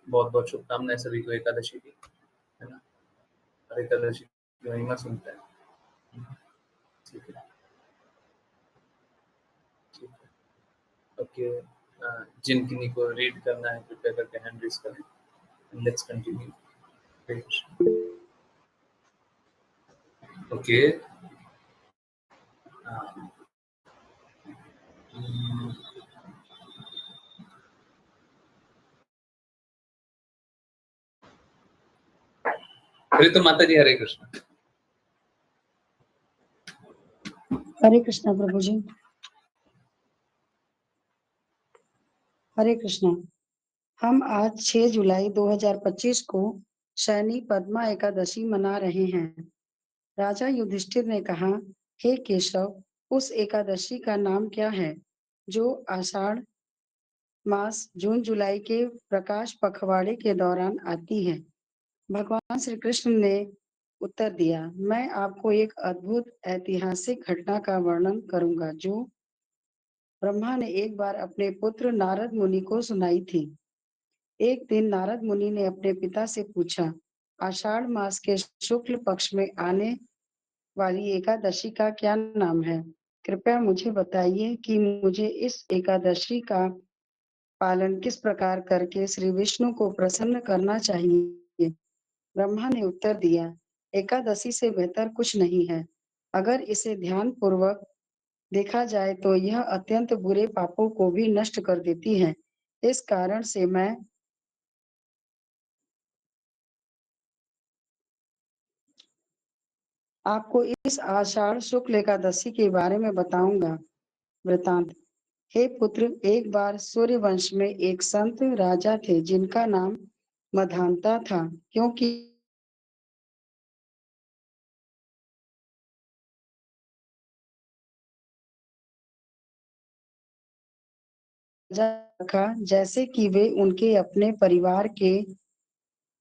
बहुत बहुत शुभकामनाएं सभी को एकादशी की, है ना? और एकादशी की महिमा सुनते हैं। ठीक है, ठीक है। ओके, जिन किन्हीं को रीड करना है कृपया करके हैंड रेज करें। Let's continue. ओके, अरे तो माता जी हरे कृष्ण। हरे कृष्णा प्रभु जी। हरे कृष्णा। हम आज 6 जुलाई 2025 को शैनी पद्मा एकादशी मना रहे हैं। राजा युधिष्ठिर ने कहा, हे केशव, उस एकादशी का नाम क्या है जो आषाढ़ मास जून जुलाई के प्रकाश पखवाड़े के दौरान आती है? भगवान श्री कृष्ण ने उत्तर दिया, मैं आपको एक अद्भुत ऐतिहासिक घटना का वर्णन करूंगा जो ब्रह्मा ने एक बार अपने पुत्र नारद मुनि को सुनाई थी। एक दिन नारद मुनि ने अपने पिता से पूछा, आषाढ़ मास के शुक्ल पक्ष में आने वाली एकादशी का क्या नाम है? कृपया मुझे बताइए कि मुझे इस एकादशी का पालन किस प्रकार करके श्री विष्णु को प्रसन्न करना चाहिए। ब्रह्मा ने उत्तर दिया, एकादशी से बेहतर कुछ नहीं है। अगर इसे ध्यान पूर्वक देखा जाए तो यह अत्यंत बुरे पापों को भी नष्ट कर देती है। इस कारण से मैं आपको इस आषाढ़ शुक्ल एकादशी के बारे में बताऊंगा। वृतांत। हे पुत्र, एक बार सूर्य वंश में एक संत राजा थे जिनका नाम मधांता था। क्योंकि रखा जैसे कि वे उनके अपने परिवार के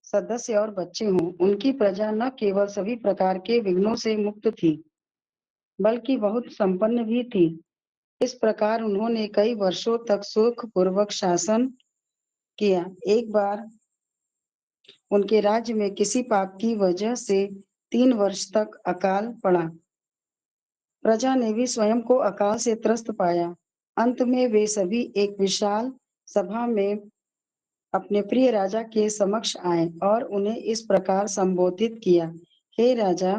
सदस्य और बच्चे हों। उनकी प्रजा न केवल सभी प्रकार के विघ्नों से मुक्त थी बल्कि बहुत संपन्न भी थी। इस प्रकार उन्होंने कई वर्षों तक सुख पूर्वक शासन किया। एक बार उनके राज्य में किसी पाप की वजह से 3 वर्ष तक अकाल पड़ा। प्रजा ने भी स्वयं को अकाल से त्रस्त पाया। अंत में वे सभी एक विशाल सभा में अपने प्रिय राजा के समक्ष आए और उन्हें इस प्रकार संबोधित किया, हे राजा,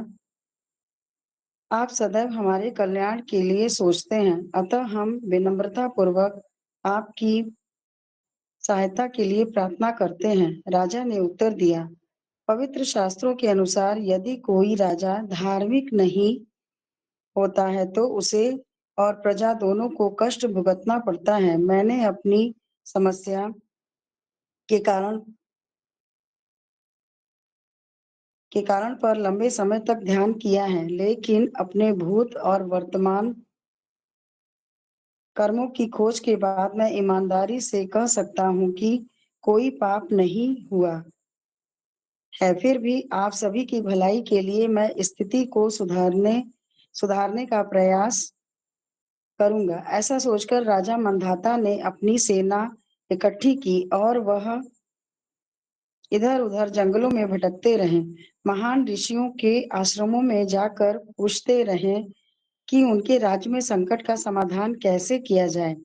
आप सदैव हमारे कल्याण के लिए सोचते हैं, अतः हम विनम्रता पूर्वक आपकी सहायता के लिए प्रार्थना करते हैं। राजा ने उत्तर दिया, पवित्र शास्त्रों के अनुसार यदि कोई राजा धार्मिक नहीं होता है तो उसे और प्रजा दोनों को कष्ट भुगतना पड़ता है। मैंने अपनी समस्या के कारण पर लंबे समय तक ध्यान किया है, लेकिन अपने भूत और वर्तमान कर्मों की खोज के बाद मैं ईमानदारी से कह सकता हूँ कि कोई पाप नहीं हुआ है। फिर भी आप सभी की भलाई के लिए मैं स्थिति को सुधारने का प्रयास करूंगा। ऐसा सोचकर राजा मंधाता ने अपनी सेना इकट्ठी की और वह इधर उधर जंगलों में भटकते रहे। महान ऋषियों के आश्रमों में जाकर पूछते रहे कि उनके राज्य में संकट का समाधान कैसे किया जाए।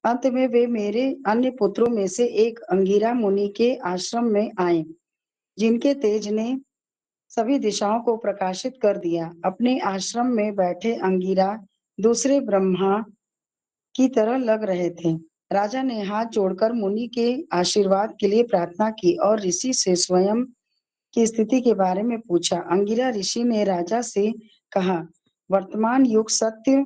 अंत में वे मेरे अन्य पुत्रों में से एक अंगिरा मुनि के आश्रम में आए, जिनके तेज ने सभी दिशाओं को प्रकाशित कर दिया। अपने आश्रम में बैठे अंगिरा दूसरे ब्रह्मा की तरह लग रहे थे। राजा ने हाथ जोड़कर मुनि के आशीर्वाद के लिए प्रार्थना की और ऋषि से स्वयं की स्थिति के बारे में पूछा। अंगिरा ऋषि ने राजा से कहा, वर्तमान युग सत्य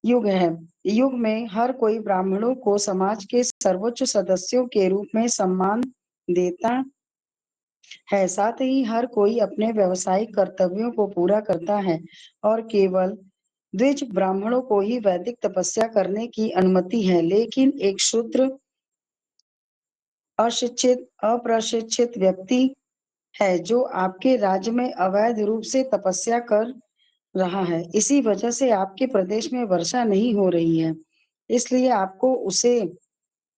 युग है। युग में हर कोई ब्राह्मणों को समाज के सर्वोच्च सदस्यों के रूप में सम्मान देता है। साथ ही हर कोई अपने व्यवसायिक कर्तव्यों को पूरा करता है और केवल द्विज ब्राह्मणों को ही वैदिक तपस्या करने की अनुमति है। लेकिन एक शूद्र अशिक्षित अप्रशिक्षित व्यक्ति है जो आपके राज्य में अवैध रूप से तपस्या कर रहा है। इसी वजह से आपके प्रदेश में वर्षा नहीं हो रही है। इसलिए आपको उसे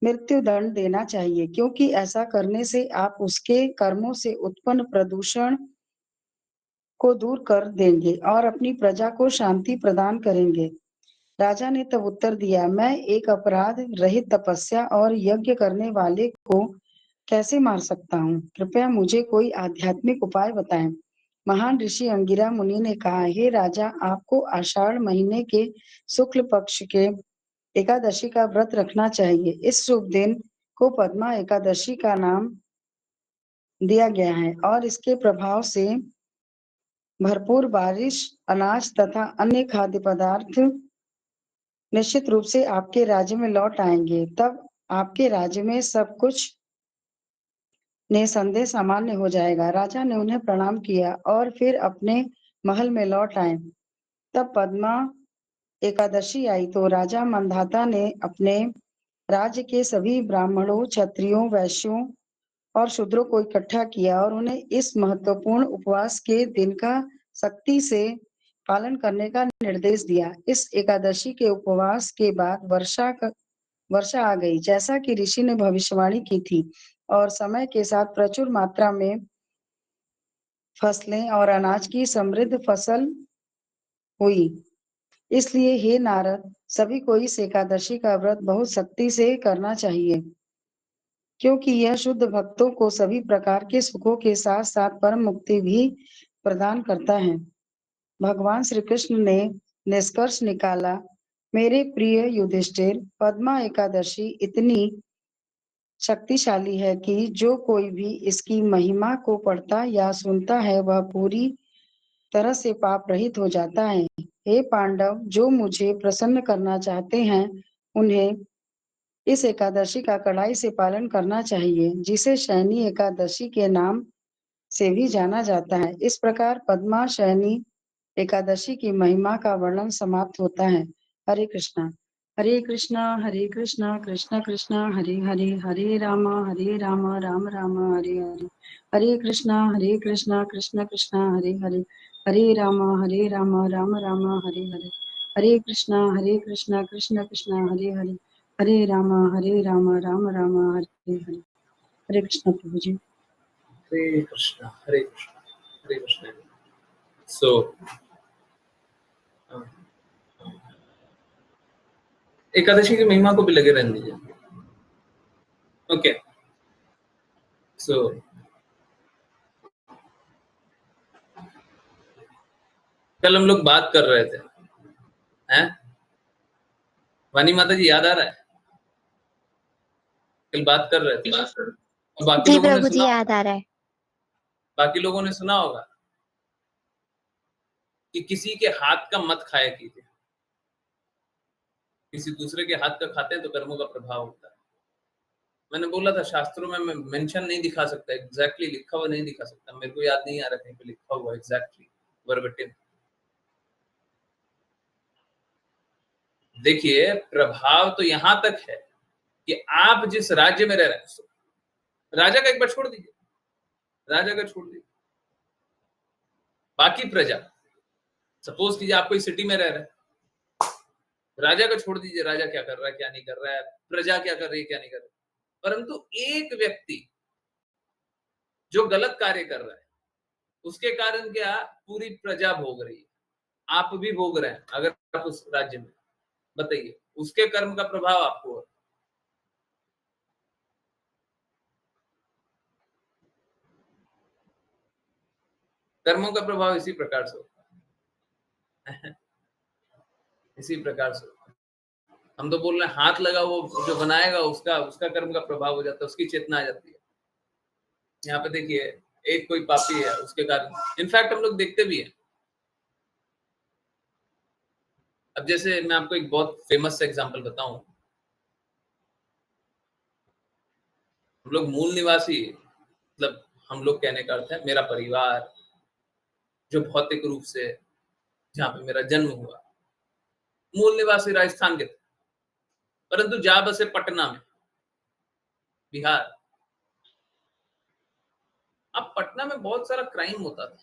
मृत्यु दंड देना चाहिए, क्योंकि ऐसा करने से आप उसके कर्मों से उत्पन्न प्रदूषण को दूर कर देंगे और अपनी प्रजा को शांति प्रदान करेंगे। राजा ने तब उत्तर दिया, मैं एक अपराध रहित तपस्या और यज्ञ करने वाले को कैसे मार सकता हूँ? कृपया मुझे कोई आध्यात्मिक उपाय बताएं। महान ऋषि अंगिरा मुनि ने कहा, हे राजा, आपको आषाढ़ महीने के शुक्ल पक्ष के एकादशी का व्रत रखना चाहिए। इस शुभ दिन को पद्मा एकादशी का नाम दिया गया है और इसके प्रभाव से भरपूर बारिश, अनाज तथा अन्य खाद्य पदार्थ निश्चित रूप से आपके राज्य में लौट आएंगे। तब आपके राज्य में सब कुछ निसंदेह सामान्य हो जाएगा। राजा ने उन्हें प्रणाम किया और फिर अपने महल में लौट आए। तब पद्मा एकादशी आई तो राजा मंधाता ने अपने राज्य के सभी ब्राह्मणों, क्षत्रियों, वैश्यों और शूद्रों को इकट्ठा किया और उन्हें इस महत्वपूर्ण उपवास के दिन का सख्ती से पालन करने का निर्देश दिया। इस एकादशी के उपवास के बाद वर्षा आ गई, जैसा कि ऋषि ने भविष्यवाणी की थी, और समय के साथ प्रचुर मात्रा में फसलें और अनाज की समृद्ध फसल हुई। इसलिए हे नारद, सभी को इस एकादशी का व्रत बहुत सख्ती से करना चाहिए, क्योंकि यह शुद्ध भक्तों को सभी प्रकार के सुखों के साथ साथ परम मुक्ति भी प्रदान करता है। भगवान श्री कृष्ण ने निष्कर्ष निकाला, मेरे प्रिय युधिष्ठिर, पद्मा एकादशी इतनी शक्तिशाली है कि जो कोई भी इसकी महिमा को पढ़ता या सुनता है वह पूरी तरह से पाप रहित हो जाता है। हे पांडव, जो मुझे प्रसन्न करना चाहते हैं उन्हें इस एकादशी का कड़ाई से पालन करना चाहिए, जिसे शयनी एकादशी के नाम से भी जाना जाता है। इस प्रकार पद्मा शयनी एकादशी की महिमा का वर्णन समाप्त होता है। हरे कृष्णा, हरे कृष्णा, हरे कृष्णा, कृष्णा कृष्णा, हरे हरे, हरे राम, राम राम, हरे हरे, हरे कृष्णा, कृष्णा कृष्णा, हरे हरे, हरे राम, राम राम, हरे हरे, हरे कृष्णा, कृष्णा कृष्णा, हरे हरे, हरे राम, राम राम, हरे हरे। हरे कृष्णा प्रभु जी। हरे कृष्णा, हरे कृष्णा, हरे कृष्णा। सो एकादशी की महिमा को भी लगे रहने दीजिए। ओके, सो कल हम लोग बात कर रहे थे, हैं? वानी माता जी याद आ रहा है? कल बात कर रहे थे और बाकी जी लोगों ने प्रभु जी, सुना, याद आ रहा है। बाकी लोगों ने सुना होगा कि किसी के हाथ का मत खाया कीजिए। किसी दूसरे के हाथ का खाते हैं तो कर्मों का प्रभाव होता है। मैंने बोला था शास्त्रों में मैं मेंशन नहीं दिखा सकता, एग्जैक्टली लिखा हुआ नहीं दिखा सकता, मेरे को याद नहीं आ रहा कहीं पे लिखा हुआ एग्जैक्टली वर्बटिम। देखिए, प्रभाव तो यहां तक है कि आप जिस राज्य में रह रहे हैं, राजा का एक बार छोड़ दीजिए, राजा का छोड़ दीजिए, बाकी प्रजा, सपोज कीजिए आप कोई सिटी में रह रहे हैं, राजा का छोड़ दीजिए, राजा क्या कर रहा है क्या नहीं कर रहा है, प्रजा क्या कर रही है क्या नहीं कर रही, परंतु एक व्यक्ति जो गलत कार्य कर रहा है उसके कारण क्या पूरी प्रजा भोग रही है, आप भी भोग रहे हैं। अगर आप उस राज्य में, बताइए उसके कर्म का प्रभाव आपको है। कर्मों का प्रभाव इसी प्रकार से होता है इसी प्रकार से होता है। हम तो बोल रहे हैं हाथ लगा वो जो बनाएगा उसका उसका कर्म का प्रभाव हो जाता है, उसकी चेतना आ जाती है। यहाँ पे देखिए, एक कोई पापी है उसके कारण, इनफैक्ट हम लोग देखते भी हैं। अब जैसे मैं आपको एक बहुत फेमस एग्जांपल बताऊं, हम लोग मूल निवासी, मतलब हम लोग कहने का अर्थ है मेरा परिवार जो भौतिक रूप से जहाँ पे मेरा जन्म हुआ, मूल निवासी राजस्थान के थे, परंतु जा बसे पटना में, बिहार। अब पटना में बहुत सारा क्राइम होता था,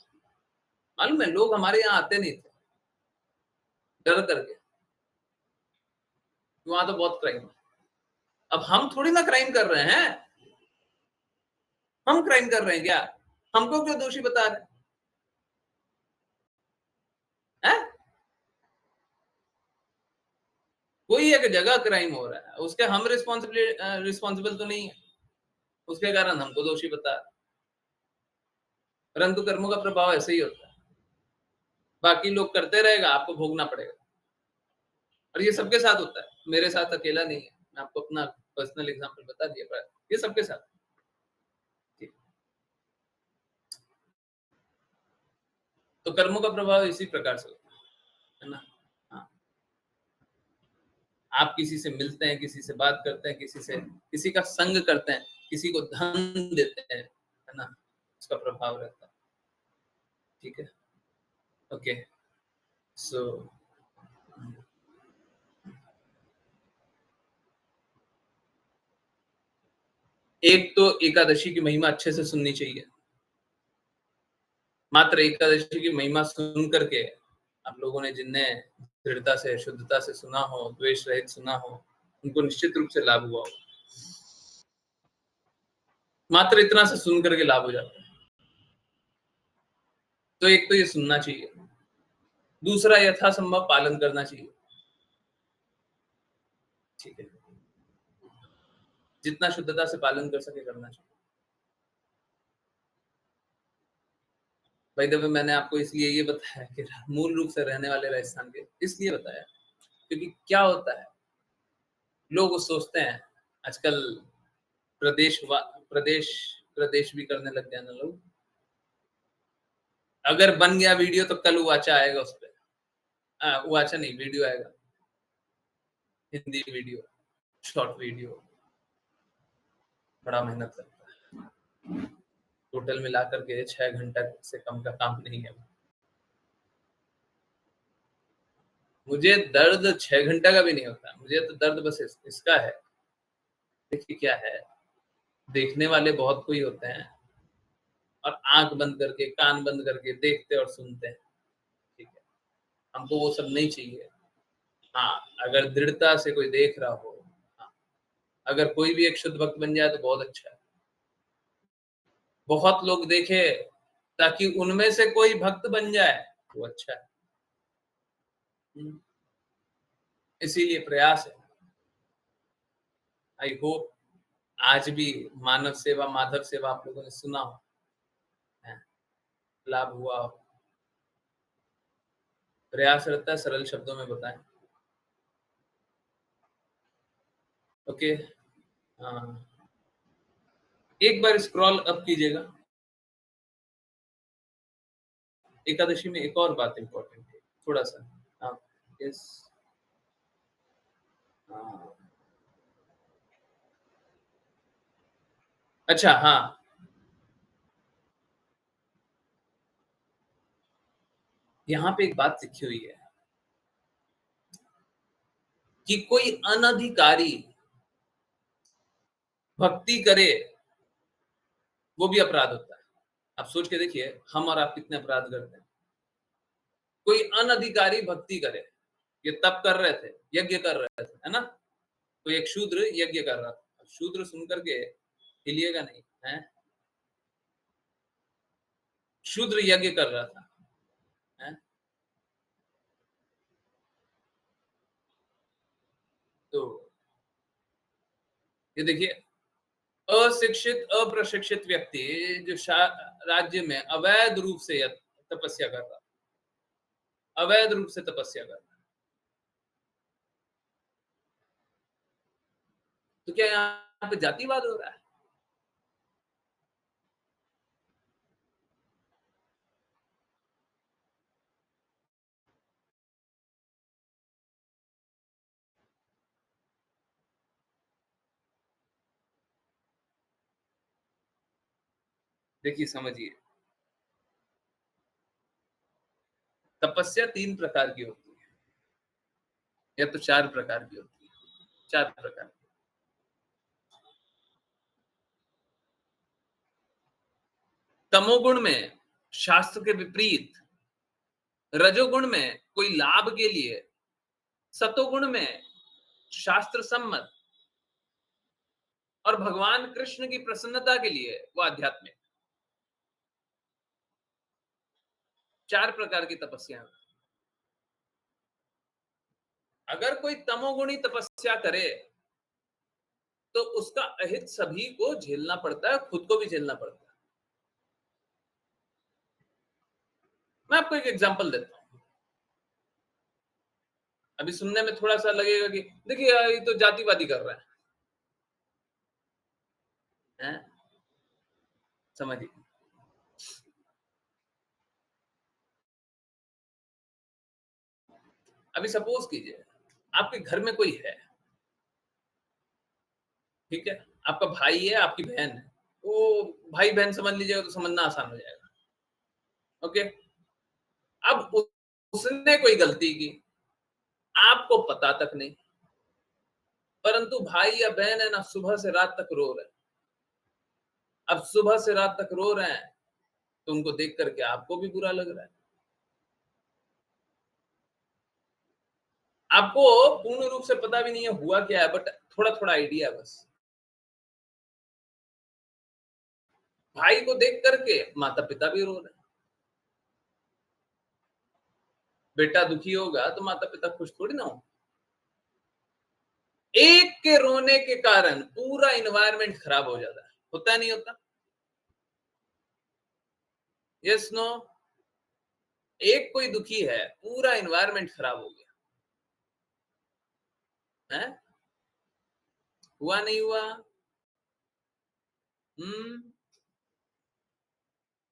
मालूम है, लोग हमारे यहाँ आते नहीं थे डर करके, वहां तो बहुत क्राइम है। अब हम थोड़ी ना क्राइम कर रहे हैं, हम क्राइम कर रहे हैं क्या? हमको क्यों दोषी बता रहे हैं? कोई एक जगह क्राइम हो रहा है, उसके हम रिस्पॉन्सिबल तो नहीं है, उसके कारण हमको दोषी बता रहे हैं। परंतु कर्मों का प्रभाव ऐसे ही होता है, बाकी लोग करते रहेगा, आपको भोगना पड़ेगा। और ये सबके साथ होता है, मेरे साथ अकेला नहीं है। मैं आपको अपना पर्सनल एग्जांपल बता दिया, पर ये सबके साथ है। तो कर्मों का प्रभाव इसी प्रकार से होता है ना? हाँ, आप किसी से मिलते हैं, किसी से बात करते हैं, किसी का संग करते हैं, किसी को धन देते हैं, है ना? उसका प्रभाव रहता है। ठीक है? ओके, सो एक तो एकादशी की महिमा अच्छे से सुननी चाहिए। मात्र एकादशी की महिमा सुन करके आप लोगों ने जिनने दृढ़ता से, शुद्धता से सुना हो, द्वेष रहित सुना हो, उनको निश्चित रूप से लाभ हुआ हो। मात्र इतना से सुन करके लाभ हो जाता है। तो एक तो ये सुनना चाहिए, दूसरा यथासंभव पालन करना चाहिए। ठीक है, जितना शुद्धता से पालन कर सके करना चाहिए। भाई देखो, मैंने आपको इसलिए ये बताया कि मूल रूप से रहने वाले राजस्थान के, इसलिए बताया क्योंकि क्या होता है, लोग सोचते हैं आजकल प्रदेश प्रदेश प्रदेश भी करने लग गए ना लोग। अगर बन गया वीडियो तो कल उवाचा आएगा उस पे। उवाचा नहीं, वीडियो आएगा, हिंदी वीडियो, शॉर्ट वीडियो, बड़ा मेहनत लगता है। टोटल मिला करके 6 घंटा से कम का काम नहीं है। मुझे दर्द 6 घंटा का भी नहीं होता, मुझे तो दर्द बस इसका है। देखिए क्या है, देखने वाले बहुत कोई होते हैं और आंख बंद करके, कान बंद करके देखते और सुनते हैं। ठीक है, हमको वो सब नहीं चाहिए। हाँ, अगर दृढ़ता से कोई देख रहा हो, हाँ, अगर कोई भी एक शुद्ध भक्त बन जाए तो बहुत अच्छा है। बहुत लोग देखे ताकि उनमें से कोई भक्त बन जाए, वो अच्छा है। इसीलिए प्रयास है। आई होप आज भी मानव सेवा, माधव सेवा आप लोगों ने सुना हो, है, लाभ हुआ हो। प्रयास रहता है सरल शब्दों में बताएं। ओके, हाँ, एक बार स्क्रॉल अप कीजिएगा। एकादशी में एक और बात इंपॉर्टेंट है, थोड़ा सा आप इस हाँ, अच्छा हाँ, यहाँ पे एक बात लिखी हुई है कि कोई अनधिकारी भक्ति करे, वो भी अपराध होता है। आप सोच के देखिए, हम और आप कितने अपराध करते हैं। कोई अनधिकारी भक्ति करे, ये तप कर रहे थे, यज्ञ कर रहे थे, है ना? कोई एक शूद्र यज्ञ कर रहा था, शूद्र सुन करके हिलिएगा नहीं, है? शूद्र यज्ञ कर रहा था, है? तो ये देखिए, अशिक्षित, अप्रशिक्षित व्यक्ति जो राज्य में अवैध रूप से तपस्या कर रहा, अवैध रूप से तपस्या कर रहा, तो क्या यहाँ पे जातिवाद हो रहा है? देखिए समझिए, तपस्या 3 प्रकार की होती है, या तो 4 प्रकार की होती है, 4 प्रकार। तमोगुण में शास्त्र के विपरीत, रजोगुण में कोई लाभ के लिए, सतोगुण में शास्त्र सम्मत, और भगवान कृष्ण की प्रसन्नता के लिए वो आध्यात्मिक। 4 प्रकार की तपस्या। अगर कोई तमोगुणी तपस्या करे तो उसका अहित सभी को झेलना पड़ता है, खुद को भी झेलना पड़ता है। मैं आपको एक एग्जांपल देता हूं। अभी सुनने में थोड़ा सा लगेगा कि देखिए यार, ये तो जातिवादी कर रहा है? समझिए। अभी सपोज कीजिए आपके घर में कोई है, ठीक है? आपका भाई है, आपकी बहन है। वो भाई बहन समझ लीजिएगा तो समझना आसान हो जाएगा। ओके। अब उसने कोई गलती की, आपको पता तक नहीं, परंतु भाई या बहन है ना, सुबह से रात तक रो रहे हैं। अब सुबह से रात तक रो रहे हैं तो उनको देख करके आपको भी बुरा लग रहा है। आपको पूर्ण रूप से पता भी नहीं है हुआ क्या है, बट थोड़ा थोड़ा आइडिया बस। भाई को देख करके माता पिता भी रो रहे हैं। बेटा दुखी होगा तो माता पिता खुश थोड़ी ना हो। एक के रोने के कारण पूरा इन्वायरमेंट खराब हो जाता है, होता है नहीं होता? Yes no? एक कोई दुखी है, पूरा इन्वायरमेंट खराब हो गया है। हुआ नहीं हुआ? हम्म।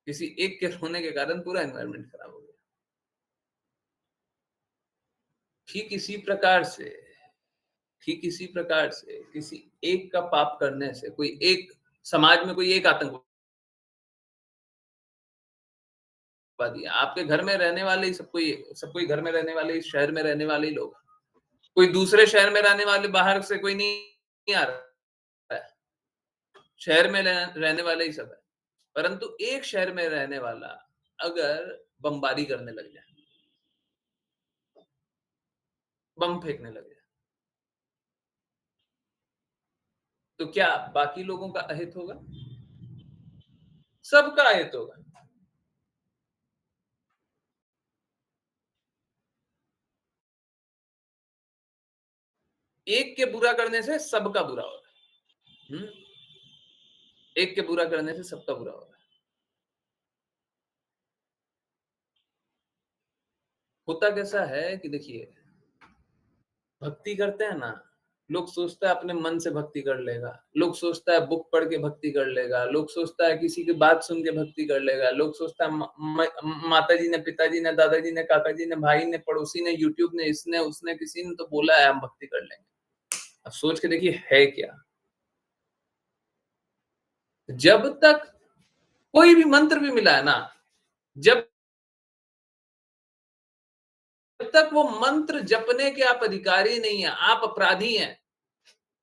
किसी एक के रोने के कारण पूरा एनवायरनमेंट खराब हो गया। ठीक इसी प्रकार से ठीक इसी प्रकार से किसी एक का पाप करने से कोई एक समाज में कोई एक आतंकवादी है। आपके घर में रहने वाले ही सब कोई घर में रहने वाले, इस शहर में रहने वाले ही लोग, कोई दूसरे शहर में रहने वाले बाहर से कोई नहीं आ रहा है। शहर में रहने वाले ही सब है। परंतु एक शहर में रहने वाला अगर बमबारी करने लग जाए, बम फेंकने लग जाए, तो क्या बाकी लोगों का अहित होगा? सबका अहित होगा। एक के बुरा करने से सबका बुरा होगा। एक के बुरा करने से सबका बुरा होगा। होता कैसा है कि देखिए, भक्ति करते हैं ना, लोग सोचता है अपने मन से भक्ति कर लेगा, लोग सोचता है बुक पढ़ के भक्ति कर लेगा, लोग सोचता है किसी की बात सुन के भक्ति कर लेगा, लोग सोचता है माता जी ने, पिताजी ने, दादाजी ने, काका जी ने, भाई ने, पड़ोसी ने, यूट्यूब ने, इसने उसने किसी ने तो बोला है हम भक्ति कर लेंगे। अब सोच के देखिए है क्या। जब तक कोई भी मंत्र भी मिला है ना, जब तक वो मंत्र जपने के आप अधिकारी नहीं है, आप अपराधी हैं।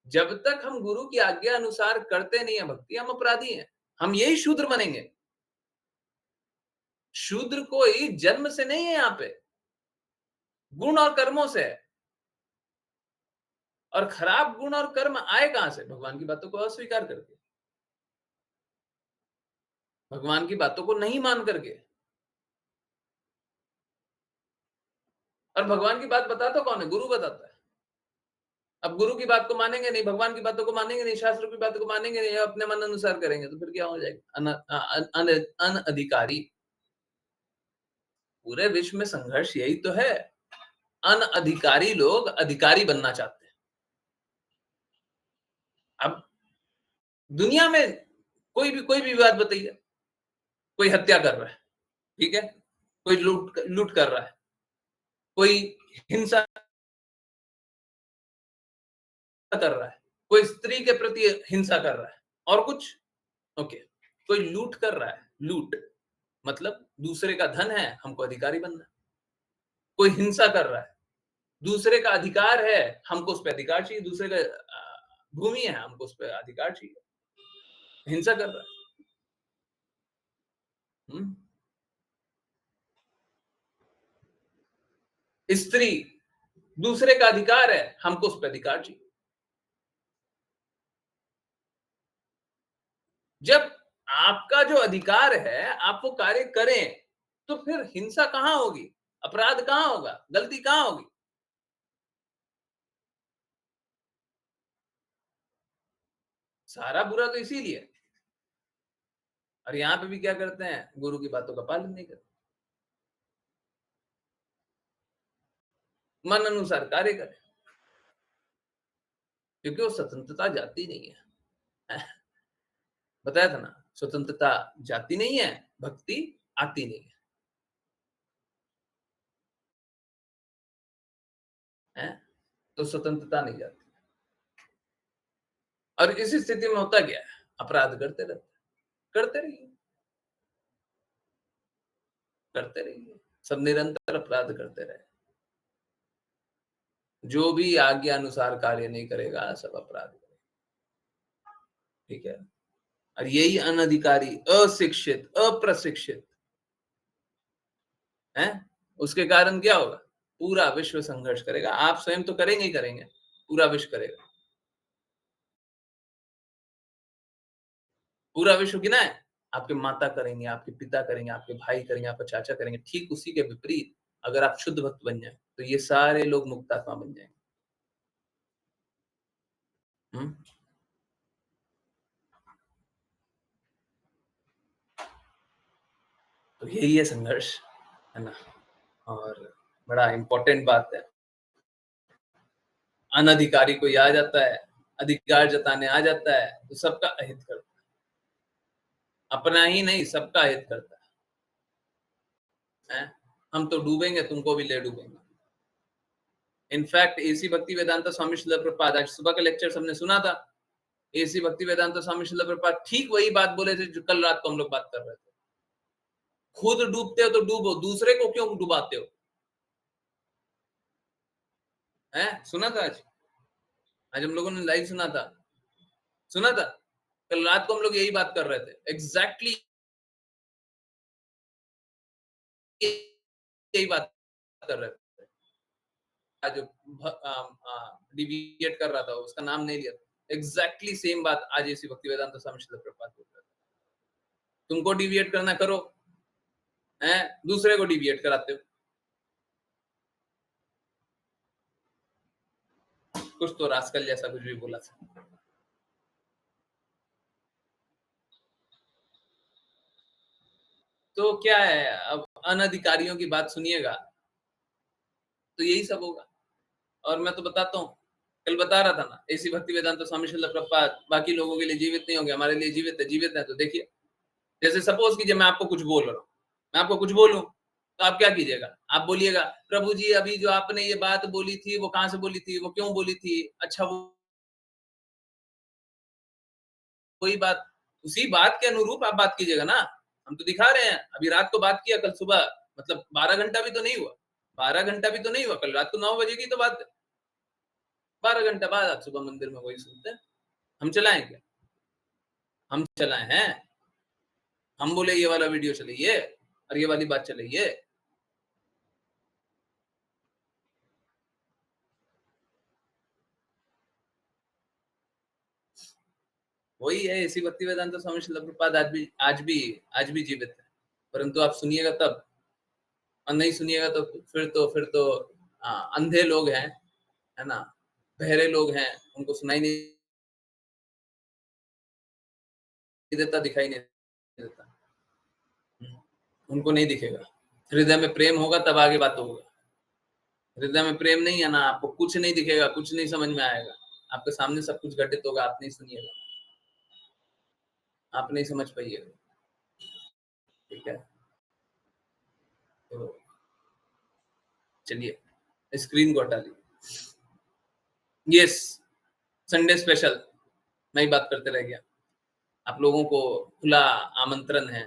जब तक हम गुरु की आज्ञा अनुसार करते नहीं है भक्ति, हम अपराधी हैं। हम यही शूद्र बनेंगे। शूद्र कोई जन्म से नहीं है, यहाँ पे गुण और कर्मों से है। और खराब गुण और कर्म आए कहां से? भगवान की बातों को अस्वीकार करके, भगवान की बातों को नहीं मान करके। और भगवान की बात बताता कौन है? गुरु बताता है। अब गुरु की बात को मानेंगे नहीं, भगवान की बातों को मानेंगे नहीं, शास्त्रों की बातों को मानेंगे नहीं, अपने मन अनुसार करेंगे तो फिर क्या हो जाएगा? अनअधिकारी। पूरे विश्व में संघर्ष यही तो है। अनअधिकारी लोग अधिकारी बनना चाहते हैं। अब दुनिया में कोई भी बात बताइए, कोई हत्या कर रहा है, ठीक है, कोई लूट लूट कर रहा है, कोई हिंसा कर रहा है, कोई स्त्री के प्रति हिंसा कर रहा है, और कुछ ओके, कोई लूट कर रहा है, लूट मतलब दूसरे का धन है, हमको अधिकारी बनना है। कोई हिंसा कर रहा है, दूसरे का अधिकार है, हमको उस पर अधिकार चाहिए, दूसरे का भूमि है, हमको उस पर अधिकार चाहिए। हिंसा कर रहा है। हम्म। स्त्री, दूसरे का अधिकार है, हमको उस पर अधिकार चाहिए। जब आपका जो अधिकार है आप वो कार्य करें, तो फिर हिंसा कहां होगी, अपराध कहां होगा, गलती कहां होगी? सारा बुरा तो इसीलिए है। और यहाँ पे भी क्या करते हैं, गुरु की बातों का पालन नहीं करते, मन अनुसार कार्य करें, क्योंकि वो स्वतंत्रता जाती नहीं है। बताया था ना, स्वतंत्रता जाती नहीं है, भक्ति आती नहीं है, तो स्वतंत्रता नहीं जाती। और इस स्थिति में होता क्या है, अपराध करते रहते, करते रहिए, करते रहिए, सब निरंतर अपराध करते रहे। जो भी आज्ञा अनुसार कार्य नहीं करेगा सब अपराध करेगा, ठीक है। और यही अनधिकारी, अशिक्षित, अप्रशिक्षित है, उसके कारण क्या होगा, पूरा विश्व संघर्ष करेगा। आप स्वयं तो करेंगे ही करेंगे, पूरा विश्व करेगा। पूरा विश्व गिना है, आपके माता करेंगे, आपके पिता करेंगे, आपके भाई करेंगे, आपका चाचा करेंगे। ठीक उसी के विपरीत अगर आप शुद्ध भक्त बन जाए तो ये सारे लोग मुक्तात्मा बन जाएंगे। हम्म? तो यही है संघर्ष, है ना। और बड़ा इंपॉर्टेंट बात है, अनधिकारी कोई आ जाता है, अधिकार जताने आ जाता है तो सबका अहित करता है, अपना ही नहीं सबका अहित करता है। हम तो डूबेंगे, तुमको भी ले डूबेंगे। इनफैक्ट एसी भक्ति वेदांता स्वामी श्रील प्रभुपाद, आज सुबह का लेक्चर सबने सुना था, एसी भक्ति वेदांता स्वामी श्रील प्रभुपाद ठीक वही बात बोले थे जो कल रात को हम लोग बात कर रहे थे। खुद डूबते हो तो डूबो, दूसरे को क्यों डुबाते हो? हैं, सुना था आज हम लोगों ने लाइव सुना था, सुना था कल रात को हम लोग यही बात कर रहे थे, एग्जैक्टली यही बात कर रहे थे। जो डिविएट कर रहा था उसका नाम नहीं लिया था, एग्जैक्टली सेम बात आज ऐसी भक्ति वेदांत स्वामी श्रील प्रभुपाद बोल रहे थे। तुमको डिविएट करना करो, हैं, दूसरे को डिविएट कराते हो। कुछ तो रास्कल जैसा कुछ भी बोला था। तो क्या है, अब अनधिकारियों की बात सुनिएगा तो यही सब होगा। और मैं तो बताता हूँ, कल बता रहा था ना, ऐसी भक्ति वेदांत स्वामी श्रील प्रभुपाद बाकी लोगों के लिए जीवित नहीं होंगे, हमारे लिए जीवित है, जीवित है। तो देखिए, जैसे सपोज कीजिए मैं आपको कुछ बोल रहा हूँ, मैं आपको कुछ बोलूं तो आप क्या कीजिएगा, आप बोलिएगा प्रभु जी अभी जो आपने ये बात बोली थी वो कहाँ से बोली थी, वो क्यों बोली थी, अच्छा वो वही बात, उसी बात के अनुरूप आप बात कीजिएगा ना। हम तो दिखा रहे हैं, अभी रात को बात किया, कल सुबह मतलब 12 घंटा भी तो नहीं हुआ, 12 घंटा भी तो नहीं हुआ, कल रात को 9 बजे की तो बात है। 12 घंटा बाद आज सुबह मंदिर में वही सुनते हैं। हम चलाएं क्या, हम चलाए हैं, हम बोले ये वाला वीडियो चलाइए और ये वाली बात चलाइए। वही है, इसी भक्ति वेदांत स्वामी श्रील प्रभुपाद आज भी जीवित है, परंतु आप सुनिएगा तब, और नहीं सुनिएगा तो फिर तो अंधे लोग हैं, है ना, बहरे लोग हैं, उनको सुनाई नहीं देता, दिखाई नहीं देता। उनको नहीं दिखेगा। हृदय में प्रेम होगा तब आगे बात होगा, हृदय में प्रेम नहीं है ना, आपको कुछ नहीं दिखेगा, कुछ नहीं समझ में आएगा, आपके सामने सब कुछ घटित होगा, आप नहीं सुनिएगा, आप नहीं समझ पाइएगा, ठीक है। तो चलिए स्क्रीन को हटा लीजिए। यस, संडे स्पेशल मैं ही बात करते रह गया। आप लोगों को खुला आमंत्रण है,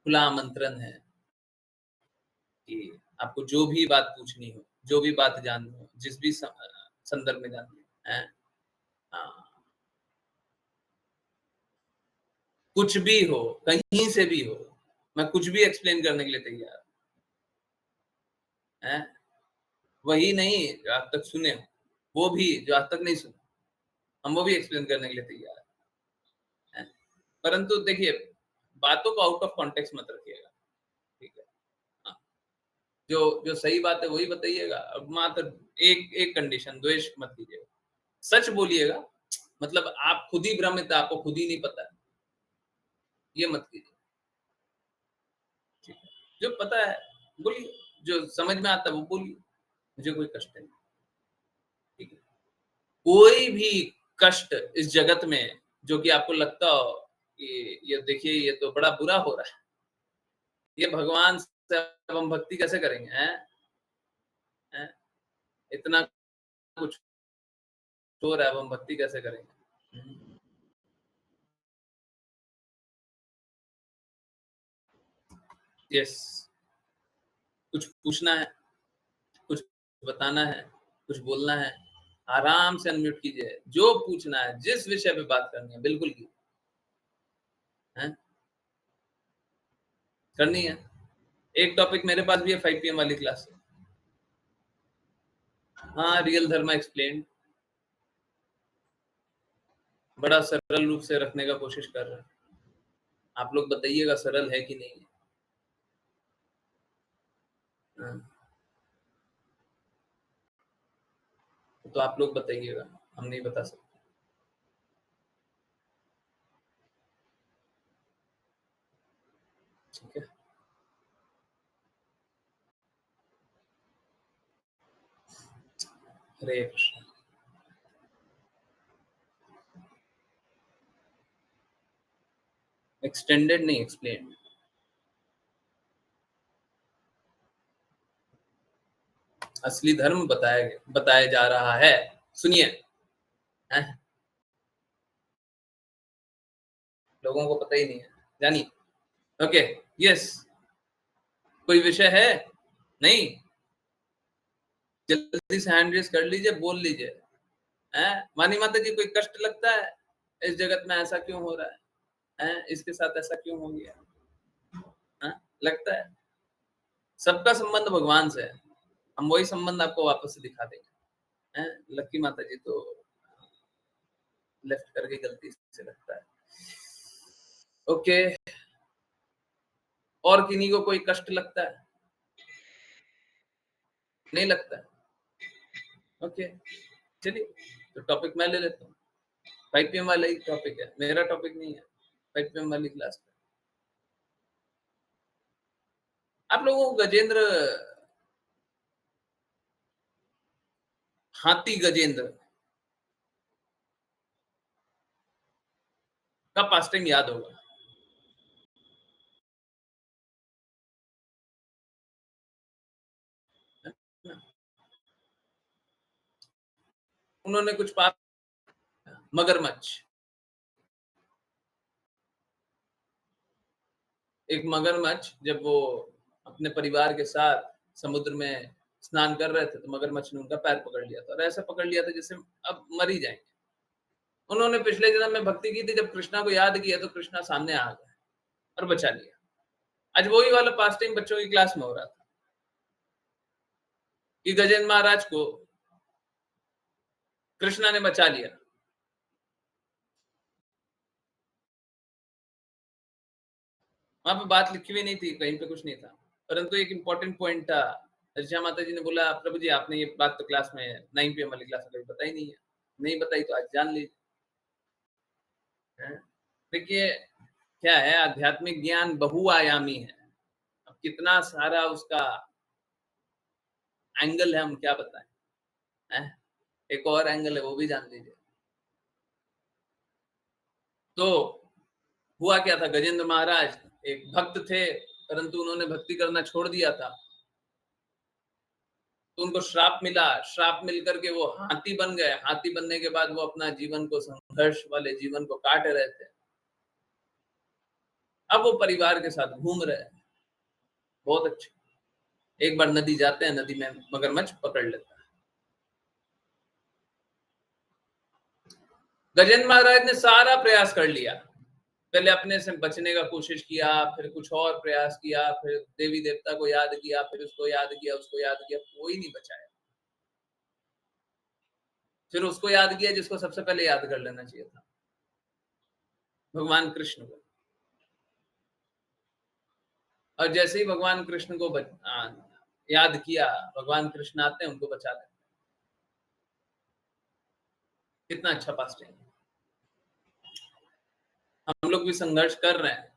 खुला आमंत्रण है कि आपको जो भी बात पूछनी हो, जो भी बात जाननी हो, जिस भी संदर्भ में जाननी है, हाँ, कुछ भी हो, कहीं से भी हो, मैं कुछ भी एक्सप्लेन करने के लिए तैयार, है। वही नहीं जो आज तक सुने हो, वो भी जो आज तक नहीं सुने, हम वो भी एक्सप्लेन करने के लिए तैयार है। परंतु देखिए, बातों को आउट ऑफ कॉन्टेक्स्ट मत रखिएगा, ठीक है? हाँ, जो जो सही बात है वही बताइएगा। अब मात्र एक एक कंडीशन, द्वेष मत कीजिएगा। सच बोलिएगा, मतलब आप खुद ही भ्रमित हैं, आपको खुद ही नहीं पता है, ये मत कीजिए, ठीक है? जो पता है बोलिए, जो समझ में आता है वो बोलिए, मुझे कोई कष्ट नहीं, ठीक है? कोई भी कष्ट इस जगत में जो कि आपको लगता हो कि ये देखिए ये तो बड़ा बुरा हो रहा है, ये भगवान से अब हम भक्ति कैसे करेंगे, हैं? हैं? इतना कुछ हो रहा है, अब हम भक्ति कैसे करेंगे? यस, कुछ पूछना है, कुछ बताना है, कुछ बोलना है, आराम से अनम्यूट कीजिए, जो पूछना है, जिस विषय पे बात करनी है, बिल्कुल कीजिए, हैं? करनी है। एक टॉपिक मेरे पास भी है 5 पीएम वाली क्लास से। हाँ, रियल धर्म एक्सप्लेन्ड, बड़ा सरल रूप से रखने का कोशिश कर रहे हैं। आप लोग बताइएगा सरल है कि नहीं है? हाँ, तो आप लोग बताइएगा, हम नहीं बता सकते। ठीक है? हरे कृष्ण। एक्सटेंडेड नहीं, एक्सप्लेन्ड। असली धर्म बताया जा रहा है। सुनिए, हैं? लोगों को पता ही नहीं है, जानिए। ओके, यस, कोई विषय है? नहीं? जल्दी से हैंड रेज़ कर लीजिए, बोल लीजिए, हैं? वाणी माता जी, कोई कष्ट लगता है? इस जगत में ऐसा क्यों हो रहा है? हैं? इसके साथ ऐसा क्यों हो गया? हाँ, लगता है? सबका संबंध भगवान से है। हम वही संबंध आपको वापस से दिखा देंगे, हैं? लक्की माता जी तो लेफ्ट करके गलती से लगता है। ओके, और किन्हीं को कोई कष्ट लगता है? नहीं लगता है? ओके, चलिए, तो टॉपिक मैं ले लेता हूँ। 5 पीएम वाला ही टॉपिक है, मेरा टॉपिक नहीं है। 5 पीएम वाली क्लास में। आप लोगों को गजेंद्र, हाथी गजेंद्र का पास्टिंग याद होगा। उन्होंने कुछ पाप, मगरमच्छ, एक मगरमच्छ जब वो अपने परिवार के साथ समुद्र में स्नान कर रहे थे, तो मगरमच्छ ने उनका पैर पकड़ लिया था और ऐसा पकड़ लिया था जैसे अब मर ही जाएँगे। उन्होंने पिछले जन्म में भक्ति की थी, जब कृष्णा को याद किया तो कृष्णा सामने आ गए और बचा लिया। आज वही वाला पास्टिंग बच्चों की क्लास में हो रहा था कि गजेंद्र महाराज को कृष्णा ने बचा लिया। वहाँ पे बात लिखी हुई नहीं थी, कहीं पे कुछ नहीं था। परंतु एक इम्पोर्टेंट पॉइंट था। ऋचा माता जी ने बोला, प्रभु जी आपने ये बात तो क्लास में 9 पीएम वाली क्लास में कभी बताई नहीं है। नहीं बताई तो आज जान लीजिए, हैं? देखिए, क्या है, आध्यात्मिक ज्ञान बहुआयामी है। अब कितना सारा उसका एंगल है, हम क्या बताएँ, हैं? एक और एंगल है, वो भी जान लीजिए। तो हुआ क्या था, गजेंद्र महाराज एक भक्त थे, परंतु उन्होंने भक्ति करना छोड़ दिया था। तो उनको श्राप मिला, श्राप मिल कर के वो हाथी बन गए। हाथी बनने के बाद वो अपना जीवन को, संघर्ष वाले जीवन को काट रहे थे। अब वो परिवार के साथ घूम रहे हैं, बहुत अच्छे। एक बार नदी जाते हैं, नदी में मगरमच्छ पकड़ लेता है। गजेंद्र महाराज ने सारा प्रयास कर लिया। पहले अपने से बचने का कोशिश किया, फिर कुछ और प्रयास किया, फिर देवी देवता को याद किया, फिर उसको याद किया, उसको याद किया, कोई नहीं बचाया। फिर उसको याद किया जिसको सबसे पहले याद कर लेना चाहिए था। भगवान कृष्ण को। और जैसे ही भगवान कृष्ण को याद किया, भगवान कृष्ण आते हैं, उनको बचा लेते हैं। कितना अच्छा पास टाइम। हम लोग भी संघर्ष कर रहे हैं।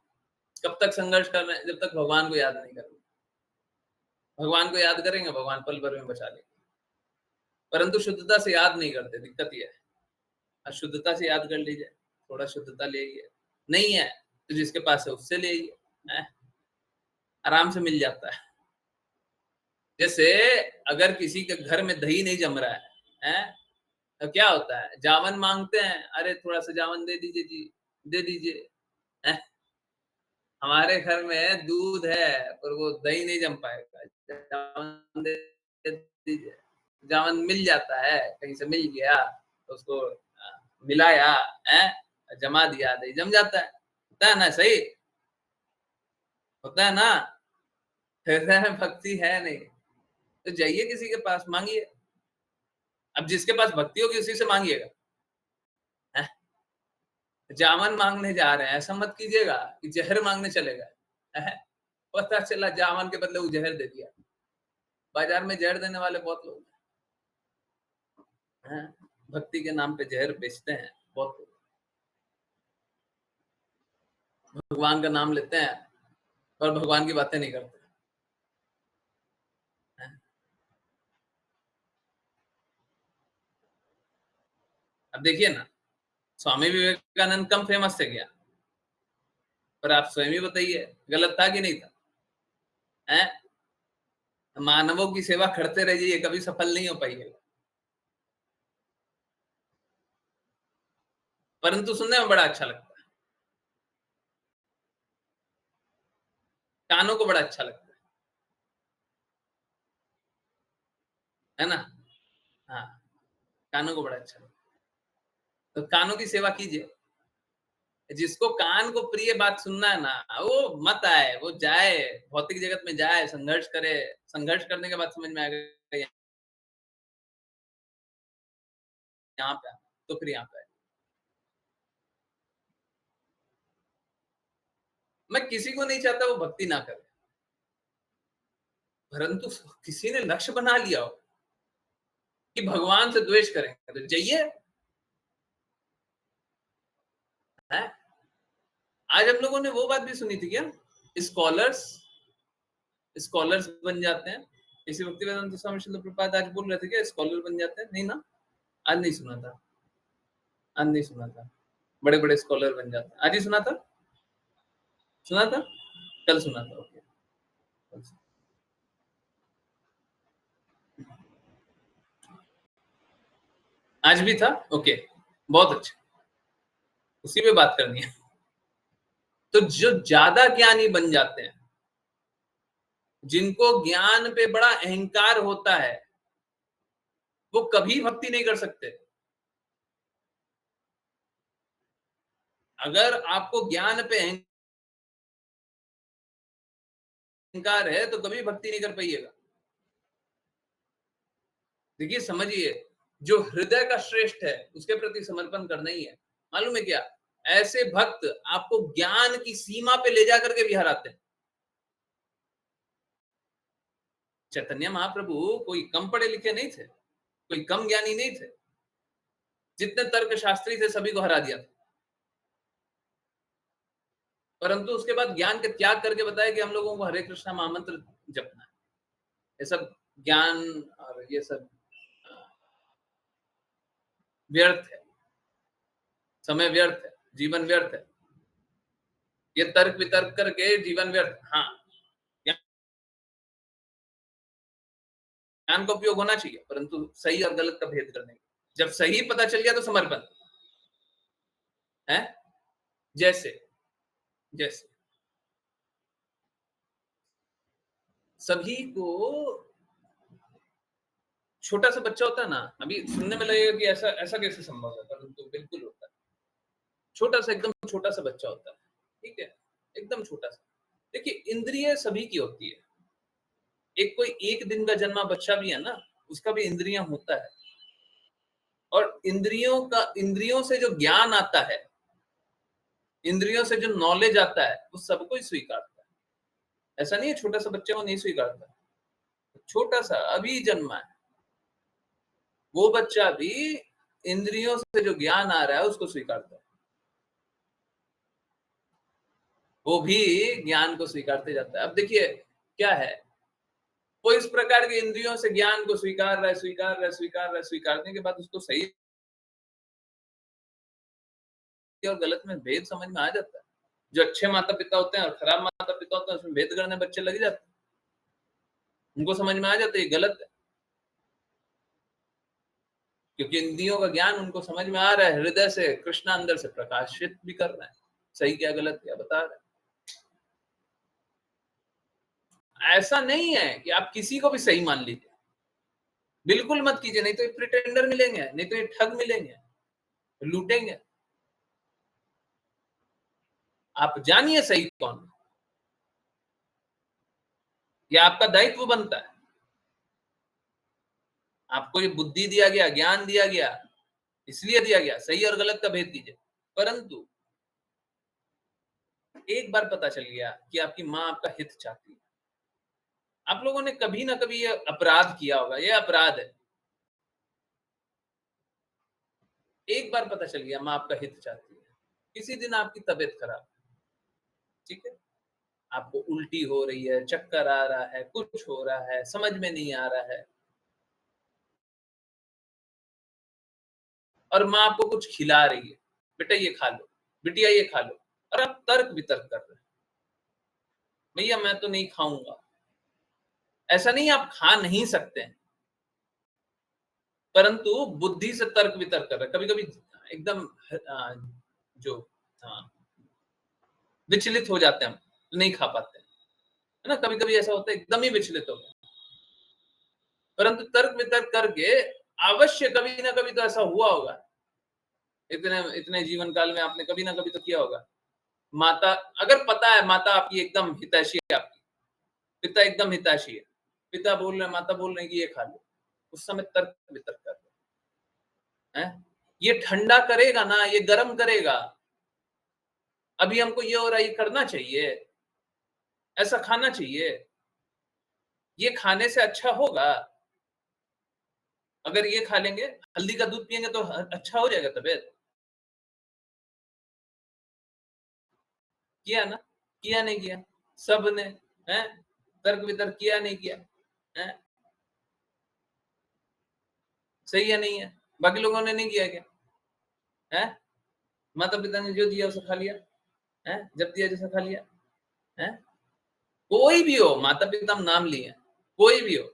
कब तक संघर्ष कर रहे हैं? जब तक भगवान को याद नहीं करेंगे। भगवान को याद करेंगे, भगवान पल भर में बचा लेंगे। परंतु शुद्धता से याद नहीं करते, दिक्कत ये है। अशुद्धता से याद कर लीजिए, थोड़ा शुद्धता ले आइए। नहीं है तो जिसके पास है उससे ले आइए, आराम से मिल जाता है। जैसे अगर किसी के घर में दही नहीं जम रहा है, तो क्या होता है? जावन मांगते हैं, अरे थोड़ा सा जावन दे दीजिए जी, दे दीजिए। हैं? हमारे घर में दूध है पर वो दही नहीं जम पाएगा, जावन दे दीजिए। जावन मिल जाता है, कहीं से मिल गया तो उसको मिलाया, जमा दिया, दही जम जाता है। होता है ना? सही होता है ना? हृदय में भक्ति है नहीं तो जाइए किसी के पास मांगिए। अब जिसके पास भक्ति होगी उसी से मांगिएगा। जामन मांगने जा रहे हैं, ऐसा मत कीजिएगा कि जहर मांगने चले गए। पता चला जामन के बदले वो जहर दे दिया। बाजार में जहर देने वाले बहुत लोग हैं। भक्ति के नाम पे जहर बेचते हैं बहुत लोग। भगवान का नाम लेते हैं और भगवान की बातें नहीं करते। अब देखिए ना, स्वामी विवेकानंद कम फेमस थे क्या? पर आप स्वयं ही बताइए, गलत था कि नहीं था? मानवों की सेवा करते रहिए, कभी सफल नहीं हो पाइएगा। परंतु सुनने में बड़ा अच्छा लगता है, कानों को बड़ा अच्छा लगता है ना? हाँ, कानों को बड़ा अच्छा लगता है। तो कानों की सेवा कीजिए। जिसको कान को प्रिय बात सुनना है ना, वो मत आए, वो जाए, भौतिक जगत में जाए, संघर्ष करे। संघर्ष करने के बाद समझ में आएगा यहाँ पे, तो फिर यहाँ पे आए। मैं किसी को नहीं चाहता वो भक्ति ना करे, परंतु किसी ने लक्ष्य बना लिया हो कि भगवान से द्वेष करेंगे तो जाइए। आज हम लोगों ने वो बात भी सुनी थी क्या? स्कॉलर्स स्कॉलर्स बन जाते हैं। इसी भक्तिवेदांत स्वामी श्रील प्रभुपाद आज बोल रहे थे क्या स्कॉलर बन जाते हैं? नहीं ना, आज नहीं सुना था। आज नहीं सुना था। बड़े बड़े स्कॉलर बन जाते हैं। आज ही सुना था? सुना था? कल सुना था। ओके, आज भी था। ओके, बहुत अच्छा, उसी पे बात करनी है। तो जो ज्यादा ज्ञानी बन जाते हैं, जिनको ज्ञान पे बड़ा अहंकार होता है, वो कभी भक्ति नहीं कर सकते। अगर आपको ज्ञान पे अहंकार है तो कभी भक्ति नहीं कर पाइएगा। देखिए, समझिए, जो हृदय का श्रेष्ठ है उसके प्रति समर्पण करना ही है। मालूम है क्या? ऐसे भक्त आपको ज्ञान की सीमा पे ले जाकर के भी हराते हैं। चैतन्य महाप्रभु कोई कम पढ़े लिखे नहीं थे, कोई कम ज्ञानी नहीं थे। जितने तर्क शास्त्री थे सभी को हरा दिया था। परंतु उसके बाद ज्ञान के त्याग करके बताया कि हम लोगों को हरे कृष्णा महामंत्र जपना है। ये सब ज्ञान और ये सब व्यर्थ है, समय व्यर्थ है, जीवन व्यर्थ है। ये तर्क वितर्क करके जीवन व्यर्थ। हाँ, ज्ञान का उपयोग होना चाहिए, परंतु सही और गलत का भेद करने। जब सही पता चल गया तो समर्पण है। जैसे जैसे सभी को, छोटा सा बच्चा होता है ना, अभी सुनने में लगेगा कि ऐसा ऐसा कैसे संभव है, परंतु बिल्कुल होता है। छोटा सा, एकदम छोटा सा बच्चा होता है, ठीक है, एकदम छोटा सा। देखिए, इंद्रिय सभी की होती है। एक कोई एक दिन का जन्मा बच्चा भी है ना, उसका भी इंद्रियां होता है। और इंद्रियों से जो ज्ञान आता है, इंद्रियों से जो नॉलेज आता है वो सबको ही स्वीकारता है। ऐसा नहीं है छोटा सा बच्चे को नहीं स्वीकारता, छोटा सा अभी जन्मा है वो बच्चा भी इंद्रियों से जो ज्ञान आ रहा है उसको स्वीकारता है, वो भी ज्ञान को स्वीकारते जाता है। अब देखिए क्या है, वो इस प्रकार के इंद्रियों से ज्ञान को स्वीकार रहा है, स्वीकार रहा है, स्वीकार रहा है, स्वीकारने के बाद उसको सही और गलत में भेद समझ में आ जाता है। जो अच्छे माता पिता होते हैं और खराब माता पिता होते हैं उसमें भेद करने बच्चे लग जाते हैं, उनको समझ में आ जाता है ये गलत है, क्योंकि इंद्रियों का ज्ञान उनको समझ में आ रहा है, हृदय से कृष्ण अंदर से प्रकाशित भी कर रहा है, सही क्या गलत क्या बता रहा है। ऐसा नहीं है कि आप किसी को भी सही मान लीजिए, बिल्कुल मत कीजिए, नहीं तो ये प्रिटेंडर मिलेंगे, नहीं तो ये ठग मिलेंगे, लूटेंगे। आप जानिए सही कौन है, ये आपका दायित्व बनता है। आपको ये बुद्धि दिया गया, ज्ञान दिया गया, इसलिए दिया गया सही और गलत का भेद कीजिए। परंतु एक बार पता चल गया कि आपकी माँ आपका हित चाहती है, आप लोगों ने कभी ना कभी ये अपराध किया होगा, ये अपराध है। एक बार पता चल गया माँ आपका हित चाहती है, किसी दिन आपकी तबीयत खराब, ठीक है, आपको उल्टी हो रही है, चक्कर आ रहा है, कुछ हो रहा है, समझ में नहीं आ रहा है, और माँ आपको कुछ खिला रही है, बेटा ये खा लो, बिटिया ये खा लो, और आप तर्क वितर्क कर रहे हैं, भैया मैं तो नहीं खाऊंगा। ऐसा नहीं आप खा नहीं सकते हैं, परंतु बुद्धि से तर्क वितर्क कर रहे हैं, कभी कभी एकदम जो विचलित हो जाते हैं हम, नहीं खा पाते हैं, है ना, कभी कभी ऐसा होता है एकदम ही विचलित हो गए, परंतु तर्क वितर्क करके अवश्य कभी ना कभी तो ऐसा हुआ होगा, इतने इतने जीवन काल में आपने कभी ना कभी तो किया होगा। माता अगर पता है माता आपकी एकदम हितैषी है, आपकी पिता एकदम हितैषी है, पिता बोल रहे हैं माता बोल रहे हैं कि ये खा लो, उस समय तर्क वितर्क कर रहे हैं, ये ठंडा करेगा ना, ये गर्म करेगा, अभी हमको ये हो रहा है, ये करना चाहिए, ऐसा खाना चाहिए, ये खाने से अच्छा होगा, अगर ये खा लेंगे, हल्दी का दूध पिएंगे तो अच्छा हो जाएगा तबीयत। किया ना, किया नहीं किया, सबने, हैं, तर्क वितर्क किया नहीं किया, हैं, सही है नहीं है, बाकी लोगों ने नहीं किया क्या, हैं, माता पिता ने जो दिया उसे खा लिया, हैं, जब दिया जैसा खा लिया, हैं, कोई भी हो, माता पिता हम नाम लिए, कोई भी हो,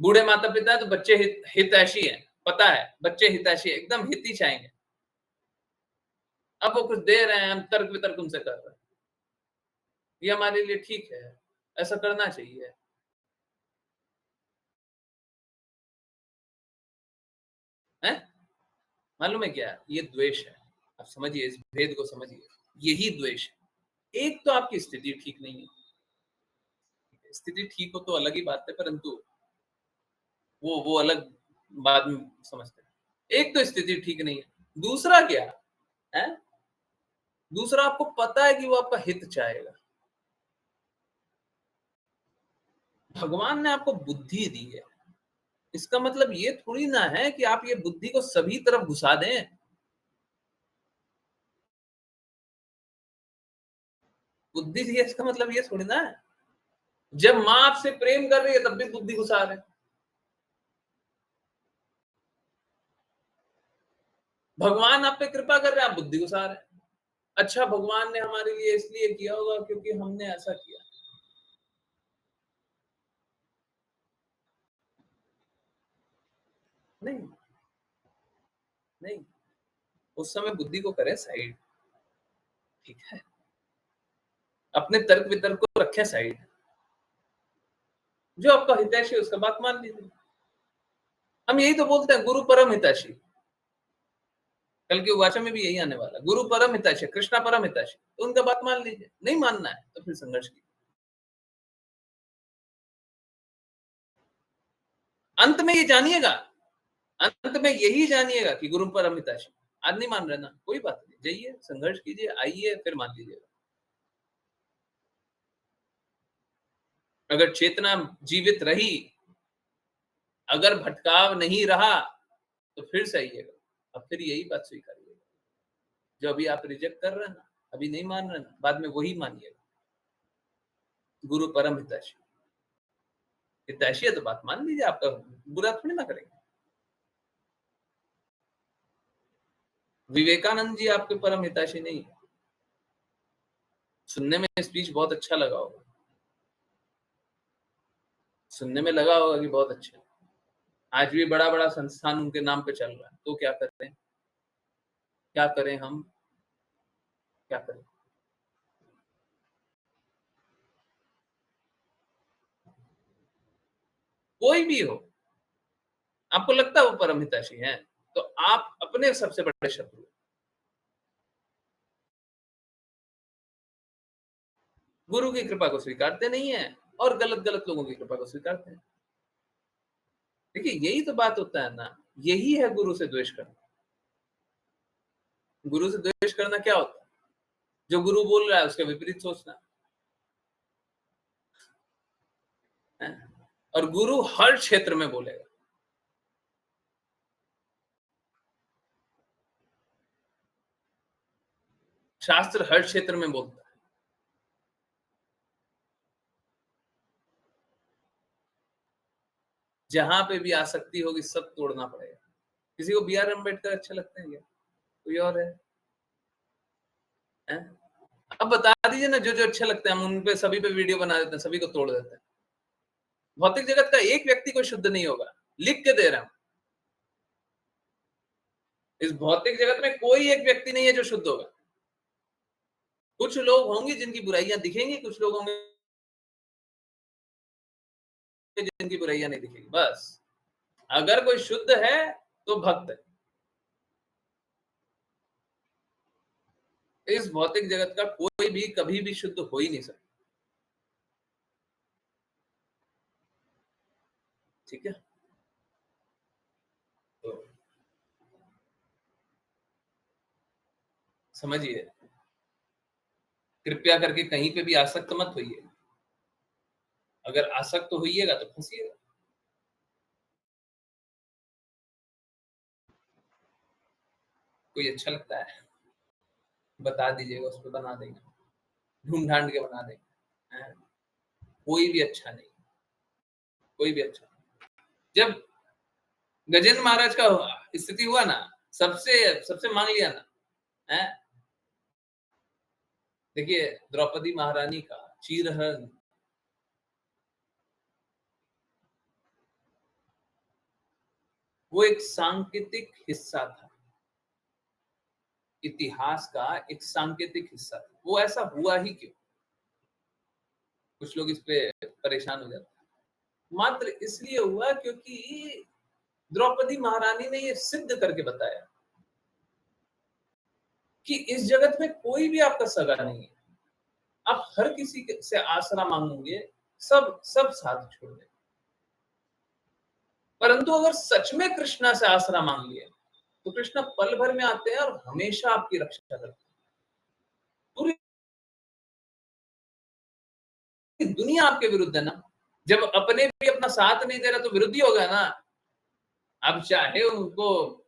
बूढ़े माता पिता तो बच्चे हितैषी हैं, पता है बच्चे हितैषी है, एकदम हित ही चाहेंगे, अब वो कुछ दे रहे हैं, हम तर्क वितर्क उनसे कर रहे हैं, ये हमारे लिए ठीक है, ऐसा करना चाहिए, हैं, मालूम है क्या, ये द्वेष है, आप समझिए, इस भेद को समझिए, यही द्वेष है। एक तो आपकी स्थिति ठीक नहीं है, स्थिति ठीक हो तो अलग ही बात है, परंतु वो अलग बाद में समझते हैं। एक तो स्थिति ठीक नहीं है, दूसरा क्या है, दूसरा आपको पता है कि वो आपका हित चाहेगा, भगवान ने आपको बुद्धि दी है, इसका मतलब ये थोड़ी ना है कि आप ये बुद्धि को सभी तरफ घुसा दें, बुद्धि दी है इसका मतलब ये थोड़ी ना है, जब माँ आपसे प्रेम कर रही है तब भी बुद्धि घुसा रहे हैं, भगवान आप पे कृपा कर रहे हैं, आप बुद्धि घुसा रहे हैं, अच्छा भगवान ने हमारे लिए इसलिए किया होगा क्योंकि हमने ऐसा किया, नहीं, नहीं, उस समय बुद्धि को करें साइड, ठीक है, अपने तर्क वितर्क को रखें साइड, जो आपका हितैषी है उसका बात मान लीजिए, हम यही तो बोलते हैं गुरु परम हितैषी, कल के वाचा में भी यही आने वाला, गुरु परम हितैषी, कृष्णा परम हितैषी, तो उनका बात मान लीजिए, नहीं मानना है तो फिर संघर्ष कीजिए, अंत में ये जानिएगा, अंत में यही जानिएगा कि गुरु परम हितैषी, आज नहीं मान रहे ना, कोई बात नहीं, जाइए, संघर्ष कीजिए, आइए, फिर मान लीजिएगा। अगर चेतना जीवित रही, अगर भटकाव नहीं रहा, तो फिर से आइएगा, अब फिर यही बात स्वीकारिएगा। जो अभी आप रिजेक्ट कर रहे हैं ना, अभी नहीं मान रहे ना, बाद में वही मानिएगा। गुरु परम हितैषी। हितैषी है तो बात मान लीजिए, आपका बुरा थोड़ी ना करेंगे। विवेकानंद जी आपके परम हितैषी नहीं है। सुनने में स्पीच बहुत अच्छा लगा होगा, सुनने में लगा होगा कि बहुत अच्छा है। आज भी बड़ा-बड़ा संस्थान उनके नाम पे चल रहा है, तो क्या करते हैं? क्या करें हम? क्या करें? कोई भी हो, आपको लगता है वो परम हितैषी हैं, तो आप अपने सबसे बड़े शत्रु हैं। गुरु की कृपा को स्वीकारते नहीं है और गलत-गलत लोगों की कृपा को स्वीकारते हैं। देखिए, यही तो बात होता है ना, यही है गुरु से द्वेष करना। गुरु से द्वेष करना क्या होता है? जो गुरु बोल रहा है उसके विपरीत सोचना, है? और गुरु हर क्षेत्र में बोलेगा। शास्त्र हर क्षेत्र में बोलता है। जहाँ पे भी आसक्ति होगी सब तोड़ना पड़ेगा। किसी को बी आर अम्बेडकर अच्छे लगते हैं क्या? कोई और है? हैं? अब बता दीजिए ना, जो-जो अच्छे लगते हैं, हम उन पे सभी पे वीडियो बना देते हैं, सभी को तोड़ देते हैं। भौतिक जगत का एक व्यक्ति कोई शुद्ध नहीं होगा, लिख के दे रहा हूँ। इस भौतिक जगत में कोई एक व्यक्ति नहीं है जो शुद्ध होगा। कुछ लोग होंगे जिनकी बुराइयाँ दिखेंगी, कुछ लोग होंगे जिनकी बुराइयाँ नहीं दिखेंगी, बस। अगर कोई शुद्ध है, तो भक्त है। इस भौतिक जगत का कोई भी कभी भी शुद्ध हो ही नहीं सकता। ठीक है? तो समझिए, कृपया करके कहीं पे भी आसक्त मत होइए। अगर आसक्त होइएगा तो फँसिएगा। कोई अच्छा लगता है, बता दीजिएगा, उस पे बना देंगे। ढूँढ-ढाँड के बना देंगे। हैं? कोई भी अच्छा नहीं, कोई भी अच्छा नहीं। जब गजेंद्र महाराज का स्थिति हुआ ना, सबसे सबसे मांग लिया ना, हैं? देखिए, द्रौपदी महारानी का चीरहरण, वो एक सांकेतिक हिस्सा था। इतिहास का एक सांकेतिक हिस्सा था। वो ऐसा हुआ ही क्यों? कुछ लोग इस पे परेशान हो जाते हैं। मात्र इसलिए हुआ क्योंकि द्रौपदी महारानी ने ये सिद्ध करके बताया कि इस जगत में कोई भी आपका सगा नहीं है। आप हर किसी से आसरा मांगोगे, सब सब साथ छोड़ देंगे। परंतु अगर सच में कृष्णा से आसरा मांग लिया, तो कृष्णा पल भर में आते हैं और हमेशा आपकी रक्षा करते हैं। पूरी दुनिया आपके विरुद्ध है ना। जब अपने भी अपना साथ नहीं दे रहा तो विरोधी होगा ना। अब चाहे उनको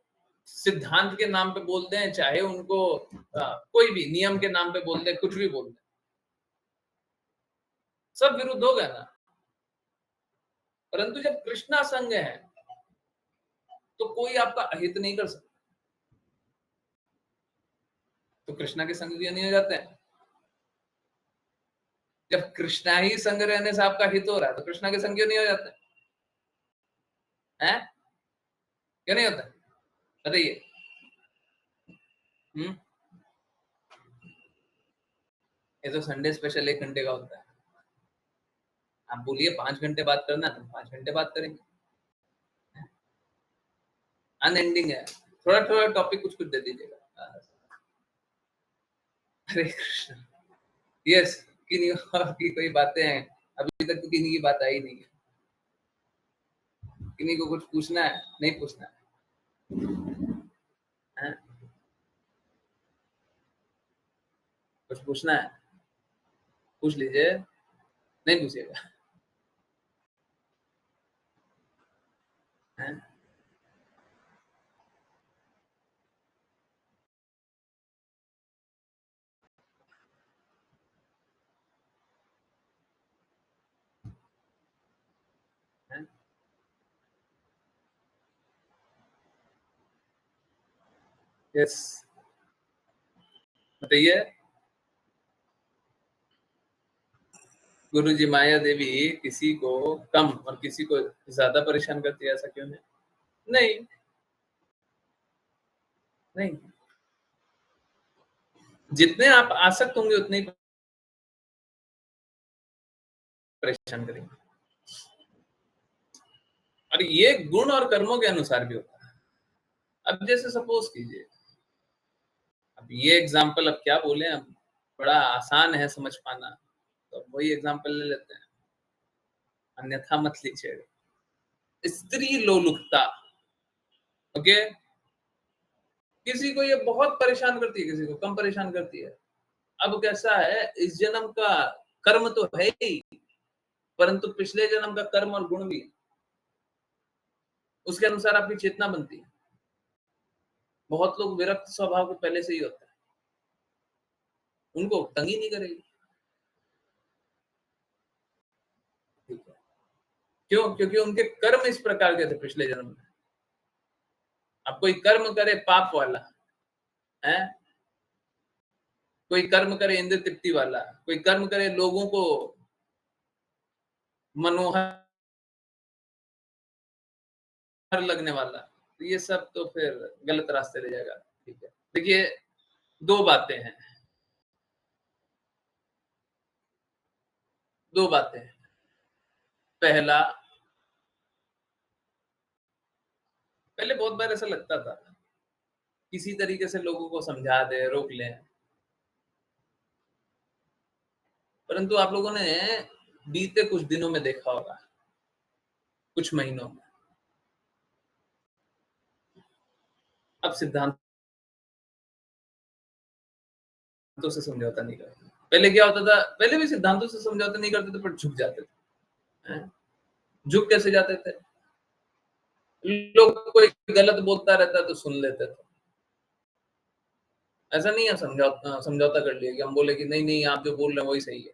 सिद्धांत के नाम पे बोल दें, चाहे उनको कोई भी नियम के नाम पे बोल दें, कुछ भी बोल दें, सब विरुद्ध हो गए ना। परंतु जब कृष्णा संग है, तो कोई आपका अहित नहीं कर सकता। तो कृष्णा के संग क्यों नहीं हो जाते हैं? जब कृष्णा ही संग रहने से आपका हित हो रहा है, तो कृष्णा के संग क्यों नहीं हो जाते हैं? क्यों नहीं होता? बताइए। हम्म। ये तो संडे स्पेशल 1 घंटे का होता है। आप बोलिए 5 घंटे बात करना, तो 5 घंटे बात करेंगे। अनएंडिंग है। थोड़ा थोड़ा टॉपिक कुछ कुछ दे दीजिएगा। हरे कृष्ण। यस, किन्हीं और की कोई बातें हैं, अभी तक तो किन्हीं की बात आई नहीं है। किन्हीं को कुछ पूछना है, नहीं पूछना है? कुछ पूछना है? पूछ लीजिए। नहीं पूछिएगा? हैं? हैं? यस, बताइए। गुरुजी, माया देवी किसी को कम और किसी को ज्यादा परेशान करती है, ऐसा क्यों है? नहीं, नहीं, जितने आप आसक्त होंगे उतने ही परेशान करेंगे। और ये गुण और कर्मों के अनुसार भी होता है। अब जैसे सपोज कीजिए, अब ये एग्जाम्पल अब क्या बोले हम, बड़ा आसान है समझ पाना, तो अब वही एग्जाम्पल ले लेते हैं, अन्यथा मत लीजिएगा। स्त्री लोलुपता, ओके, किसी को ये बहुत परेशान करती है, किसी को कम परेशान करती है। अब कैसा है, इस जन्म का कर्म तो है ही, परंतु पिछले जन्म का कर्म और गुण भी, उसके अनुसार आपकी चेतना बनती है। बहुत लोग विरक्त स्वभाव के पहले से ही होता है, उनको तंगी नहीं करेगी। ठीक है, क्यों? क्योंकि उनके कर्म इस प्रकार के थे पिछले जन्म में। अब कोई कर्म करे पाप वाला है, कोई कर्म करे इंद्र तृप्ति वाला, कोई कर्म करे लोगों को मनोहर लगने वाला, तो ये सब तो फिर गलत रास्ते ले जाएगा। ठीक है, देखिए, दो बातें हैं, दो बातें हैं। पहला, पहले बहुत बार ऐसा लगता था, किसी तरीके से लोगों को समझा दे, रोक लें, परंतु आप लोगों ने बीते कुछ दिनों में देखा होगा, कुछ महीनों में, अब सिद्धांतों से समझौता नहीं करते। पहले क्या होता था, पहले भी सिद्धांतों से समझौता नहीं करते थे, पर झुक जाते थे। हैं? झुक कैसे जाते थे? लोग कोई गलत बोलता रहता तो सुन लेते थे। ऐसा नहीं है समझौता कर लिया कि हम बोले कि नहीं नहीं, आप जो बोल रहे हैं वही सही है।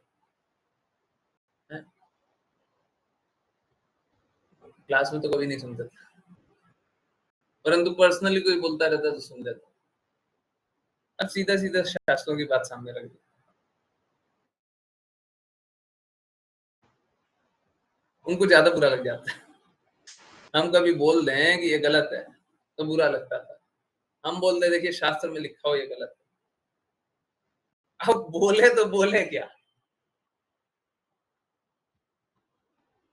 हैं? क्लास में तो कभी नहीं सुनते थे, परंतु पर्सनली कोई बोलता रहता तो सुन लेते। अब सीधा सीधा शास्त्रों की बात सामने रख दी, उनको ज्यादा बुरा लग जाता है। हम कभी बोल दें कि ये गलत है तो बुरा लगता था, हम बोल दे देखिए शास्त्र में लिखा हो ये गलत है, अब बोले तो बोले क्या।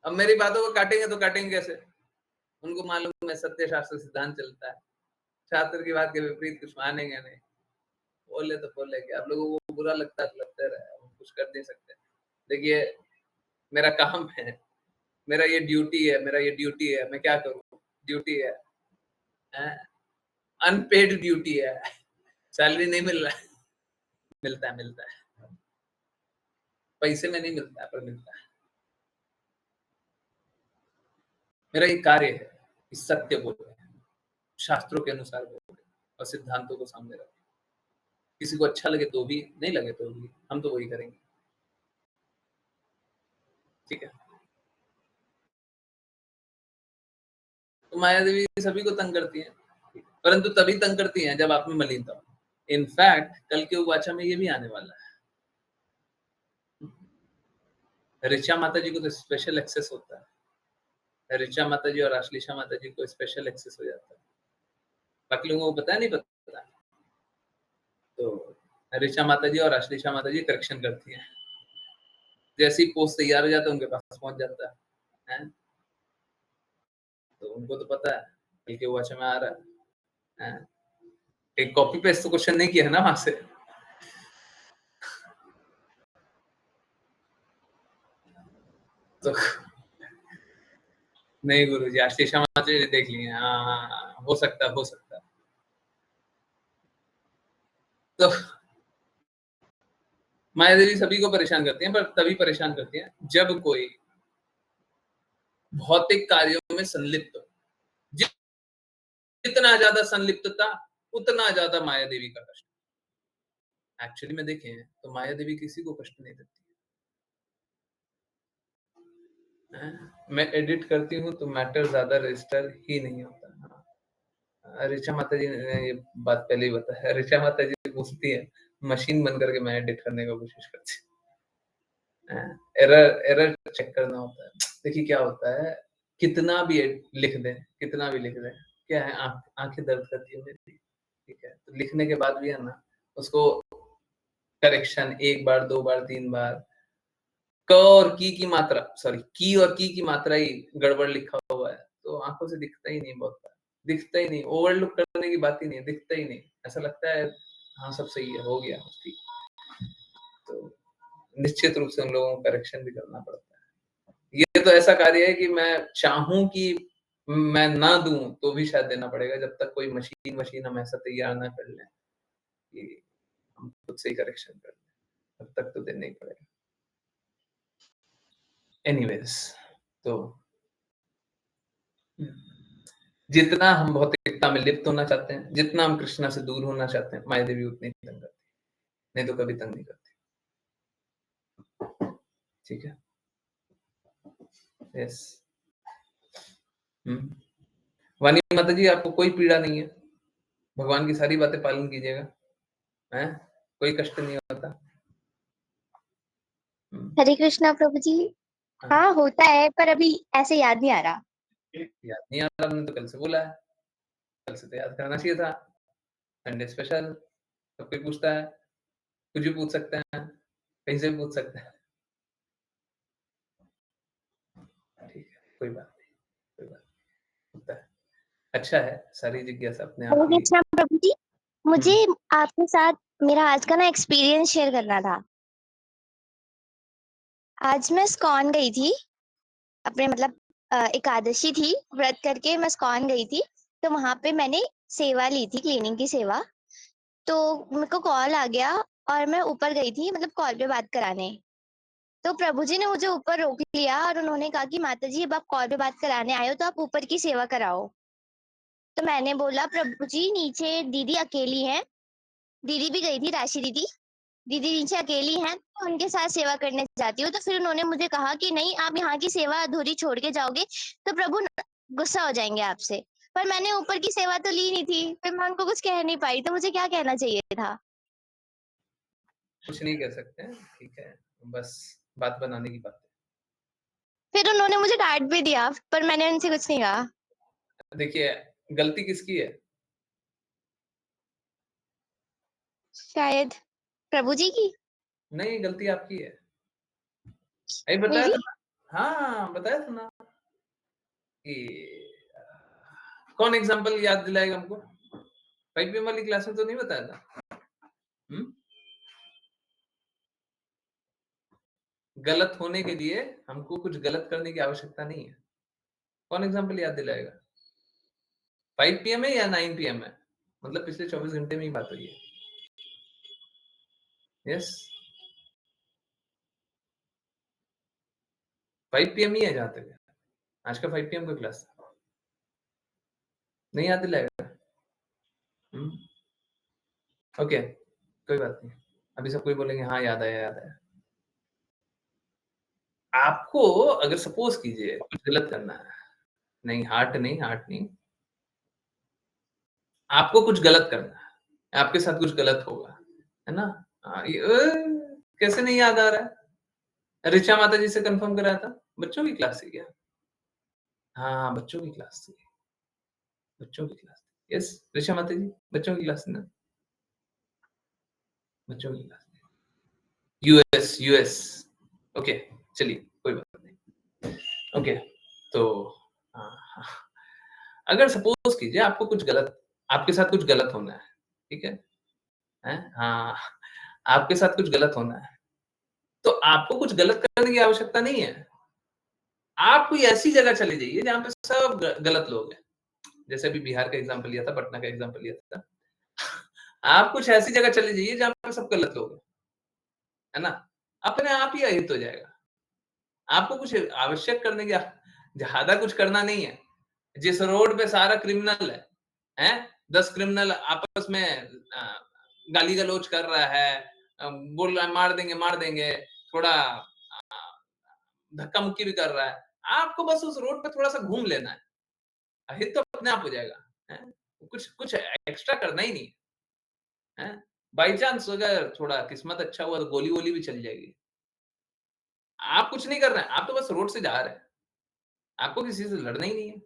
अब मेरी बातों को काटेंगे तो काटेंगे कैसे? उनको मालूम है सत्य शास्त्र सिद्धांत चलता है, शास्त्र की बात के विपरीत कुछ मानेंगे नहीं। बोले तो बोले क्या, आप लोगों को बुरा लगता है तो लगता रहे, हम कुछ कर नहीं सकते। देखिए, मेरा काम है, मेरा ये ड्यूटी है, मेरा ये ड्यूटी है, मैं क्या करूं, ड्यूटी है, अनपेड ड्यूटी है, सैलरी नहीं मिल रहा है, मिलता है, मिलता है, पैसे में नहीं मिलता है पर मिलता है। मेरा ये कार्य है कि सत्य बोले, शास्त्रों के अनुसार बोले और सिद्धांतों को सामने रखें। किसी को अच्छा लगे तो भी, नहीं लगे तो भी, हम तो वही करेंगे। ठीक है, तो माया देवी सभी को तंग करती है, परंतु तभी तंग करती हैं जब आप में मलिनता हो। इनफैक्ट कल के उवाचा में ये भी आने वाला है, ऋचा माता जी को तो स्पेशल एक्सेस होता है, ऋचा माता जी और आश्लेषा माता जी को स्पेशल एक्सेस हो जाता है, बाकी लोगों को पता नहीं पता। तो ऋचा माता जी और आश्लेषा माता जी करेक्शन करती हैं, जैसे ही पोस्ट तैयार हो जाता है उनके पास पहुंच जाता है, तो उनको तो पता है कल के उवाचा में आ रहा है, एक कॉपी पेस्ट तो क्वेश्चन नहीं किया है ना वहां से। तो नहीं गुरुजी, आश्लेषा माता जी देख लिए, हाँ, हो सकता है, हो सकता है। तो माया देवी सभी को परेशान करती हैं, पर तभी परेशान करती हैं जब कोई भौतिक कार्यों में संलिप्त हो। जितना ज्यादा संलिप्तता उतना ज्यादा माया देवी का कष्ट। एक्चुअली में देखें तो माया देवी किसी को कष्ट नहीं देती है। मैं एडिट करती हूँ तो मैटर ज्यादा रजिस्टर ही नहीं होता। ऋचा माता जी ने ये बात पहले ही बताया। ऋचा माता जी पूछती है, मशीन बन करके मैं एडिट करने की कोशिश करती हूँ। एरर चेक करना होता है। देखिए क्या होता है, कितना भी लिख दें, क्या है, आंखें दर्द करती है मेरी, ठीक है, तो लिखने के बाद भी है ना, उसको करेक्शन 1 बार 2 बार 3 बार, क और की मात्रा, सॉरी की और की मात्रा ही गड़बड़ लिखा हुआ है, तो आंखों से दिखता ही नहीं, बहुत बार दिखता ही नहीं, ओवरलुक करने की बात ही नहीं, दिखता ही नहीं, ऐसा लगता है हाँ सब सही है, हो गया ठीक। तो निश्चित रूप से उन लोगों को करेक्शन भी करना पड़ता है। ये तो ऐसा कार्य है कि मैं चाहूं कि मैं ना दूं तो भी शायद देना पड़ेगा, जब तक कोई मशीन हम ऐसा तैयार ना कर लें कि हम खुद से ही करेक्शन कर लें, तब तक तो देना ही पड़ेगा। एनीवेज, तो जितना हम भौतिकता में लिप्त होना चाहते हैं, जितना हम कृष्णा से दूर होना चाहते हैं, माया देवी उतनी तंग करती, नहीं तो कभी तंग नहीं करती। ठीक है, यस। वाणी माता जी, आपको कोई पीड़ा नहीं है, भगवान की सारी बातें पालन कीजिएगा, हैं, कोई कष्ट नहीं होता। हरे कृष्णा प्रभु जी। हाँ होता है, पर अभी ऐसे याद नहीं आ रहा। याद नहीं आ रहा, हमने तो कल से बोला है, कल से तो याद करना चाहिए था। संडे स्पेशल, सब कोई पूछता है, कुछ भी पूछ सकते हैं, कहीं से भी पूछ सकते हैं, ठीक है, कोई बात नहीं, कोई बात नहीं, होता है, अच्छा है, सारी जिज्ञासा अपने आप हरे ही। कृष्णा प्रभु जी, मुझे आपके साथ मेरा आज का ना एक्सपीरियंस शेयर करना था। आज मैं स्कॉन गई थी, अपने मतलब एकादशी थी, व्रत करके मैं स्कॉन गई थी, तो वहां पे मैंने सेवा ली थी, क्लीनिंग की सेवा। तो मेरे को कॉल आ गया और मैं ऊपर गई थी, मतलब कॉल पे बात कराने। तो प्रभु जी ने मुझे ऊपर रोक लिया और उन्होंने कहा कि माता जी, अब आप कॉल पे बात कराने आए हो तो आप ऊपर की सेवा कराओ। तो मैंने बोला, प्रभु जी नीचे दीदी अकेली हैं, दीदी भी गई थी, राशि दीदी, दीदी नीचे अकेली हैं, तो उनके साथ सेवा करने जाती हूँ। तो फिर उन्होंने मुझे कहा कि नहीं, आप यहाँ की सेवा अधूरी छोड़ के जाओगे तो प्रभु गुस्सा हो जाएंगे आपसे। पर मैंने ऊपर की सेवा तो ली नहीं थी, फिर मैं उनको कुछ कह नहीं पाई, तो मुझे क्या कहना चाहिए था? कुछ नहीं कह सकते हैं, ठीक है, बस बात बनाने की बात है। फिर उन्होंने मुझे डांट भी दिया, पर मैंने उनसे कुछ नहीं कहा। देखिए, गलती किसकी है? शायद प्रभु जी की। नहीं, गलती आपकी है। अभी बताया मेरी? था ना, हाँ बताया था ना कि कौन एग्जाम्पल याद दिलाएगा हमको? 5 PM वाली क्लास में तो नहीं बताया था? गलत होने के लिए हमको कुछ गलत करने की आवश्यकता नहीं है। कौन एग्जाम्पल याद दिलाएगा? 5 PM है या 9 PM है? मतलब पिछले 24 घंटे में ही बात हुई है। यस, 5 PM ही है जहां तक है। आज का 5 PM का क्लास नहीं याद दिलाएगा? ओके, कोई बात नहीं, अभी सब कोई बोलेंगे हाँ याद आया, याद आया। आपको अगर सपोज कीजिए कुछ गलत करना है, नहीं हार्ट नहीं, आपको कुछ गलत करना है, आपके साथ कुछ गलत होगा, है ना? कैसे नहीं याद आ रहा है? ऋचा माता जी से कंफर्म कराया था, बच्चों की क्लास थी क्या? हाँ, बच्चों की क्लास थी, बच्चों की क्लास थी। यस, ऋचा माता जी, बच्चों की क्लास थी ना? बच्चों की क्लास थी। यूएस, ओके, चलिए कोई बात नहीं। ओके, तो हाँ, अगर सपोज कीजिए आपको कुछ गलत, आपके साथ कुछ गलत होना है, ठीक है? हाँ, आपके साथ कुछ गलत होना है, तो आपको कुछ गलत करने की आवश्यकता नहीं है। आप कोई ऐसी जगह चले जाइए जहाँ पे सब गलत लोग हैं। जैसे अभी बिहार का एग्जाम्पल लिया था, पटना का एग्जाम्पल लिया था। आप कुछ ऐसी जगह चले जाइए जहाँ पे सब गलत लोग हैं। है ना? अपने आप ही अहित हो जाएगा। आपको कुछ आवश्यक करने की ज़्यादा कुछ करना नहीं है। जिस रोड पे सारा क्रिमिनल हैं? 10 क्रिमिनल आपस में गाली-गलौज कर रहा है, बोल रहा है मार देंगे, थोड़ा धक्का-मुक्की भी कर रहा है। आपको बस उस रोड पे थोड़ा-सा घूम लेना है। हित तो अपने आप हो जाएगा, हैं? कुछ कुछ एक्स्ट्रा करना ही नहीं है, हैं? बाय चांस अगर थोड़ा किस्मत अच्छा हुआ तो गोली-वोली भी चल जाएगी। आप कुछ नहीं कर रहे हैं, आप तो बस रोड से जा रहे हैं। आपको किसी से लड़ना ही नहीं है।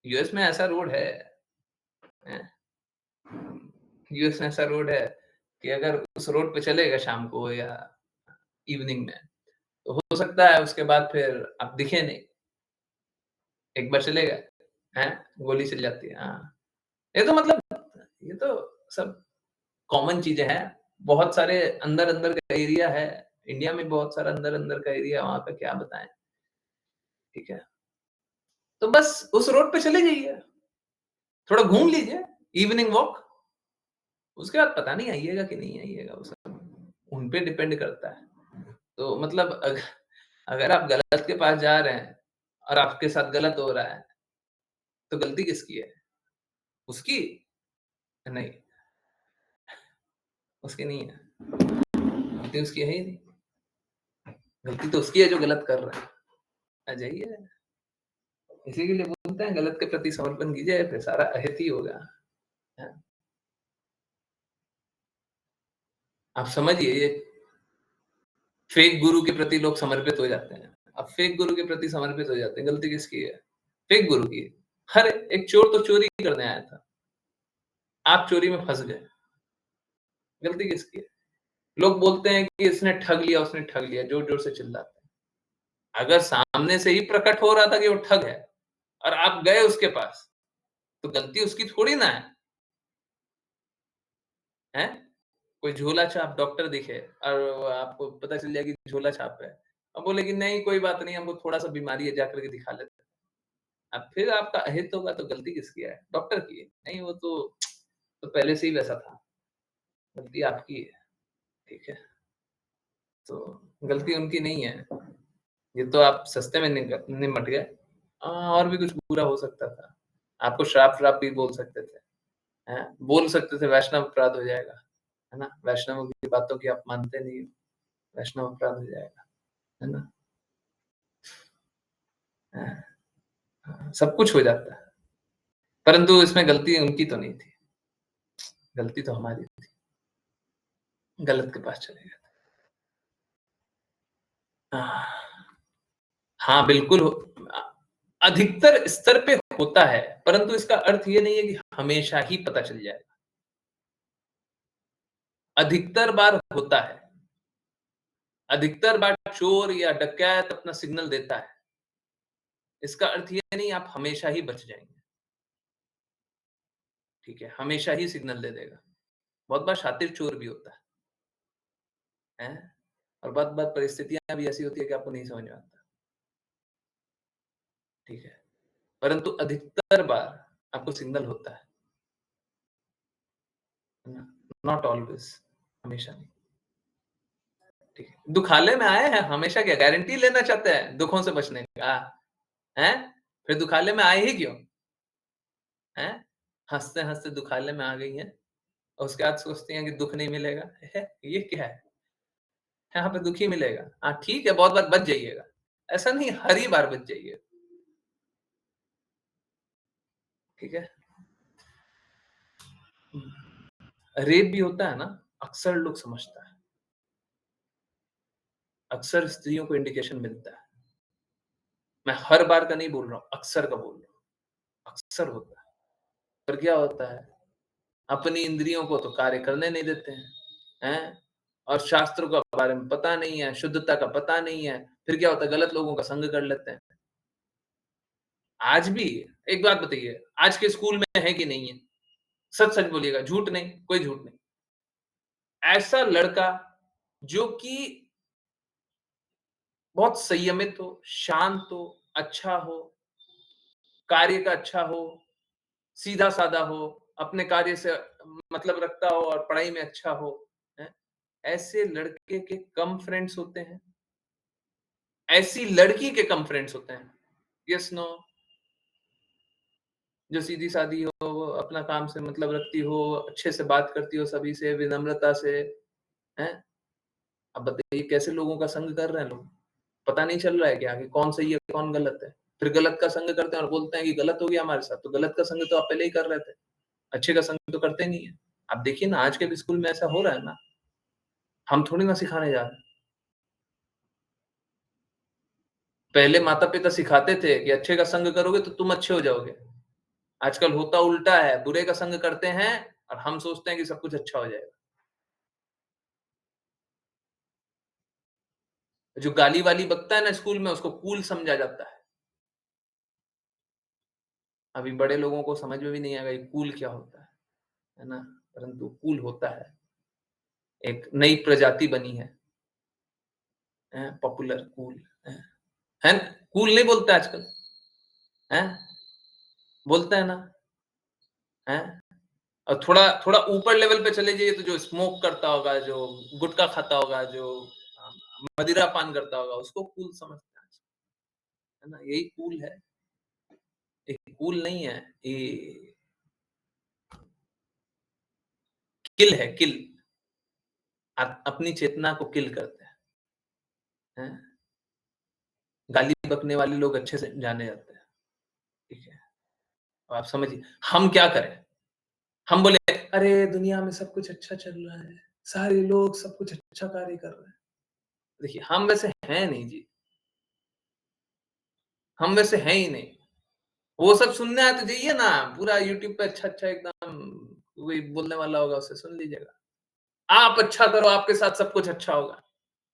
यूएस में ऐसा रोड है, हैं? यूएस में ऐसा रोड है कि अगर उस रोड पे चलेगा शाम को या इवनिंग में, तो हो सकता है उसके बाद फिर आप दिखे नहीं। एक बार चले गए, हैं? गोली चल जाती है। हाँ, ये तो मतलब ये तो सब कॉमन चीज़ें हैं। बहुत सारे अंदर-अंदर का एरिया है। इंडिया में बहुत सारा अंदर-अंदर का एरिया है, वहाँ पे क्या बताएँ, ठीक है? तो बस उस रोड पे चले जाइए, थोड़ा घूम लीजिए, इवनिंग वॉक, उसके बाद पता नहीं आइएगा कि नहीं आइएगा, वो सब उन पे डिपेंड करता है। तो मतलब अगर आप गलत के पास जा रहे हैं और आपके साथ गलत हो रहा है, तो गलती किसकी है? उसकी? नहीं, उसकी नहीं है। गलती उसकी है ही नहीं। गलती तो उसकी है जो गलत कर रहा है। आ जाइए, इसी के लिए बोलते हैं गलत के प्रति समर्पण कीजिए, फिर सारा अहित ही होगा। हैं? आप समझिए ये फेक गुरु के प्रति लोग समर्पित हो जाते हैं। अब फेक गुरु के प्रति समर्पित हो जाते हैं, गलती किसकी है? फेक गुरु की। अरे! एक चोर तो चोरी करने आया था, आप चोरी में फँस गए, गलती किसकी है? लोग बोलते हैं कि इसने ठग लिया, उसने ठग लिया, ज़ोर-ज़ोर से चिल्लाते हैं। अगर सामने से ही प्रकट हो रहा था कि वो ठग है और आप गए उसके पास, तो गलती उसकी थोड़ी ना है, हैं? कोई झोला-छाप डॉक्टर दिखे और आपको पता चल जाए कि झोला-छाप है। अब बोले कि नहीं कोई बात नहीं, हमको थोड़ा-सा बीमारी है, जाकर के दिखा लेते हैं। अब फिर आपका अहित होगा तो गलती किसकी है? डॉक्टर की है। नहीं वो तो पहले से ही वैसा था, गलती आपकी है, ठीक है? तो गलती उनकी नहीं है, ये तो आप सस्ते में निमट गए। और भी कुछ बुरा हो सकता था। आपको श्राप-व्राप भी बोल सकते थे, हैं? बोल सकते थे वैष्णव अपराध हो जाएगा, है ना? वैष्णवों की बातों की आप मानते नहीं हो, वैष्णव अपराध हो जाएगा, है ना? हाँ, हाँ, सब कुछ हो जाता है, परंतु इसमें गलती उनकी तो नहीं थी, गलती तो हमारी थी, गलत के पास चले गए। हाँ, हाँ, बिल्कुल अधिकतर स्तर पे होता है, परंतु इसका अर्थ ये नहीं है कि हमेशा ही पता चल जाएगा। अधिकतर बार होता है, अधिकतर बार चोर या डकैत अपना सिग्नल देता है। इसका अर्थ ये नहीं आप हमेशा ही बच जाएँगे, ठीक है? हमेशा ही सिग्नल दे देगा। बहुत बार शातिर चोर भी होता है, हैं? और बहुत-बहुत परिस्थितियाँ भी ऐसी होती है कि आपको नहीं समझ में आता, ठीक है? परंतु अधिकतर बार आपको सिग्नल होता है ना? नॉट ऑलवेज़, हमेशा नहीं, ठीक है? दुखालय में आए हैं, हमेशा क्या गारंटी लेना चाहते हैं दुखों से बचने का, हैं? फिर दुखालय में आए ही क्यों? हैं? हँसते-हँसते दुखालय में आ गई हैं और उसके बाद सोचती हैं कि दुःख नहीं मिलेगा। ये क्या है? यहाँ पे दुःख ही मिलेगा। हाँ, ठीक है, बहुत बार बच जाइएगा। ऐसा नहीं हर ही बार बच जाइए, ठीक है? रेप भी होता है ना, अक्सर लोग समझता है। अक्सर स्त्रियों को इंडिकेशन मिलता है। मैं हर बार का नहीं बोल रहा हूँ, अक्सर का बोल रहा हूँ। अक्सर होता है। पर क्या होता है, अपनी इंद्रियों को तो कार्य करने नहीं देते हैं, हैं? और शास्त्रों का बारे में पता नहीं है, शुद्धता का पता नहीं है, फिर क्या होता है गलत लोगों का संग कर लेते हैं। आज भी एक बात बताइए, आज के स्कूल में है कि नहीं है? सच-सच बोलिएगा, झूठ नहीं, कोई झूठ नहीं। ऐसा लड़का जो कि बहुत संयमित हो, शांत हो, अच्छा हो, कार्य का अच्छा हो, सीधा-साधा हो, अपने कार्य से मतलब रखता हो और पढ़ाई में अच्छा हो, हैं? ऐसे लड़के के कम फ्रेंड्स होते हैं, ऐसी लड़की के कम फ्रेंड्स होते हैं। Yes no? जो सीधी-सादी हो, वो अपना काम से मतलब रखती हो, अच्छे से बात करती हो सभी से, विनम्रता से, हैं? अब बताइए कैसे लोगों का संग कर रहे हैं लोग? पता नहीं चल रहा है क्या कि कौन सही है, कौन गलत है? फिर गलत का संग करते हैं और बोलते हैं कि गलत हो गया हमारे साथ, तो गलत का संग तो आप पहले ही कर रहे थे। अच्छे का संग तो करते नहीं है। आप देखिए ना आज के स्कूल में ऐसा हो रहा है ना, हम थोड़ी ना सिखाने जा रहे हैं। पहले माता-पिता सिखाते थे कि अच्छे का संग करोगे तो तुम अच्छे हो जाओगे। आजकल होता उल्टा है, बुरे का संग करते हैं और हम सोचते हैं कि सब कुछ अच्छा हो जाएगा। जो गाली-वाली बकता है ना स्कूल में उसको कूल समझा जाता है। अभी बड़े लोगों को समझ में भी नहीं आएगा ये कूल क्या होता है ना? परंतु कूल होता है, एक नई प्रजाति बनी है, पॉपुलर कूल, है ना? कूल नहीं बोलते आजकल, हैं? बोलते हैं ना, हैं? और थोड़ा थोड़ा ऊपर लेवल पे चले जाइए तो जो स्मोक करता होगा, जो गुटखा खाता होगा, जो अ, मदिरा पान करता होगा, उसको कूल समझते हैं, है ना? यही कूल है, ये कूल नहीं है, ये किल है, किल। अपनी चेतना को किल करते हैं। गाली बकने वाले लोग अच्छे से जाने जाते हैं, ठीक है? अब आप समझिए, हम क्या करें? हम बोले, "अरे! दुनिया में सब कुछ अच्छा चल रहा है, सारे लोग सब कुछ अच्छा कार्य कर रहे हैं।" देखिए, हम वैसे हैं नहीं जी, हम वैसे हैं ही नहीं। वो सब सुनना है तो जाइए ना, पूरा यूट्यूब पे अच्छा-अच्छा एकदम कोई बोलने वाला होगा, उससे सुन लीजिएगा। आप अच्छा करो, आपके साथ सब कुछ अच्छा होगा,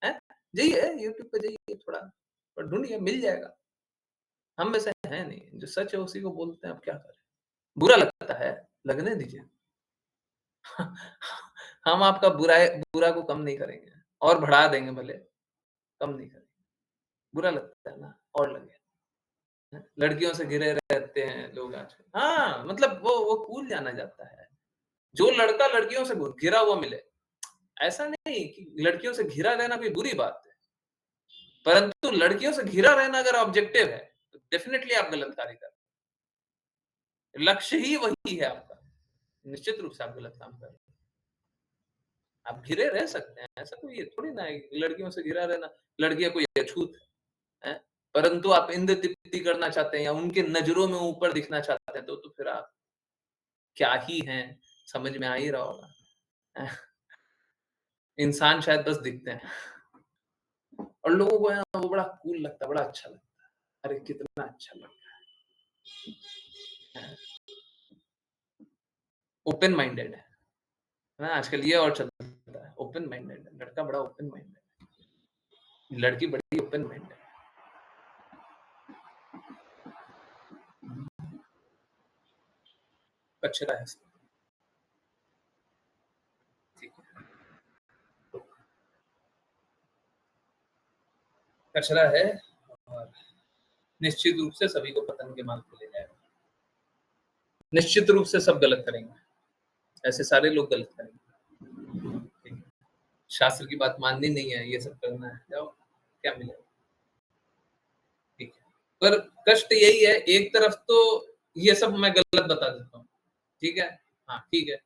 हैं? जाइए यूट्यूब पे जाइए थोड़ा और ढूँढिए, मिल जाएगा। हम वैसे हैं नहीं, जो सच है उसी को बोलते हैं, अब क्या करें? बुरा लगता है, लगने दीजिए। हम आपका बुरा को कम नहीं करेंगे और बढ़ा देंगे भले, कम नहीं करेंगे। बुरा लगता है ना और लगे। लड़कियों से घिरे रहते हैं लोग आजकल। हाँ, मतलब वो कूल जाना जाता है। जो लड़का लड़कियों से घिरा हुआ मिले, ऐसा नहीं कि लड़कियों से घिरा रहना कोई बुरी बात है। परंतु लड़कियों से घिरा रहना अगर ऑब्जेक्टिव है, तो डेफिनिटली आप गलत कार्य कर रहे हैं। लक्ष्य ही वही है आपका। निश्चित रूप से आप गलत काम कर रहे हैं। आप घिरे रह सकते हैं, ऐसा कोई ये थोड़ी ना है कि लड़कियों से घिरा रहना, लड़कियाँ कोई अछूत है। परंतु आप इंद्र-तृप्ति करना चाहते हैं या उनके नज़रों में ऊपर दिखना चाहते हैं, तो फिर आप क्या ही हैं, समझ में आ ही रहा होगा। इंसान शायद बस दिखते हैं और लोगों को है ना वो बड़ा कूल लगता है, बड़ा अच्छा लगता है। अरे! कितना अच्छा लगता है। ओपन माइंडेड है ना? आजकल ये और चलता है, ओपन माइंडेड है, लड़का बड़ा ओपन माइंडेड है, लड़की बड़ी ओपन माइंडेड है। कचरा है इसमें, ठीक है। कचरा है और निश्चित रूप से सभी को पतन के मार्ग पे ले जाएगा। निश्चित रूप से सब गलत करेंगे, ऐसे सारे लोग गलत करेंगे। ठीक है। शास्त्र की बात माननी नहीं है, ये सब करना है, जाओ, क्या मिलेगा? ठीक है। पर कष्ट यही है, एक तरफ तो ये सब मैं गलत बता देता हूँ, ठीक है? हाँ, ठीक है।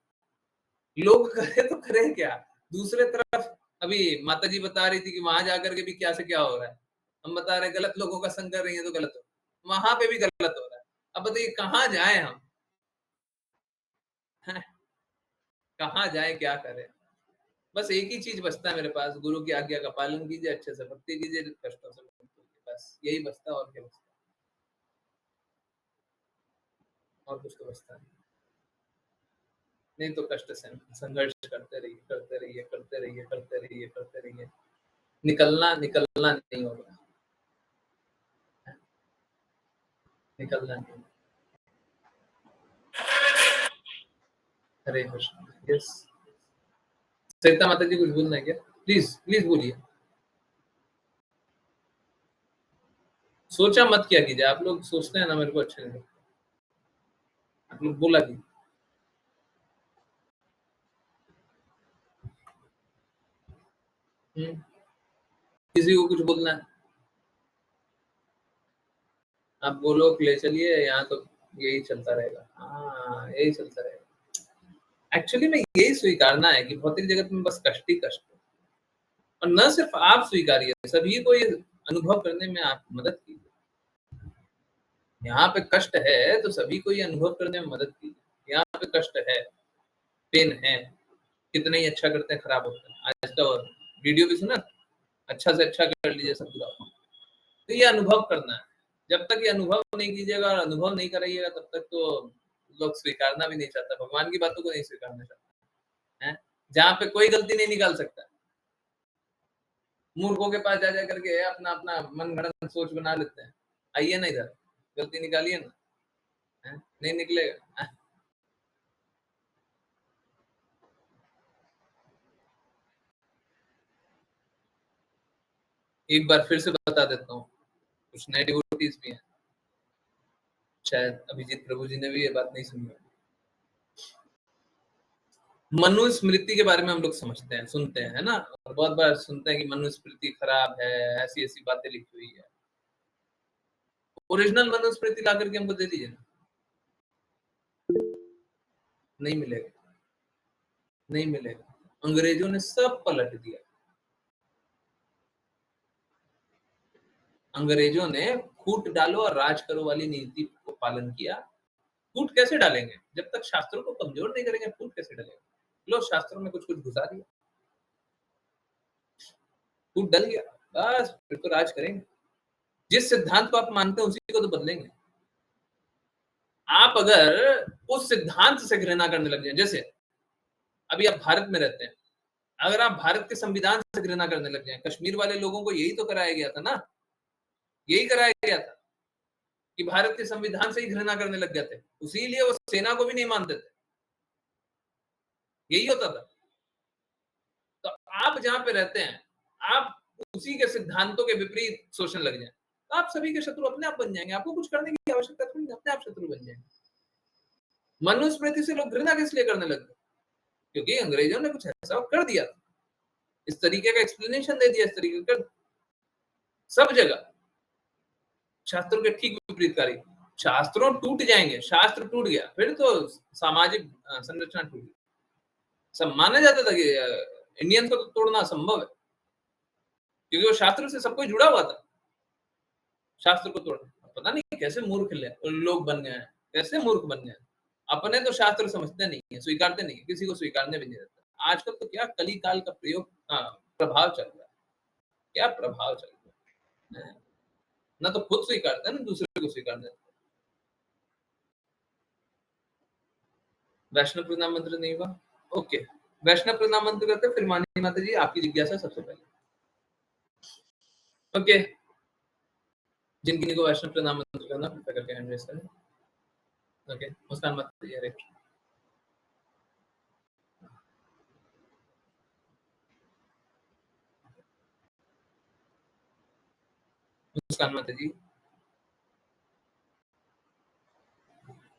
लोग करे तो करें क्या? दूसरे तरफ अभी माताजी बता रही थी कि वहाँ जाकर के भी क्या से क्या हो रहा है। हम बता रहे हैं गलत लोगों का संग कर रही है तो गलत हो। वहाँ पे भी गलत हो रहा है। अब बताइए कहाँ जाएँ हम? हैं? कहाँ जाएँ, क्या करें? बस एक ही चीज़ बचता है मेरे पास, गुरु की आज्ञा का पालन कीजिए, अच्छे से भक्ति कीजिए, कष्टों से मुक्त होइए। बस यही बचता है और क्या बचता है? और कुछ तो बचता नहीं। नहीं तो कष्ट से संघर्ष करते रहिए, करते रहिए, करते रहिए, करते रहिए, करते रहिए। निकलना नहीं होगा, निकलना नहीं। हरे कृष्ण। यस। सरिता माता जी कुछ बोलना है क्या? प्लीज़, प्लीज़ बोलिए। सोचा मत किया कीजिए, आप लोग सोचते हैं ना मेरे को अच्छा नहीं लगता। आप लोग बोला कीजिए। किसी को कुछ बोलना है, आप बोलो ले चलिए, यहाँ तो यही चलता रहेगा। हाँ, यही चलता रहेगा। एक्चुअली में यही स्वीकारना है कि भौतिक जगत में बस कष्ट ही कष्ट है, और न सिर्फ आप स्वीकारिए, सभी को ये अनुभव करने में आप मदद कीजिए। यहाँ पे कष्ट है तो सभी को ये अनुभव करने में मदद कीजिए। यहाँ पे कष्ट है, पेन है, कितना ही अच्छा करते हैं खराब होता है। आज का वीडियो भी सुना, अच्छा से अच्छा कर लीजिए सब बुरा। तो ये अनुभव करना है। जब तक ये अनुभव नहीं कीजिएगा और अनुभव नहीं कराइएगा, तब तक तो लोग स्वीकारना भी नहीं चाहता, भगवान की बातों को नहीं स्वीकारना चाहता है। जहाँ पे कोई गलती नहीं निकाल सकता, मूर्खों के पास जा जा करके अपना अपना मन गढ़ंत सोच बना लेते हैं। आइए ना इधर, गलती निकालिए ना, नहीं निकलेगा। एक बार फिर से बता देता हूँ, कुछ नए डिवोटीज भी हैं, शायद अभिजीत प्रभु जी ने भी ये बात नहीं सुनी। मनुस्मृति के बारे में हम लोग समझते हैं, सुनते हैं, है ना, और बहुत बार सुनते हैं कि मनुस्मृति खराब है, ऐसी ऐसी बातें लिखी हुई है। ओरिजिनल मनुस्मृति ला करके हमको दे दीजिए ना। नहीं मिलेगा, नहीं मिलेगा। अंग्रेजों ने सब पलट दिया। अंग्रेजों ने फूट डालो और राज करो वाली नीति को पालन किया। फूट कैसे डालेंगे? जब तक शास्त्रों को कमजोर नहीं करेंगे, फूट कैसे डालेंगे? लो, शास्त्रों में कुछ कुछ घुसा दिया, फूट डल गया, बस फिर तो राज करेंगे। जिस सिद्धांत को आप मानते हैं उसी को तो बदलेंगे। आप अगर उस सिद्धांत से घृणा करने लग जाए, जैसे अभी आप भारत में रहते हैं, अगर आप भारत के संविधान से घृणा करने लग जाए, कश्मीर वाले लोगों को यही तो कराया गया था ना, यही कराया गया था कि भारत के संविधान से ही घृणा करने लग गए थे, इसीलिए वो सेना को भी नहीं मानते थे, यही होता था। तो आप जहां पे रहते हैं, आप उसी के सिद्धांतों के विपरीत सोचने लग जाए, तो आप सभी के शत्रु अपने आप बन जाएंगे। आपको कुछ करने की आवश्यकता थोड़ी नहीं, अपने आप शत्रु बन जाएंगे। मनुस्मृति से लोग घृणा किस लिए करने लगे? क्योंकि अंग्रेजों ने कुछ ऐसा कर दिया, इस तरीके का एक्सप्लेनेशन दे दिया, इस तरीके का सब जगह शास्त्रों के ठीक विपरीत कार्य। शास्त्रों टूट जाएंगे, शास्त्र टूट गया, फिर तो सामाजिक संरचना टूट गई। सब माना जाता था कि इंडियन को तो तोड़ना असंभव है, क्योंकि वो शास्त्र से सब कुछ जुड़ा हुआ था। शास्त्र को तोड़ना, पता नहीं कैसे मूर्ख लोग बन गए हैं, कैसे मूर्ख बन गए। अपने तो शास्त्र समझते नहीं है, स्वीकारते नहीं है, किसी को स्वीकारने भी नहीं देता। आजकल तो क्या कली काल का प्रभाव चल रहा है, क्या प्रभाव चल रहा है। ना तो खुद स्वीकारते हैं, ना दूसरे को स्वीकार देते। वैष्णव प्रणाम मंत्र नहीं हुआ? ओके, वैष्णव प्रणाम मंत्र करते, फिर मानी माता जी आपकी जिज्ञासा सबसे पहले। ओके, जिन को वैष्णव प्रणाम मंत्र करना, कृपया करके हैंड रेज करें। ओके, मुस्कान माता जी, हरे मुस्कान माता जी।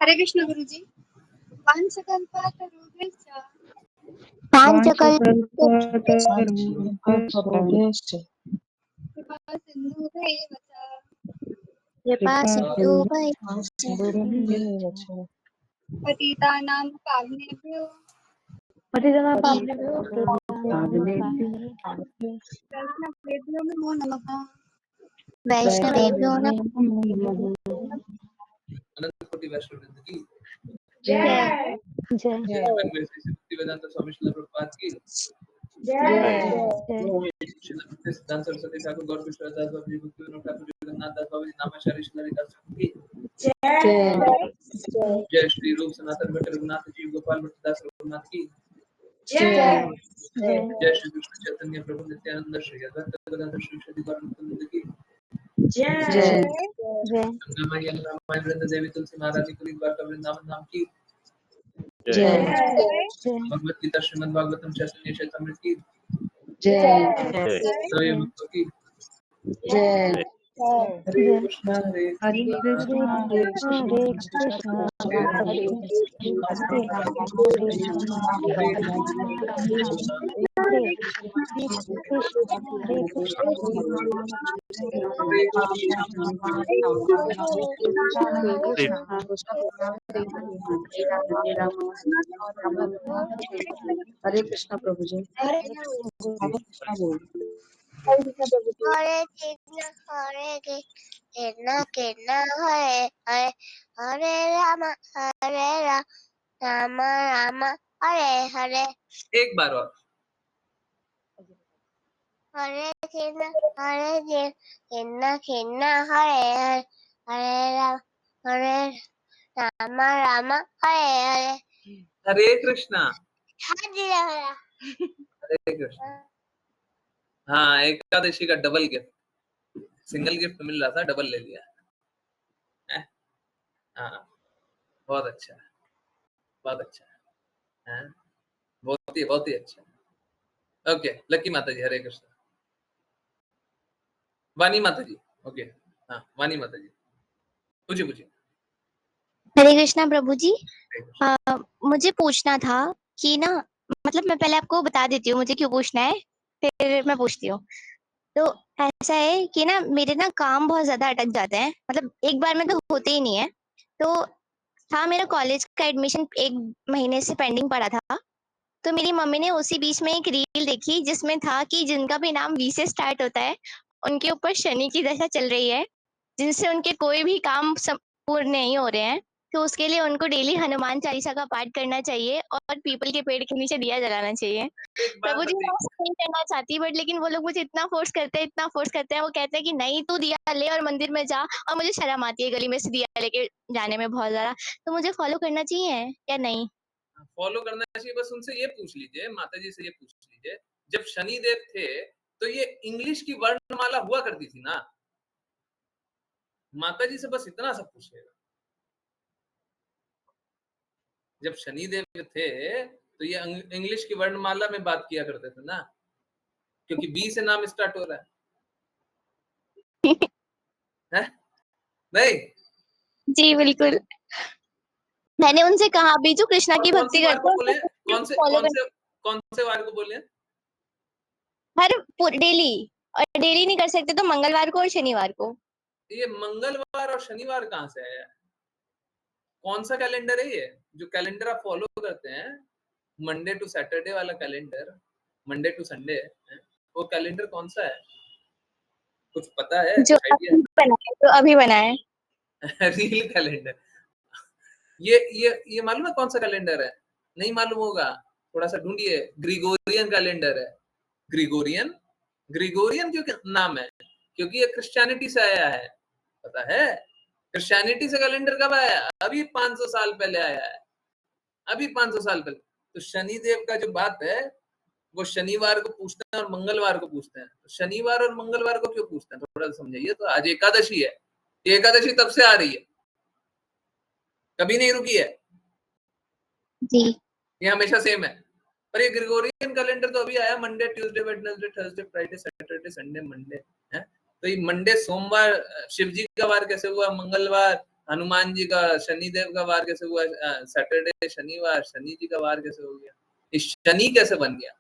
हरे कृष्ण गुरुजी। पांचकल्पतरुभ्यश्च कृपा सिन्धुभ्येव च पतितानां पावनेभ्यो वैष्णवेभ्यो नमो नमः। वैष्णवेभ्यो नमः। अनंत कोटि वैष्णव वृंद की जय जय। वेदांत स्वामी श्रील प्रभुपाद की जय। श्रील सिद्धांत सरस्वती ठाकुर गौर किशोर दास बाबा जी, भक्ति विनोद ठाकुर, जगन्नाथ दास बाबा जी, नामाचार्य श्रील हरिदास की जय। श्री रूप सनातन भट्ट रघुनाथ जी, गोपाल भट्ट दास रघुनाथ की जय। श्री कृष्ण चैतन्य प्रभु नित्यानंद, श्री अद्वैत गदाधर श्री गौर की जय। वृंद देवी तुलसी महारानी पुरी द्वारका वृंदावन धाम की जय। भगवत गीता श्रीमद् भागवतम चैतन्य चैतन्य की जय। सभी भक्तों की जय। हरे कृष्णा हरे हरे कृष्णा हरे कृष्णा हरे कृष्णा हरे कृष्णा हरे हरे कृष्णा प्रभु जी। Hare Krishna, Krishna Hare Hare, Hare Rama, Rama Rama, Hare Hare. एक बार और Hare Krishna, Krishna Krishna Hare Hare, Hare Rama, Rama Hare Hare. हरे कृष्णा Hare हरे कृष्णा। हाँ, एकादशी का डबल गिफ्ट, सिंगल गिफ्ट मिल रहा था, डबल ले लिया है? हाँ, बहुत अच्छा, बहुत अच्छा है, बहुत ही अच्छा। ओके, लक्की माता जी, हरे कृष्णा। वानी माता जी, ओके, हाँ, वानी माता जी, पूछिए। हरे कृष्णा प्रभु जी। हरे कृष्णा। मुझे पूछना था कि ना, मतलब मैं पहले आपको बता देती हूँ मुझे क्यों पूछना है, फिर मैं पूछती हूँ। तो ऐसा है कि ना मेरे ना काम बहुत ज्यादा अटक जाते हैं, मतलब एक बार में तो होते ही नहीं है। तो था मेरा कॉलेज का एडमिशन 1 महीने से पेंडिंग पड़ा था। तो मेरी मम्मी ने उसी बीच में एक रील देखी जिसमें था कि जिनका भी नाम वी से स्टार्ट होता है उनके ऊपर शनि की दशा चल रही है, जिनसे उनके कोई भी काम पूर्ण नहीं हो रहे हैं। तो उसके लिए उनको डेली हनुमान चालीसा का पाठ करना चाहिए और पीपल के पेड़ के नीचे दिया जलाना चाहिए। एक बात प्रभु जी, मैं बताइए, ऐसा नहीं करना चाहती, बट लेकिन वो लोग मुझे इतना फोर्स करते हैं। वो कहते हैं कि नहीं तू दिया ले और मंदिर में जा, और मुझे शर्म आती है गली में से दिया लेके जाने में बहुत ज्यादा। तो मुझे फॉलो करना चाहिए या नहीं? फॉलो करना चाहिए, बस उनसे ये पूछ लीजिए, माता जी से ये पूछ लीजिए, जब शनि देव थे तो ये इंग्लिश की वर्णमाला हुआ करती थी ना? माता जी से बस इतना सब पूछिएगा। जब शनि देव थे तो ये इंग्लिश की वर्णमाला में बात किया करते थे ना, क्योंकि बी से नाम स्टार्ट हो रहा है? नहीं? जी बिल्कुल। मैंने उनसे कहा अभी जो कृष्णा और की कौन सी भक्ति वार करते को हैं बोले? उनको फॉलो कर कौन से वार को बोले? हर डेली, और डेली नहीं कर सकते तो मंगलवार को और शनिवार को। ये मंगलवार और शनिवार कहाँ से आया? कौन सा कैलेंडर है ये जो कैलेंडर आप फॉलो करते हैं? मंडे टू सैटरडे वाला कैलेंडर, मंडे टू संडे, वो कैलेंडर कौन सा है? कुछ पता है? जो कुछ आइडिया अभी बना है, जो अभी बना है। है? Reel calendar. ये मालूम है कौन सा कैलेंडर है? नहीं मालूम होगा, थोड़ा सा ढूंढिए। ग्रिगोरियन कैलेंडर है। ग्रिगोरियन, ग्रिगोरियन क्यों नाम है? क्योंकि ये क्रिश्चियनिटी से आया है, पता है? क्रिश्चियनिटी से कैलेंडर कब आया? अभी 500 साल पहले आया है, अभी 500 साल पहले। तो शनि देव का जो बात है, वो शनिवार को पूछते हैं और मंगलवार को पूछते हैं। तो शनिवार और मंगलवार को क्यों पूछते हैं, थोड़ा सा समझाइए। तो आज एकादशी है, ये एकादशी तब से आ रही है, कभी नहीं रुकी है, जी ये हमेशा सेम है। पर ये ग्रिगोरियन कैलेंडर तो अभी आया, Monday Tuesday Wednesday Thursday Friday Saturday Sunday Monday है। तो ये मंडे सोमवार शिव जी का वार कैसे हुआ? मंगलवार हनुमान जी का, शनिदेव का वार कैसे हुआ? सैटरडे शनिवार शनि जी का वार कैसे हो गया? इस शनि कैसे बन गया?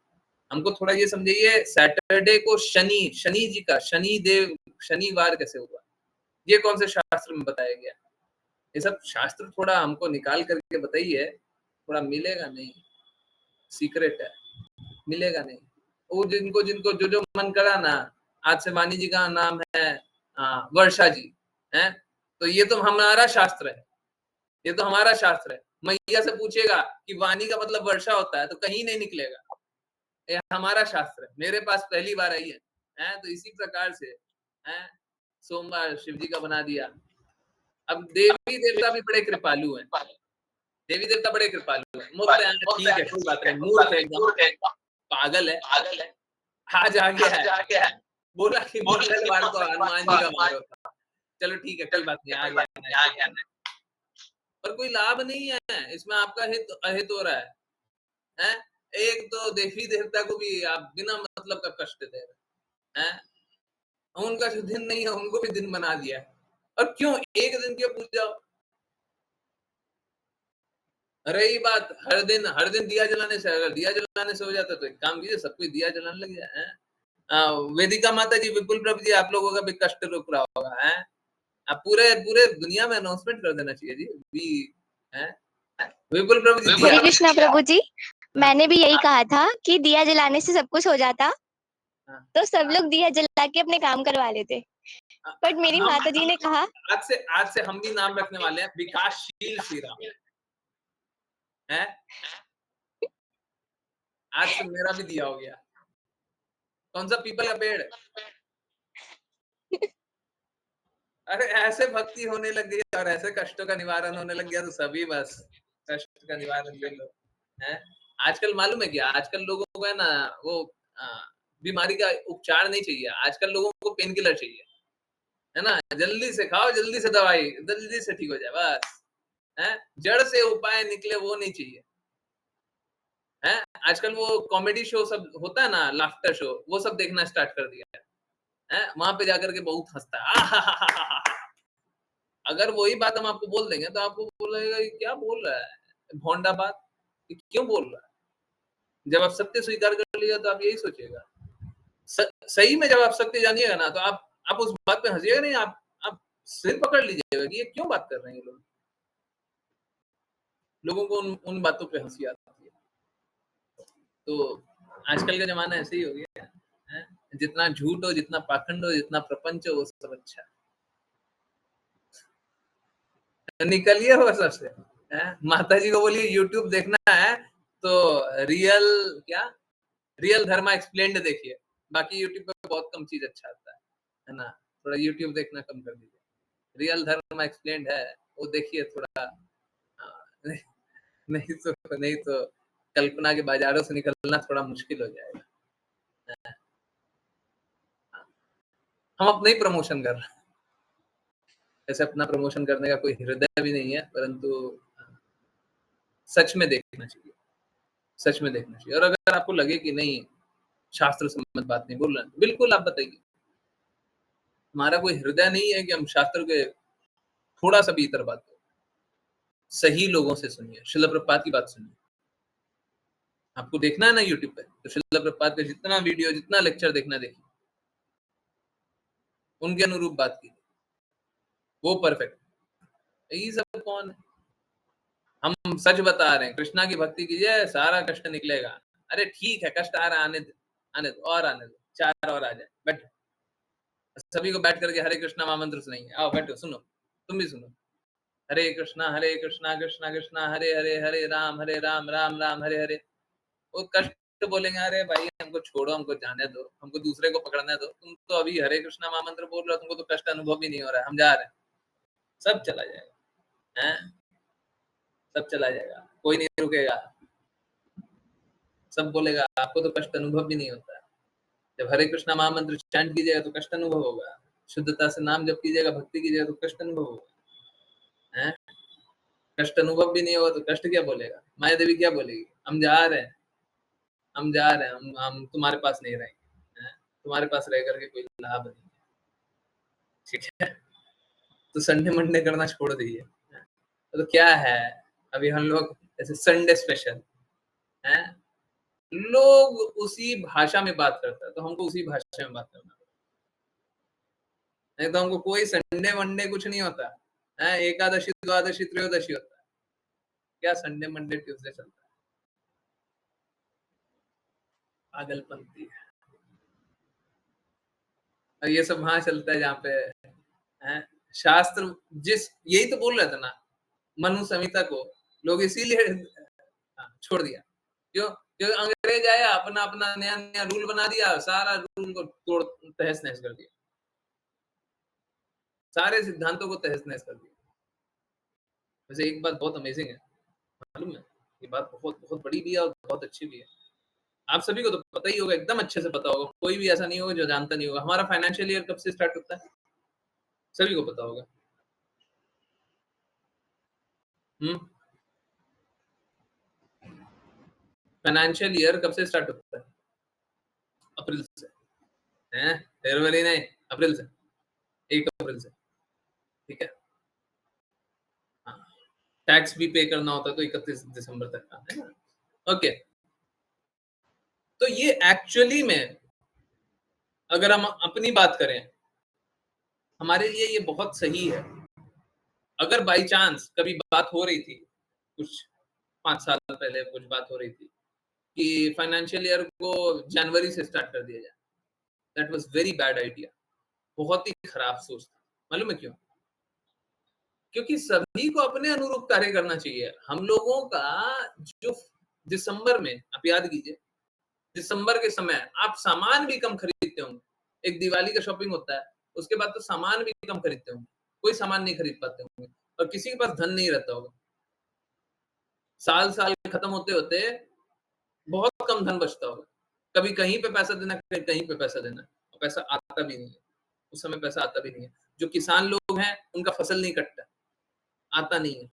हमको थोड़ा ये समझाइए। सैटरडे को शनि, शनि जी का, शनि देव शनिवार कैसे हुआ? ये कौन से शास्त्र में बताया गया? ये सब शास्त्र थोड़ा हमको निकाल करके बताइए, थोड़ा मिलेगा नहीं, सीक्रेट है, मिलेगा नहीं। वो जिनको जिनको जो जो मन करा ना, आज से वाणी जी का नाम है वर्षा जी है, तो ये तो हमारा शास्त्र है, ये तो हमारा शास्त्र है। मैया से पूछेगा कि वाणी का मतलब वर्षा होता है तो कहीं नहीं निकलेगा, ये हमारा शास्त्र है। मेरे पास पहली बार आई है, तो इसी प्रकार से है, सोमवार शिव जी का बना दिया। अब देवी देवता भी बड़े कृपालु हैं, देवी देवता बड़े कृपालु हैं। मुफ्त है, ठीक है, कोई बात नहीं। मूर्ख है एकदम, पागल है, आज आ गया है, बोला कि मंगलवार को हनुमान जी का वार होता। चलो ठीक है, कोई बात नहीं, आ गया। पर कोई लाभ नहीं है इसमें, आपका हित अहित हो रहा है? एक तो देवी देवता को भी आप बिना मतलब का कष्ट दे रहे हैं। उनका जो दिन नहीं है उनको भी दिन बना दिया है। और क्यों एक दिन क्यों पूछ जाओ? रही बात हर दिन दिया जलाने से, अगर दिया जलाने से हो जाता तो एक काम कीजिए, सब कोई दिया जलाने लग जाए हैं। वेदिका माता जी, विपुल प्रभु जी, आप लोगों का भी कष्ट रुक रहा होगा हैं। आप पूरे पूरे दुनिया में अनाउंसमेंट कर देना चाहिए जी, वी हैं विपुल प्रभु जी हरे दिया। कृष्णा प्रभु जी, हाँ, मैंने भी यही कहा था कि दिया जलाने से सब कुछ हो जाता, हाँ, तो सब लोग दिया जला के अपने काम करवा लेते। बट मेरी हम माता जी ने कहा आज से हम भी नाम रखने वाले हैं, विकासशील श्री राम हैं। आज से मेरा भी दिया हो गया। कौन सा, पीपल का पेड़? अरे ऐसे भक्ति होने लग गई और ऐसे कष्टों का निवारण होने लग गया तो सभी बस कष्ट का निवारण ले लो हैं। आजकल मालूम है क्या, आजकल लोगों को है ना वो आ, बीमारी का उपचार नहीं चाहिए, आजकल लोगों को पेन किलर चाहिए, है ना। जल्दी से खाओ, जल्दी से दवाई, जल्दी से ठीक हो जाए बस, है। जड़ से उपाय निकले वो नहीं चाहिए, है। आजकल वो कॉमेडी शो सब होता है ना, लाफ्टर शो, वो सब देखना स्टार्ट कर दिया है। वहां पे जाकर के बहुत हंसता है। अगर वही बात हम आपको बोल देंगे तो आपको बोलेगा ये क्या बोल रहा है, भोंडा बात, ये क्यों बोल रहा है। जब आप सत्य स्वीकार कर लिया तो आप यही सोचिएगा, सही में जब आप सत्य जानिएगा ना तो आप उस बात पे हंसिएगा नहीं, आप सिर पकड़ लीजिएगा कि ये क्यों बात कर रहे हैं ये लोग। लोगों को उन बातों पे हंसी आती है। तो आजकल का जमाना ऐसे ही हो गया है। जितना झूठ हो, जितना पाखंड हो, जितना प्रपंच हो, वो सब अच्छा है। निकलिए वो सबसे। माता जी को बोलिए यूट्यूब देखना है तो रियल क्या, रियल धर्मा एक्सप्लेन्ड देखिए, बाकी यूट्यूब पे बहुत कम चीज अच्छा आता है ना। थोड़ा यूट्यूब देखना कम कर दीजिए, रियल धर्मा एक्सप्लेन्ड है वो देखिए थोड़ा। नहीं, नहीं तो कल्पना के बाजारों से निकलना थोड़ा मुश्किल हो जाएगा। हम अपना ही प्रमोशन कर रहे हैं, ऐसे अपना प्रमोशन करने का कोई हृदय भी नहीं है, परंतु सच में देखना चाहिए, सच में देखना चाहिए। और अगर आपको लगे कि नहीं शास्त्र सम्मत बात नहीं बोल रहे हैं, बिल्कुल आप बताइए। हमारा कोई हृदय नहीं है कि हम शास्त्र के थोड़ा सा भी इतर बात हो। सही लोगों से सुनिए, श्रील प्रभुपाद की बात सुनिए। आपको देखना है ना यूट्यूब पे, तो श्रील प्रभुपाद का जितना वीडियो, जितना लेक्चर देखना देखिए, उनके अनुरूप बात कीजिए, वो परफेक्ट। यही सब कौन है? हम सच बता रहे हैं, कृष्णा की भक्ति कीजिए, सारा कष्ट निकलेगा। अरे ठीक है, कष्ट आ रहा है, आने दो, आने दो, और आने दो, 4 और आ जाए, बैठो। सभी को बैठ करके हरे कृष्णा महामंत्र सुनाएंगे, आओ बैठो, सुनो, तुम भी सुनो। हरे कृष्णा कृष्णा कृष्णा हरे हरे, हरे राम राम राम हरे हरे। वो कष्ट बोलेंगे, अरे भाई हमको छोड़ो, हमको जाने दो, हमको दूसरे को पकड़ने दो, तुम तो अभी हरे कृष्णा महामंत्र बोल रहे हो, तुमको तो कष्ट अनुभव भी नहीं हो रहा है, हम जा रहे हैं। सब चला जाएगा, हैं? सब चला जाएगा, कोई नहीं रुकेगा। सब बोलेगा आपको तो कष्ट अनुभव भी नहीं होता है। जब हरे कृष्णा महामंत्र चैंट कीजिएगा तो कष्ट अनुभव होगा, शुद्धता से नाम जप कीजिएगा, भक्ति कीजिएगा तो कष्ट अनुभव होगा, हैं? कष्ट अनुभव भी नहीं होगा तो कष्ट क्या बोलेगा, माया देवी क्या बोलेगी, हम जा रहे हैं, हम जा रहे हैं, हम तुम्हारे पास नहीं रहेंगे, हैं? तुम्हारे पास रह करके कोई लाभ नहीं है, ठीक है। तो संडे मंडे करना छोड़ दीजिए। तो क्या है, अभी हम लोग ऐसे संडे स्पेशल है, लोग उसी भाषा में बात करता है तो हमको उसी भाषा में बात करना पड़ता है। नहीं तो हमको कोई संडे मंडे कुछ नहीं होता है, एकादशी द्वादशी त्रयोदशी होता है, क्या संडे मंडे ट्यूसडे चलता है, पागलपंती है। और ये सब वहां चलता है जहाँ पे है शास्त्र, जिस यही तो बोल रहे थे ना, मनु संहिता को लोग इसीलिए छोड़ दिया, क्यों? क्योंकि अंग्रेज आया, अपना अपना नया नया रूल बना दिया, सारा रूल को तोड़ तहस नहस कर दिया, सारे सिद्धांतों को तहस नहस कर दिया। वैसे एक बात बहुत अमेजिंग है, मालूम है, ये बात बहुत बहुत बड़ी भी है और बहुत अच्छी भी है। आप सभी को तो पता ही होगा, एकदम अच्छे से पता होगा, कोई भी ऐसा नहीं होगा जो जानता नहीं होगा। हमारा फाइनेंशियल ईयर कब से स्टार्ट होता है, सभी को पता होगा। फाइनेंशियल ईयर कब से स्टार्ट होता है? अप्रैल से, हैं? फरवरी नहीं, अप्रैल से, 1 अप्रैल से, ठीक है। हाँ, टैक्स भी पे करना होता है तो 31 दिसंबर तक का, है ना? ओके। तो ये एक्चुअली में अगर हम अपनी बात करें, हमारे लिए ये बहुत सही है। अगर बाई चांस कभी बात हो रही थी, कुछ 5 साल पहले कुछ बात हो रही थी कि फाइनेंशियल ईयर को जनवरी से स्टार्ट कर दिया जाए, that was very bad idea. बहुत ही खराब सोच था। मालूम है क्यों? क्योंकि सभी को अपने अनुरूप कार्य करना चाहिए। हम लोगों का जो दिसंबर में, आप याद कीजिए, दिसंबर के समय आप सामान भी कम खरीदते होंगे। एक दिवाली का शॉपिंग होता है, उसके बाद तो सामान भी कम खरीदते होंगे। कोई सामान नहीं खरीद पाते होंगे और किसी के पास धन नहीं रहता होगा। साल-साल खत्म होते-होते बहुत कम धन बचता होगा। कभी कहीं पे पैसा देना, कभी कहीं पे पैसा देना, और पैसा आता भी नहीं है। उस समय पैसा आता भी नहीं है। जो किसान लोग हैं, उनका फसल नहीं कटता, आता नहीं है,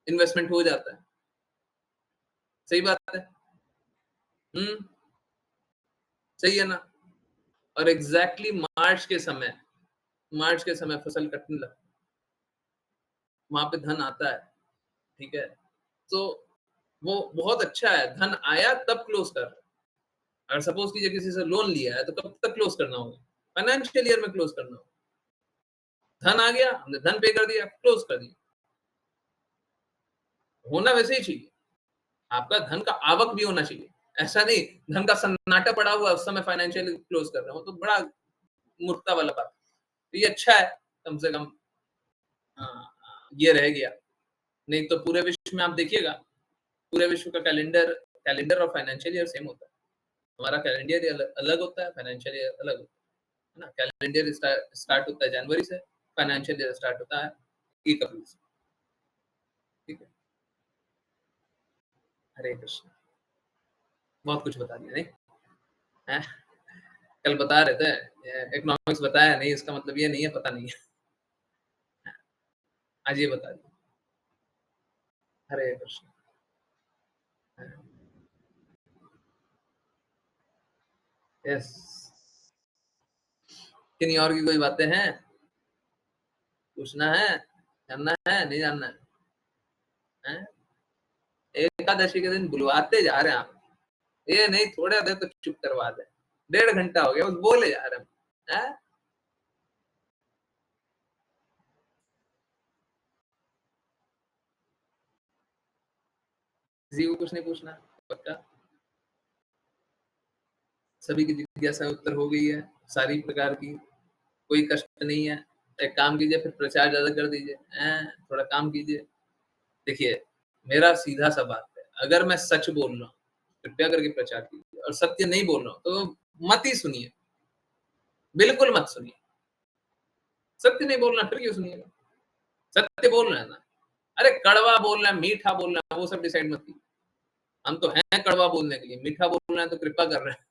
इन्वेस्टमेंट हो जाता है। सही बात है? हुँ, सही है ना? और एग्ज़ैक्टली मार्च के समय फसल कटने लगती है, वहाँ पे धन आता है, ठीक है? तो वो बहुत अच्छा है, धन आया तब क्लोज़ कर। अगर सपोज़ कीजिए किसी से लोन लिया है, तो कब तक क्लोज़ करना होगा? फाइनेंशियल ईयर में क्लोज़ करना होगा। धन आ गया, हमने धन पे कर दिया, क्लोज़ कर दिया। होना वैसे ही चाहिए। आपका धन का आवक भी होना चाहिए। ऐसा नहीं धन का सन्नाटा पड़ा हुआ है, उस समय फाइनेंशियल क्लोज़ कर रहे हो, तो बड़ा मूर्खता वाला बात। तो ये अच्छा है, कम से कम ये रह गया। नहीं तो पूरे विश्व में आप देखिएगा, पूरे विश्व का कैलेंडर कैलेंडर और फाइनेंशियल ईयर सेम होता है। हमारा कैलेंडर ईयर अलग होता है, फाइनेंशियल ईयर अलग होता है ना? कैलेंडर ईयर स्टार्ट होता है जनवरी से, फाइनेंशियल ईयर स्टार्ट होता है 1 अप्रैल से, ठीक है? हरे कृष्ण। बहुत कुछ बता दिया नहीं? हैं? कल बता रहे थे, इकोनॉमिक्स बताया नहीं, इसका मतलब ये नहीं है पता नहीं है। आज ये बता दिया। हरे कृष्ण। यस। किन्हीं और की कोई बातें हैं? पूछना है? जानना है? नहीं जानना है? हैं? एकादशी के दिन बुलवाते जा रहे हैं आप। ये नहीं थोड़ा देर तो चुप करवा दें। 1.5 घंटा हो गया, बस बोले जा रहे हैं। हैं? किसी को कुछ नहीं पूछना? पक्का? सभी की जिज्ञासा उत्तर हो गई है, सारी प्रकार की, कोई कष्ट नहीं है। एक काम कीजिए, फिर प्रचार ज़्यादा कर दीजिए। हैं? थोड़ा काम कीजिए। देखिए, मेरा सीधा-सा बात है, अगर मैं सच बोल रहा हूँ, कृपया करके प्रचार कीजिए और सत्य नहीं बोल रहा हूँ, तो मत ही सुनिए, बिल्कुल मत सुनिए। सत्य नहीं बोलना फिर क्यों सुनिएगा? सत्य बोलना है ना। अरे कड़वा बोलना है, मीठा बोलना है, वो सब डिसाइड मत कीजिए। हम तो हैं कड़वा बोलने के लिए, मीठा बोलना है तो कृपा कर रहे हैं।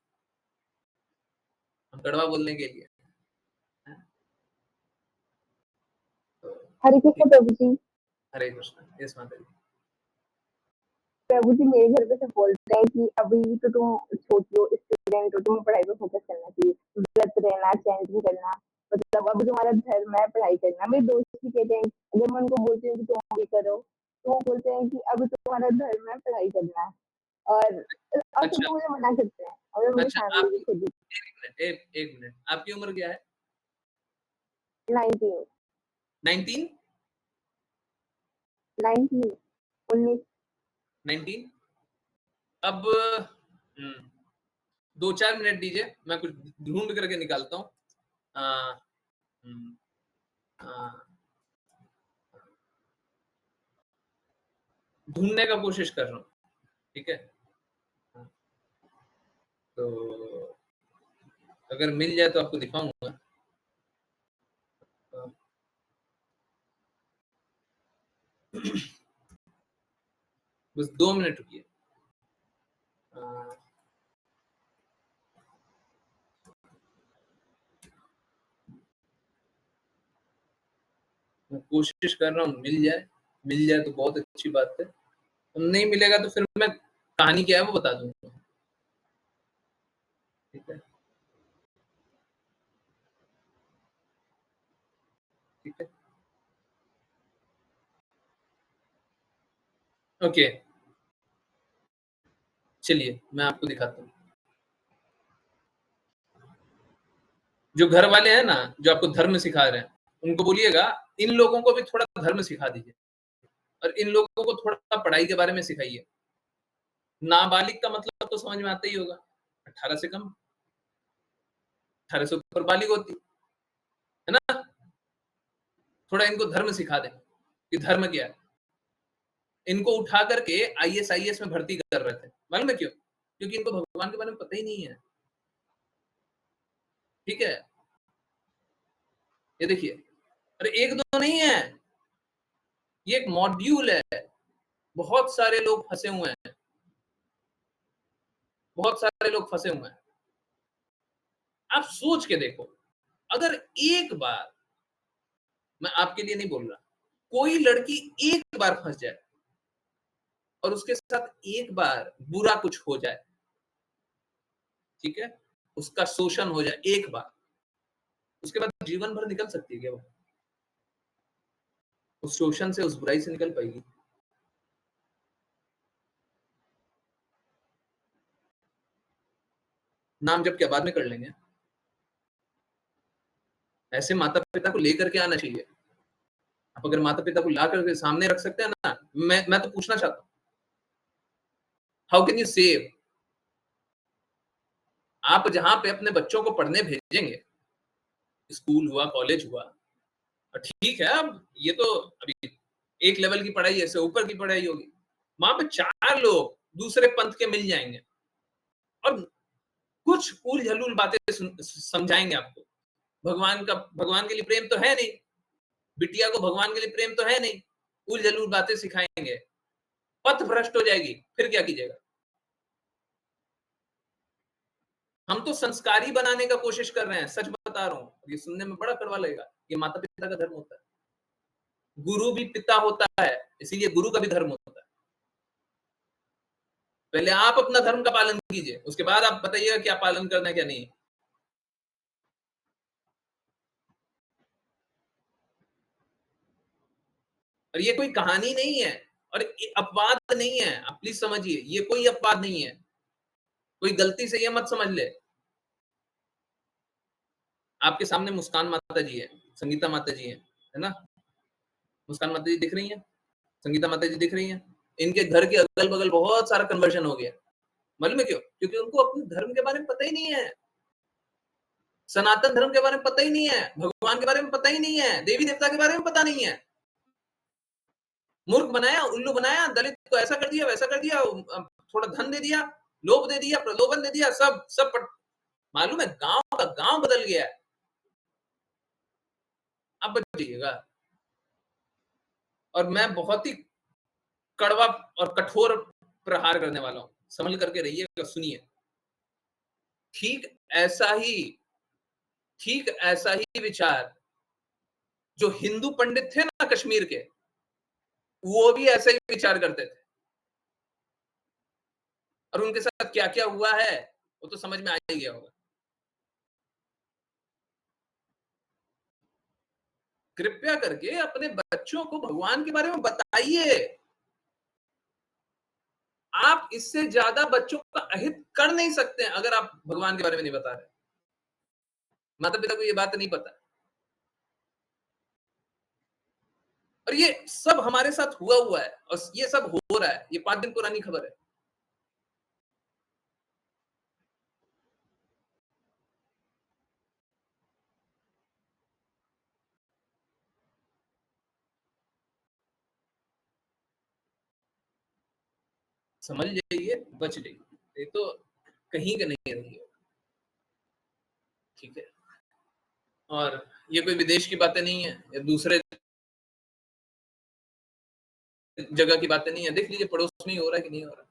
हम कड़वा बोलने के लिए हैं। तो हरे कृष्ण ठीक, प्रभु जी। हरे कृष्ण। यस माता जी। प्रभु जी मेरे घर पे सब बोलते हैं कि अभी तो तुम छोटी हो, स्टूडेंट हो, तुम्हें पढ़ाई पे फोकस करना चाहिए, व्रत रहना, चैंटिंग करना, मतलब अभी तुम्हारा धर्म है पढ़ाई करना। मेरे दोस्त भी कहते हैं, अगर मैं उनको बोलती हूँ कि तुम भी करो, तो वो बोलते हैं कि अभी तुम्हारा धर्म है पढ़ाई करना है। और सब अच्छा, लोग मुझे मना करते हैं, और मेरी अच्छा फैमिली भी आपकी खुद ही। 1 मिनट, आपकी उम्र क्या है? 19 19? 19 19 19? अब 2-4 मिनट दीजिए, मैं कुछ ढूँढ करके निकालता हूँ। अ, हुँ, अ, ढूँढने का कोशिश कर रहा हूँ, ठीक है? हाँ, तो अगर मिल जाए तो आपको दिखाऊँगा। अ, बस 2 मिनट रुकिए। अ, मैं कोशिश कर रहा हूँ मिल जाए तो बहुत अच्छी बात है। नहीं मिलेगा तो फिर मैं कहानी क्या है वो बता दूँगा, ठीक है? ठीक है, ओके, चलिए मैं आपको दिखाता हूँ। जो घर वाले हैं ना, जो आपको धर्म सिखा रहे हैं, उनको बोलिएगा इन लोगों को भी थोड़ा धर्म सिखा दीजिए और इन लोगों को थोड़ा पढ़ाई के बारे में सिखाइए। नाबालिग का मतलब तो समझ में आता ही होगा, 18 से कम, 18 से ऊपर बालिग होती है ना। थोड़ा इनको धर्म सिखा दें कि धर्म क्या है। इनको उठा करके आईएएस में भर्ती कर रहे थे, मालूम है क्यों? क्योंकि इनको भगवान के बारे में पता ही नहीं है। ठीक है, ये देखिए, अरे एक दो नहीं है, ये एक मॉड्यूल है। बहुत सारे लोग फंसे हुए हैं, बहुत सारे लोग फंसे हुए हैं। आप सोच के देखो, अगर एक बार, मैं आपके लिए नहीं बोल रहा, कोई लड़की एक बार फंस जाए और उसके साथ एक बार बुरा कुछ हो जाए, ठीक है, उसका शोषण हो जाए एक बार, उसके बाद जीवन भर निकल सकती है क्या वो? उस शोषण से, उस बुराई से निकल पाएगी? नाम जब क्या बाद में कर लेंगे। ऐसे माता पिता को लेकर के आना चाहिए। आप अगर माता पिता को ला करके सामने रख सकते हैं ना, मैं तो पूछना चाहता हूँ, हाउ कैन यू सेव? आप जहां पे अपने बच्चों को पढ़ने भेजेंगे, स्कूल हुआ, कॉलेज हुआ, ठीक है, अब ये तो अभी एक लेवल की पढ़ाई है, इससे ऊपर की पढ़ाई होगी। वहां पे 4 लोग दूसरे पंथ के मिल जाएंगे और कुछ उल-झलूल बातें समझाएंगे आपको। भगवान के लिए प्रेम तो है नहीं, बिटिया को भगवान के लिए प्रेम तो है नहीं, उल-झलूल बातें सिखाएंगे, पथ भ्रष्ट हो जाएगी, फिर क्या कीजिएगा? हम तो संस्कारी बनाने का कोशिश कर रहे हैं, सच बता रहा हूँ। ये सुनने में बड़ा कड़वा लगेगा, ये माता पिता का धर्म होता है। गुरु भी पिता होता है, इसीलिए गुरु का भी धर्म होता है। पहले आप अपना धर्म का पालन कीजिए, उसके बाद आप बताइएगा क्या पालन करना है क्या नहीं। और ये कोई कहानी नहीं है और अपवाद नहीं है, आप प्लीज समझिए, ये कोई अपवाद नहीं है। कोई गलती से ये मत समझ ले। आपके सामने मुस्कान माता जी है, संगीता माता जी है ना? मुस्कान माता जी दिख रही हैं, संगीता माता जी दिख रही हैं। इनके घर के अगल बगल बहुत सारा कन्वर्जन हो गया, मालूम है क्यों? क्योंकि उनको अपने धर्म के बारे में पता ही नहीं है, सनातन धर्म के बारे में पता ही नहीं है, भगवान के बारे में पता ही नहीं है, देवी देवता के बारे में पता नहीं है। मूर्ख बनाया, उल्लू बनाया, दलित को ऐसा कर दिया, वैसा कर दिया, थोड़ा धन दे दिया, लोभ दे दिया, प्रलोभन दे दिया, सब मालूम है, गांव का गांव बदल गया है। अब बच जाइएगा। और मैं बहुत ही कड़वा और कठोर प्रहार करने वाला हूं, संभल करके रहिएगा, सुनिए। ठीक ऐसा ही ठीक ऐसा ही विचार जो हिंदू पंडित थे ना कश्मीर के, वो भी ऐसा ही विचार करते थे और उनके साथ क्या क्या हुआ है वो तो समझ में आ ही गया होगा। कृपया करके अपने बच्चों को भगवान के बारे में बताइए। आप इससे ज्यादा बच्चों का अहित कर नहीं सकते हैं अगर आप भगवान के बारे में नहीं बता रहे। माता पिता को ये बात नहीं पता और ये सब हमारे साथ हुआ है और ये सब हो रहा है, ये 5 दिन पुरानी खबर है। समझ जाइए, बच जाइए, ये तो कहीं का नहीं रही। ठीक है, और ये कोई विदेश की बातें नहीं है या दूसरे जगह की बातें नहीं है। देख लीजिए पड़ोस में ही हो रहा है कि नहीं हो रहा।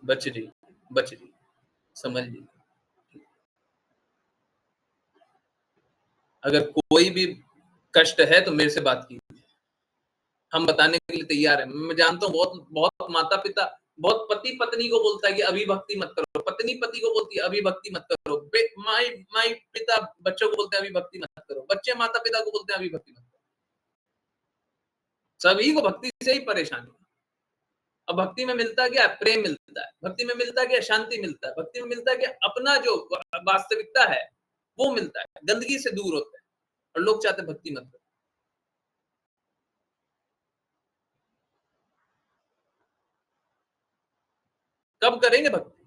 बच रही, समझ लीजिए। अगर कोई भी कष्ट है तो मेरे से बात कीजिए, हम बताने के लिए तैयार हैं। मैं जानता हूँ बहुत बहुत माता पिता बहुत पति पत्नी को बोलता है कि अभी भक्ति मत करो, पत्नी पति को बोलती है अभी भक्ति मत करो, माई माई पिता बच्चों को बोलते हैं अभी भक्ति मत करो, बच्चे माता पिता को बोलते हैं अभी भक्ति मत करो। सभी को भक्ति से ही परेशानी है। अब भक्ति में मिलता क्या है? प्रेम मिलता है, भक्ति में मिलता क्या? शांति मिलता है, भक्ति में मिलता क्या? अपना जो वास्तविकता है वो मिलता है, गंदगी से दूर होता है। और लोग चाहते भक्ति मत करो। कब करेंगे भक्ति?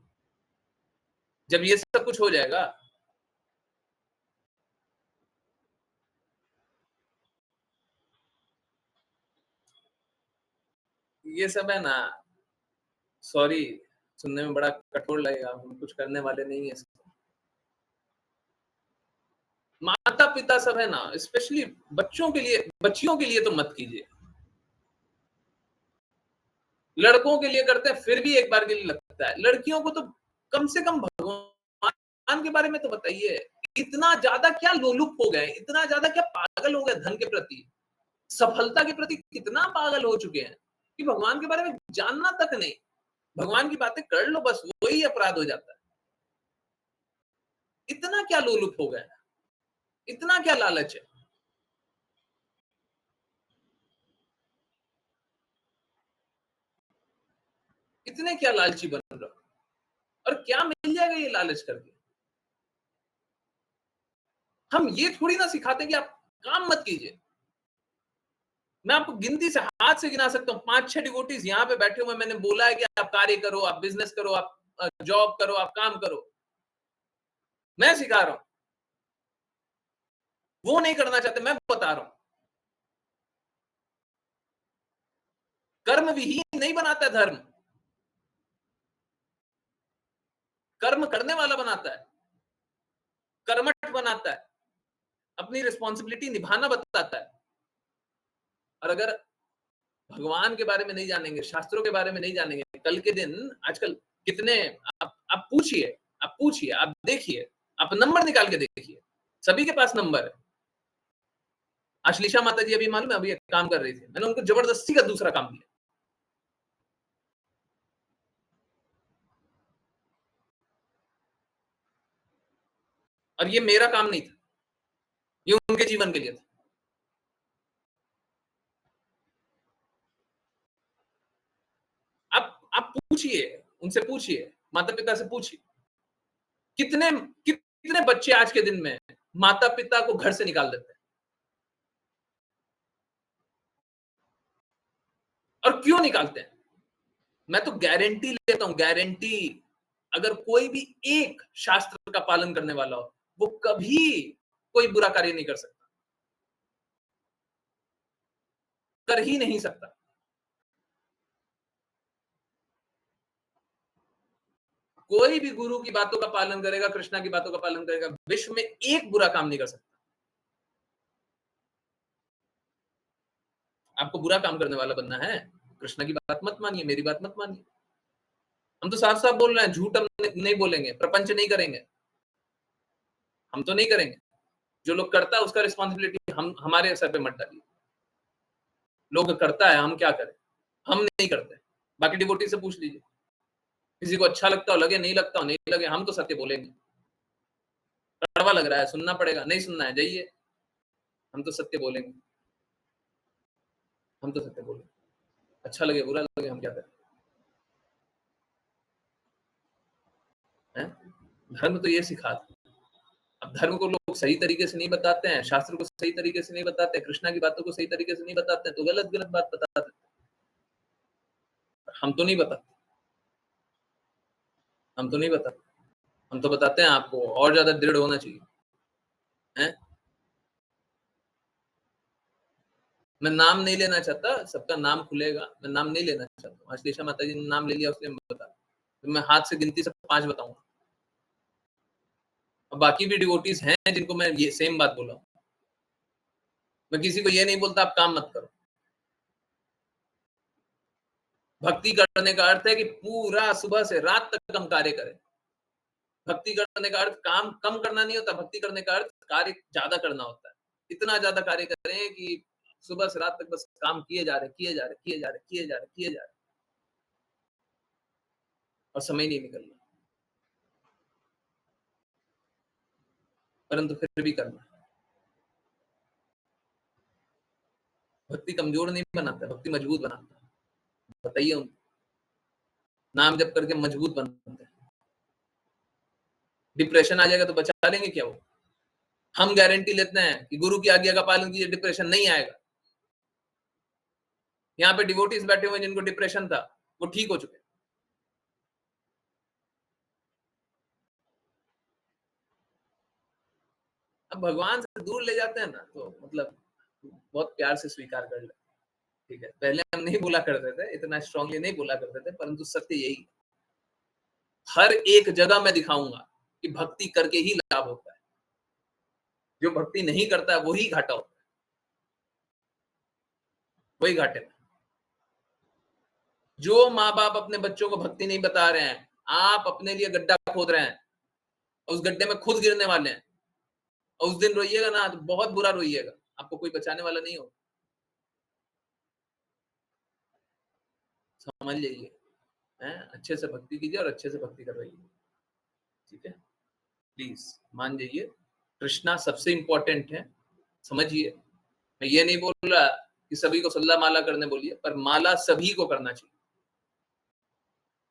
जब ये सब कुछ हो जाएगा। ये सब है ना, सॉरी सुनने में बड़ा कठोर लगेगा, हम कुछ करने वाले नहीं है इसको। माता पिता सब है ना, स्पेशली बच्चों के लिए, बच्चियों के लिए तो मत कीजिए। लड़कों के लिए करते हैं फिर भी एक बार के लिए लगता है, लड़कियों को तो कम से कम भगवान के बारे में तो बताइए। इतना ज्यादा क्या लोलुप हो गए, इतना ज्यादा क्या पागल हो गए धन के प्रति, सफलता के प्रति कितना पागल हो चुके हैं कि भगवान के बारे में जानना तक नहीं। भगवान की बातें कर लो बस, वही अपराध हो जाता है। इतना क्या लोलुप हो गए, इतना क्या लालच है। इतने क्या लालची बन रहे हो, और क्या मिल जाएगा ये लालच करके। हम ये थोड़ी ना सिखाते कि आप काम मत कीजिए। मैं आपको गिनती से हाथ से गिना सकता हूँ, 5-6 डिवोटीज यहाँ पे बैठे हुए, मैंने बोला है कि आप कार्य करो, आप बिजनेस करो, आप जॉब करो, आप काम करो, मैं सिखा रहा हूं। वो नहीं करना चाहते, मैं बता रहा हूं। कर्म विहीन नहीं बनाता धर्म, कर्म करने वाला बनाता है, कर्मठ बनाता है, अपनी रिस्पॉन्सिबिलिटी निभाना बताता है। और अगर भगवान के बारे में नहीं जानेंगे, शास्त्रों के बारे में नहीं जानेंगे, कल के दिन आजकल कितने, आप पूछिए, आप पूछिए, आप देखिए, आप नंबर निकाल के देखिए, सभी के पास नंबर है। आश्लीषा माता जी अभी मालूम है, अभी एक काम कर रही थी, मैंने उनको जबरदस्ती का दूसरा काम दिया। और ये मेरा काम नहीं था, ये उनके जीवन के लिए था। आप पूछिए, उनसे पूछिए, माता पिता से पूछिए, कितने कितने बच्चे आज के दिन में माता पिता को घर से निकाल देते हैं, और क्यों निकालते हैं? मैं तो गारंटी लेता हूं, गारंटी, अगर कोई भी एक शास्त्र का पालन करने वाला हो, वो कभी कोई बुरा कार्य नहीं कर सकता, कर ही नहीं सकता। कोई भी गुरु की बातों का पालन करेगा, कृष्णा की बातों का पालन करेगा, विश्व में एक बुरा काम नहीं कर सकता। आपको बुरा काम करने वाला बनना है, कृष्णा की बात मत मानिए, मेरी बात मत मानिए। हम तो साफ साफ बोल रहे हैं, झूठ हम नहीं बोलेंगे, प्रपंच नहीं करेंगे, हम तो नहीं करेंगे। जो लोग करता है उसका रिस्पॉन्सिबिलिटी हम हमारे सर पे मत डालिए। लोग करता है, हम क्या करें, हम नहीं करते। बाकी डिवोटी से पूछ लीजिए, किसी को अच्छा लगता हो लगे, नहीं लगता हो नहीं लगे, हम तो सत्य बोलेंगे। कड़वा लग रहा है, सुनना पड़ेगा, नहीं सुनना है जाइए, हम तो सत्य बोलेंगे, हम तो सत्य बोलेंगे। अच्छा लगे बुरा लगे, हम क्या करें हैं? धर्म तो ये सिखाता। अब धर्म को लोग सही तरीके से नहीं बताते हैं, शास्त्र को सही तरीके से नहीं बताते, कृष्णा की बातों को सही तरीके से नहीं बताते हैं, तो गलत गलत बात बता देते हैं। हम तो नहीं बताते, हम तो नहीं बताते, हम तो बताते हैं आपको और ज्यादा दृढ़ होना चाहिए हैं? मैं नाम नहीं लेना चाहता, सबका नाम खुलेगा, मैं नाम नहीं लेना चाहता हूँ। आश्लेषा माता जी ने नाम ले लिया, उसलिए मैं बता, तो मैं हाथ से गिनती से 5 बताऊंगा। अब बाकी भी डिवोटीज हैं जिनको मैं ये सेम बात बोला हूँ। मैं किसी को ये नहीं बोलता आप काम मत करो। भक्ति करने का अर्थ है कि पूरा सुबह से रात तक हम कार्य करें। भक्ति करने का अर्थ काम कम करना नहीं होता, भक्ति करने का अर्थ कार्य ज्यादा करना होता है। इतना ज्यादा कार्य करें कि सुबह से रात तक बस काम किए जा रहे, किए जा रहे, किए जा रहे, किए जा रहे, किए जा रहे। और समय नहीं निकल रहा, परंतु फिर भी करना। भक्ति कमजोर नहीं बनाता, भक्ति मजबूत बनाता है। बताइए उनको, नाम जप करके मजबूत बनते हैं। डिप्रेशन आ जाएगा तो बचा लेंगे क्या वो? हम गारंटी लेते हैं कि गुरु की आज्ञा का पालन कीजिए, डिप्रेशन नहीं आएगा। यहाँ पे डिवोटीज बैठे हुए जिनको डिप्रेशन था, वो ठीक हो चुके। अब भगवान से दूर ले जाते हैं ना, तो मतलब बहुत प्यार से स्वीकार कर ले। ठीक है, पहले हम नहीं बोला करते थे, इतना स्ट्रांगली नहीं बोला करते थे, परंतु सत्य यही है। हर एक जगह मैं दिखाऊंगा कि भक्ति करके ही लाभ होता है, जो भक्ति नहीं करता है वही घाटा होता है, वही घाटे में। जो माँ बाप अपने बच्चों को भक्ति नहीं बता रहे हैं, आप अपने लिए गड्ढा खोद रहे हैं, उस गड्ढे में खुद गिरने वाले हैं, और उस दिन रोइएगा ना तो बहुत बुरा रोइएगा, आपको कोई बचाने वाला नहीं हो। समझ लीजिए, अच्छे से भक्ति कीजिए और अच्छे से भक्ति करवाइए। ठीक है, प्लीज मान जाइए, कृष्णा सबसे इंपॉर्टेंट है, समझिए। मैं ये नहीं बोल रहा कि सभी को सल्ला माला करने बोलिए, पर माला सभी को करना चाहिए।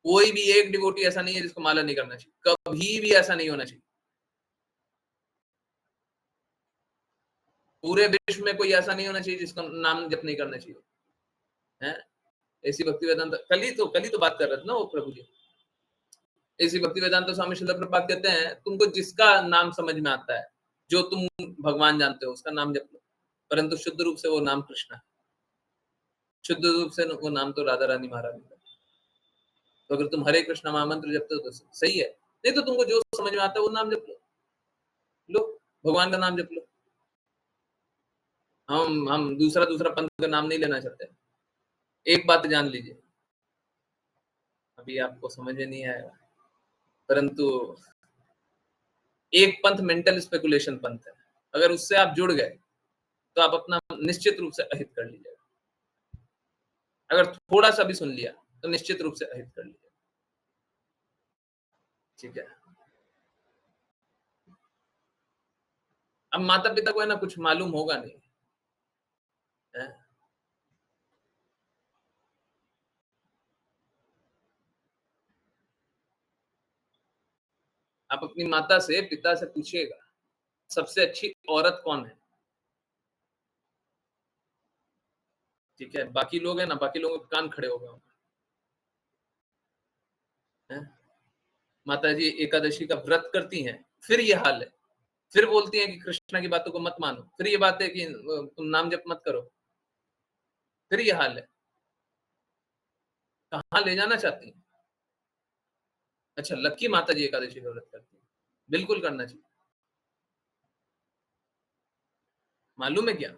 कोई भी एक डिवोटी ऐसा नहीं है जिसको माला नहीं करना चाहिए, कभी भी ऐसा नहीं होना चाहिए। पूरे विश्व में कोई ऐसा नहीं होना चाहिए जिसका नाम जप नहीं करना चाहिए, है? ऐसी भक्ति वेदांत कल ही तो बात कर रहे थे ना वो प्रभु जी। ऐसी भक्ति वेदांत स्वामी श्रील प्रभुपाद कहते हैं, तुमको जिसका नाम समझ में आता है, जो तुम भगवान जानते हो, उसका नाम जप लो, परंतु शुद्ध रूप से वो नाम कृष्ण है, शुद्ध रूप से वो नाम तो राधा रानी महारानी का। तो अगर तुम हरे कृष्ण महामंत्र जपते हो तो सही है, नहीं तो तुमको जो समझ में आता है वो नाम जप लो, भगवान का नाम जप लो। हम दूसरा पंथ का नाम नहीं लेना चाहते। एक बात जान लीजिए, अभी आपको समझ में नहीं आएगा, परंतु एक पंथ मेंटल स्पेकुलेशन पंथ है। अगर उससे आप जुड़ गए तो आप अपना निश्चित रूप से अहित कर लीजिएगा। अगर थोड़ा सा भी सुन लिया तो निश्चित रूप से अहित कर लीजिएगा। ठीक है, अब माता पिता को है ना कुछ मालूम होगा नहीं है? आप अपनी माता से पिता से पूछिएगा सबसे अच्छी औरत कौन है। ठीक है, बाकी लोग है ना, बाकी लोगों के कान खड़े हो गए हैं। माता जी एकादशी का व्रत करती हैं, फिर ये हाल है, फिर बोलती हैं कि कृष्णा की बातों को मत मानो, फिर ये बात है कि तुम नाम जप मत करो, फिर ये हाल है। कहाँ ले जाना चाहती हैं? अच्छा, लक्की माता जी एकादशी का व्रत करती है, बिल्कुल करना चाहिए। मालूम है क्या,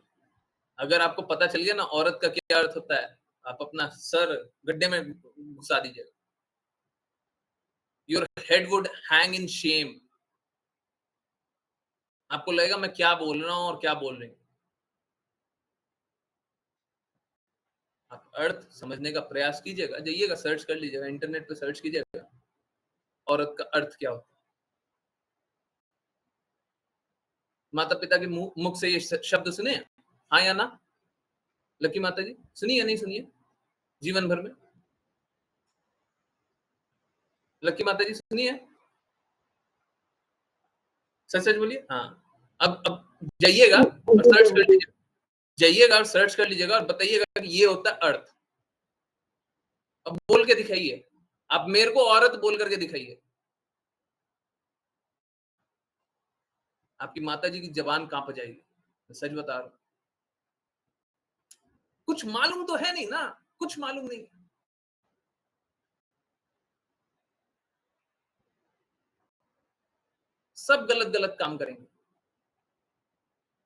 अगर आपको पता चल गया ना औरत का क्या अर्थ होता है, आप अपना सर गड्ढे में घुसा दीजिएगा। Your head would hang in Shem. आपको लगेगा मैं क्या बोल रहा हूं और क्या बोल रही हूं। आप अर्थ समझने का प्रयास कीजिएगा, जाइएगा सर्च कर लीजिएगा, इंटरनेट पे सर्च कीजिएगा औरत का अर्थ क्या होता है। माता पिता के मुख से ये शब्द सुने, हाँ या ना? लकी माता जी सुनिए, नहीं सुनिए जीवन भर में? लकी माता जी सुनिए, सच सच बोलिए। हाँ, अब जाइएगा और सर्च कर लीजिएगा, जाइएगा और सर्च कर लीजिएगा और बताइएगा कि ये होता है अर्थ। अब बोल के दिखाइए, आप मेरे को औरत बोल करके दिखाइए। आपकी माता जी की जबान कांप जाएगी, मैं सच बता रहा हूं। कुछ मालूम तो है नहीं ना, कुछ मालूम नहीं। सब गलत गलत काम करेंगे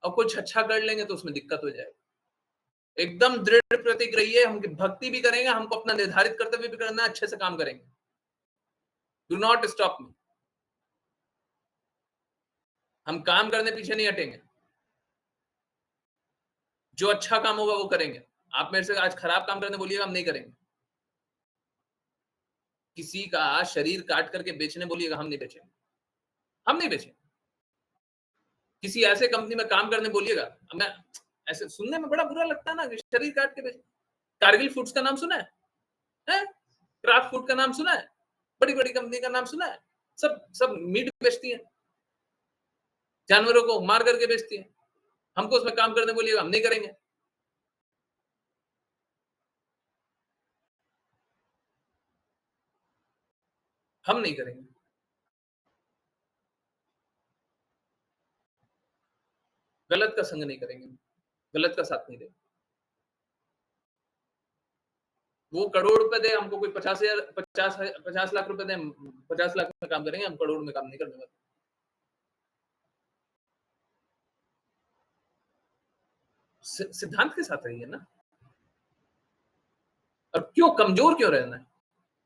और कुछ अच्छा कर लेंगे तो उसमें दिक्कत हो जाएगी। एकदम दृढ़ प्रतीक रहिए, हम भक्ति भी करेंगे, हमको अपना निर्धारित कर्तव्य भी करना है, अच्छे से काम करेंगे। Do not stop me. हम काम करने पीछे नहीं हटेंगे, जो अच्छा काम होगा वो करेंगे। आप मेरे से आज खराब काम करने बोलिएगा, हम नहीं करेंगे। किसी का शरीर काट करके बेचने बोलिएगा, हम नहीं बेचेंगे, हम नहीं बेचेंगे। किसी ऐसे कंपनी में काम करने बोलिएगा, मैं ऐसे सुनने में बड़ा बुरा लगता है ना कि शरीर काट के बेच। कारगिल फूड्स का नाम सुना है? हैं? क्राफ्ट फूड का नाम सुना है? बड़ी-बड़ी कंपनी का नाम सुना है? सब सब मीट बेचती हैं। जानवरों को मार करके बेचती हैं। हमको उसमें काम करने बोलिएगा, हम नहीं करेंगे। हम नहीं करेंगे। गलत का संग नहीं करेंगे, गलत का साथ नहीं देंगे। वो करोड़ रुपए दे हमको, कोई 50 लाख रुपए दें, 50 लाख में काम करेंगे, हम करोड़ में काम नहीं करने वाले। सिद्धांत के साथ रहिए ना। और क्यों कमजोर क्यों रहना है?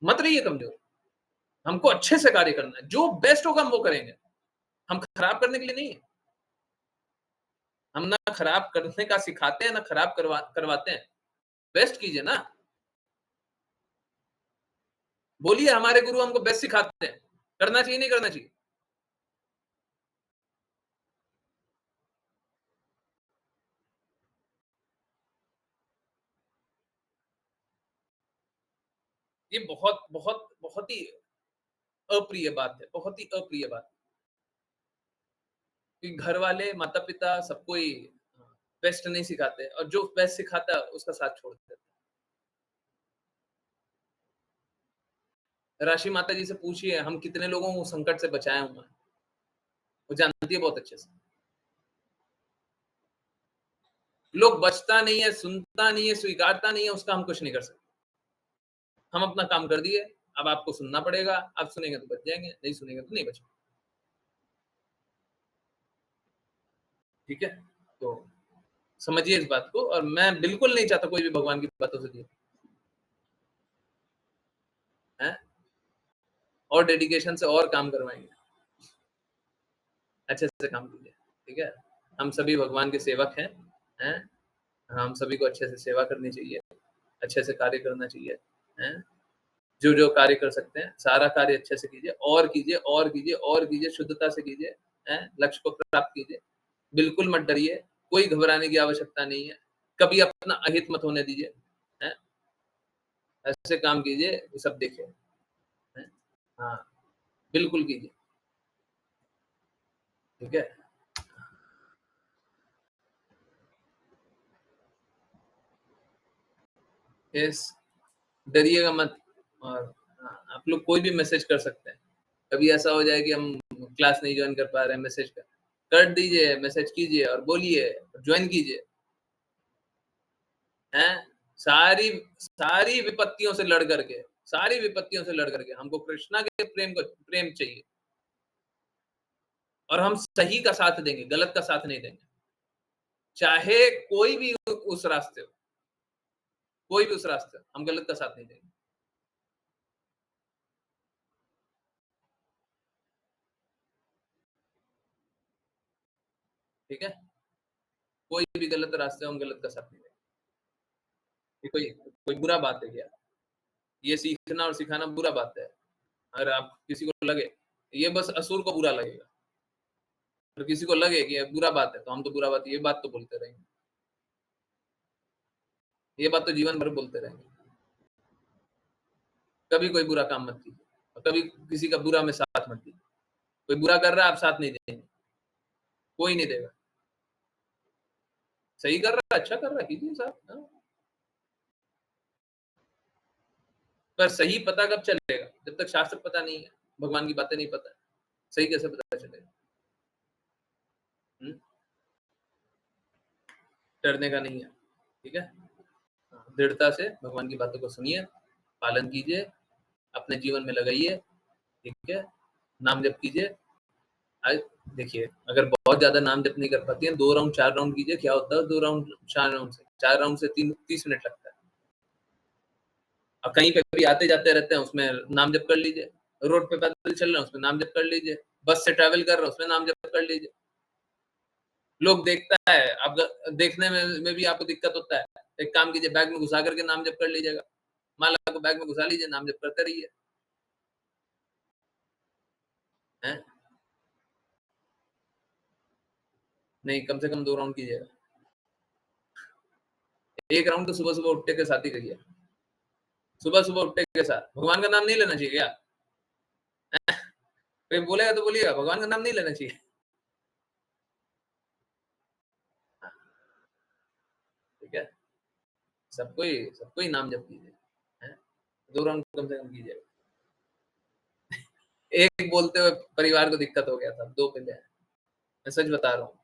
मत रहिए कमजोर। हमको अच्छे से कार्य करना है, जो बेस्ट होगा हम वो करेंगे। हम खराब करने के लिए नहीं है। हम ना खराब करने का सिखाते हैं, ना खराब करवाते हैं। बेस्ट कीजिए ना। बोलिए हमारे गुरु हमको बेस्ट सिखाते हैं, करना चाहिए नहीं करना चाहिए? ये बहुत बहुत बहुत ही अप्रिय बात है, बहुत ही अप्रिय बात। कि घर वाले, माता-पिता सबको ही बेस्ट नहीं सिखाते और जो बेस्ट सिखाता है उसका साथ छोड़ देते हैं। राशि माता जी से पूछिए हम कितने लोगों को संकट से बचाए हुए हैं। वो जानती है बहुत अच्छे से। लोग बचता नहीं है, सुनता नहीं है, स्वीकारता नहीं है, उसका हम कुछ नहीं कर सकते। हम अपना काम कर दिए, अब आपको सुनना पड़ेगा, आप सुनेंगे तो बच जाएँगे, नहीं सुनेंगे तो नहीं बचेंगे। ठीक है? तो समझिए इस बात को और मैं बिल्कुल नहीं चाहता कोई भी भगवान की बातों से जुड़े। हैं? और डेडिकेशन से और काम करवाएँगे। अच्छे से काम कीजिए, ठीक है? हम सभी भगवान के सेवक हैं, हैं? हम सभी को अच्छे से सेवा करनी चाहिए, अच्छे से कार्य करना चाहिए, हैं? जो-जो कार्य कर सकते हैं, सारा कार्य अच्छे से कीजिए और कीजिए और कीजिए और कीजिए, शुद्धता से कीजिए, हैं? लक्ष्य को प्राप्त कीजिए। बिल्कुल मत डरिए, कोई घबराने की आवश्यकता नहीं है। कभी अपना अहित मत होने दीजिए, हैं? ऐसे काम कीजिए, ये सब देखिए, हैं? हाँ, बिल्कुल कीजिए, ठीक है? यस, डरिएगा मत और हाँ, आप लोग कोई भी मैसेज कर सकते हैं। कभी ऐसा हो जाए कि हम क्लास नहीं जॉइन कर पा रहे हैं, मैसेज कर दीजिए, मैसेज कीजिए और बोलिए, जॉइन कीजिए, हैं? सारी सारी विपत्तियों से लड़ करके, सारी विपत्तियों से लड़ करके हमको कृष्णा के प्रेम चाहिए और हम सही का साथ देंगे, गलत का साथ नहीं देंगे। चाहे कोई भी उस रास्ते हो, कोई भी उस रास्ते हो, हम गलत का साथ नहीं देंगे। ठीक है? कोई भी गलत रास्ते हो, हम गलत का साथ नहीं देंगे। ये कोई कोई बुरा बात है क्या? ये सीखना और सिखाना बुरा बात है। अगर आप किसी को लगे, ये बस असुर को बुरा लगेगा। और किसी को लगे कि ये बुरा बात है, तो हम तो बुरा बात ये बात तो बोलते रहेंगे। ये बात तो जीवन भर बोलते रहेंगे। कभी कोई बुरा काम मत कीजिए और कभी किसी का बुरा में साथ मत दीजिए। कोई बुरा कर रहा है, आप साथ नहीं देंगे, कोई नहीं देगा। सही कर रहा है, अच्छा कर रहा है, कीजिए साथ। हाँ। पर सही पता कब चलेगा? जब तक शास्त्र पता नहीं है, भगवान की बातें नहीं पता है, सही कैसे पता चलेगा? हुँ? डरने का नहीं है, ठीक है? हाँ, दृढ़ता से भगवान की बातों को सुनिए, पालन कीजिए, अपने जीवन में लगाइए, ठीक है? नाम जप कीजिए। आज देखिए, अगर बहुत ज़्यादा नाम जप नहीं कर पाती हैं, 2 राउंड 4 राउंड कीजिए, क्या होता है 2 राउंड 4 राउंड से? 4 राउंड से 30 मिनट लगता है। और कहीं पे भी आते-जाते रहते हैं, उसमें नाम जप कर लीजिए। रोड पे पैदल चल रहे हैं, उसमें नाम जप कर लीजिए। बस से ट्रैवल कर रहे हैं, उसमें नाम जप कर लीजिए। लोग देखता है, अब देखने में भी आपको दिक्कत होता है। एक काम कीजिए, बैग में घुसा करके नाम जप कर लीजिएगा। माला को बैग में घुसा लीजिए, नाम जप करते रहिए। हैं? नहीं, कम से कम 2 राउंड कीजिएगा। 1 राउंड तो सुबह-सुबह उठने के साथ ही करिए। सुबह-सुबह उठने के साथ। भगवान का नाम नहीं लेना चाहिए क्या? कोई बोलेगा तो बोलिएगा, भगवान का नाम नहीं लेना चाहिए। हाँ, ठीक है? सबको ही नाम जप कीजिए, हैं? 2 राउंड कम से कम कीजिएगा। एक बोलते हुए परिवार को दिक्कत हो गया था, 2 पे ले आए। मैं सच बता रहा हूँ,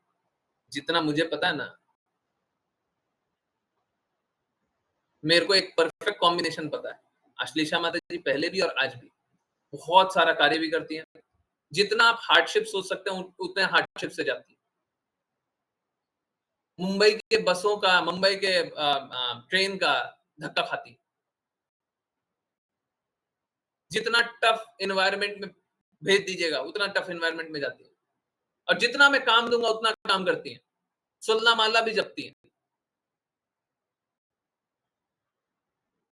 जितना मुझे पता है ना, मेरे को एक परफेक्ट कॉम्बिनेशन पता है। अश्लीषा माता जी पहले भी और आज भी बहुत सारा कार्य भी करती हैं। जितना आप हार्डशिप सोच सकते हैं उतने हार्डशिप से जाती हैं। मुंबई के बसों का, मुंबई के ट्रेन का धक्का खाती हैं। जितना टफ एनवायरनमेंट में भेज दीजिएगा उतना टफ एनवायरनमेंट में जाती है। और जितना मैं काम दूंगा उतना काम करती हैं। सुलना माला भी जपती हैं।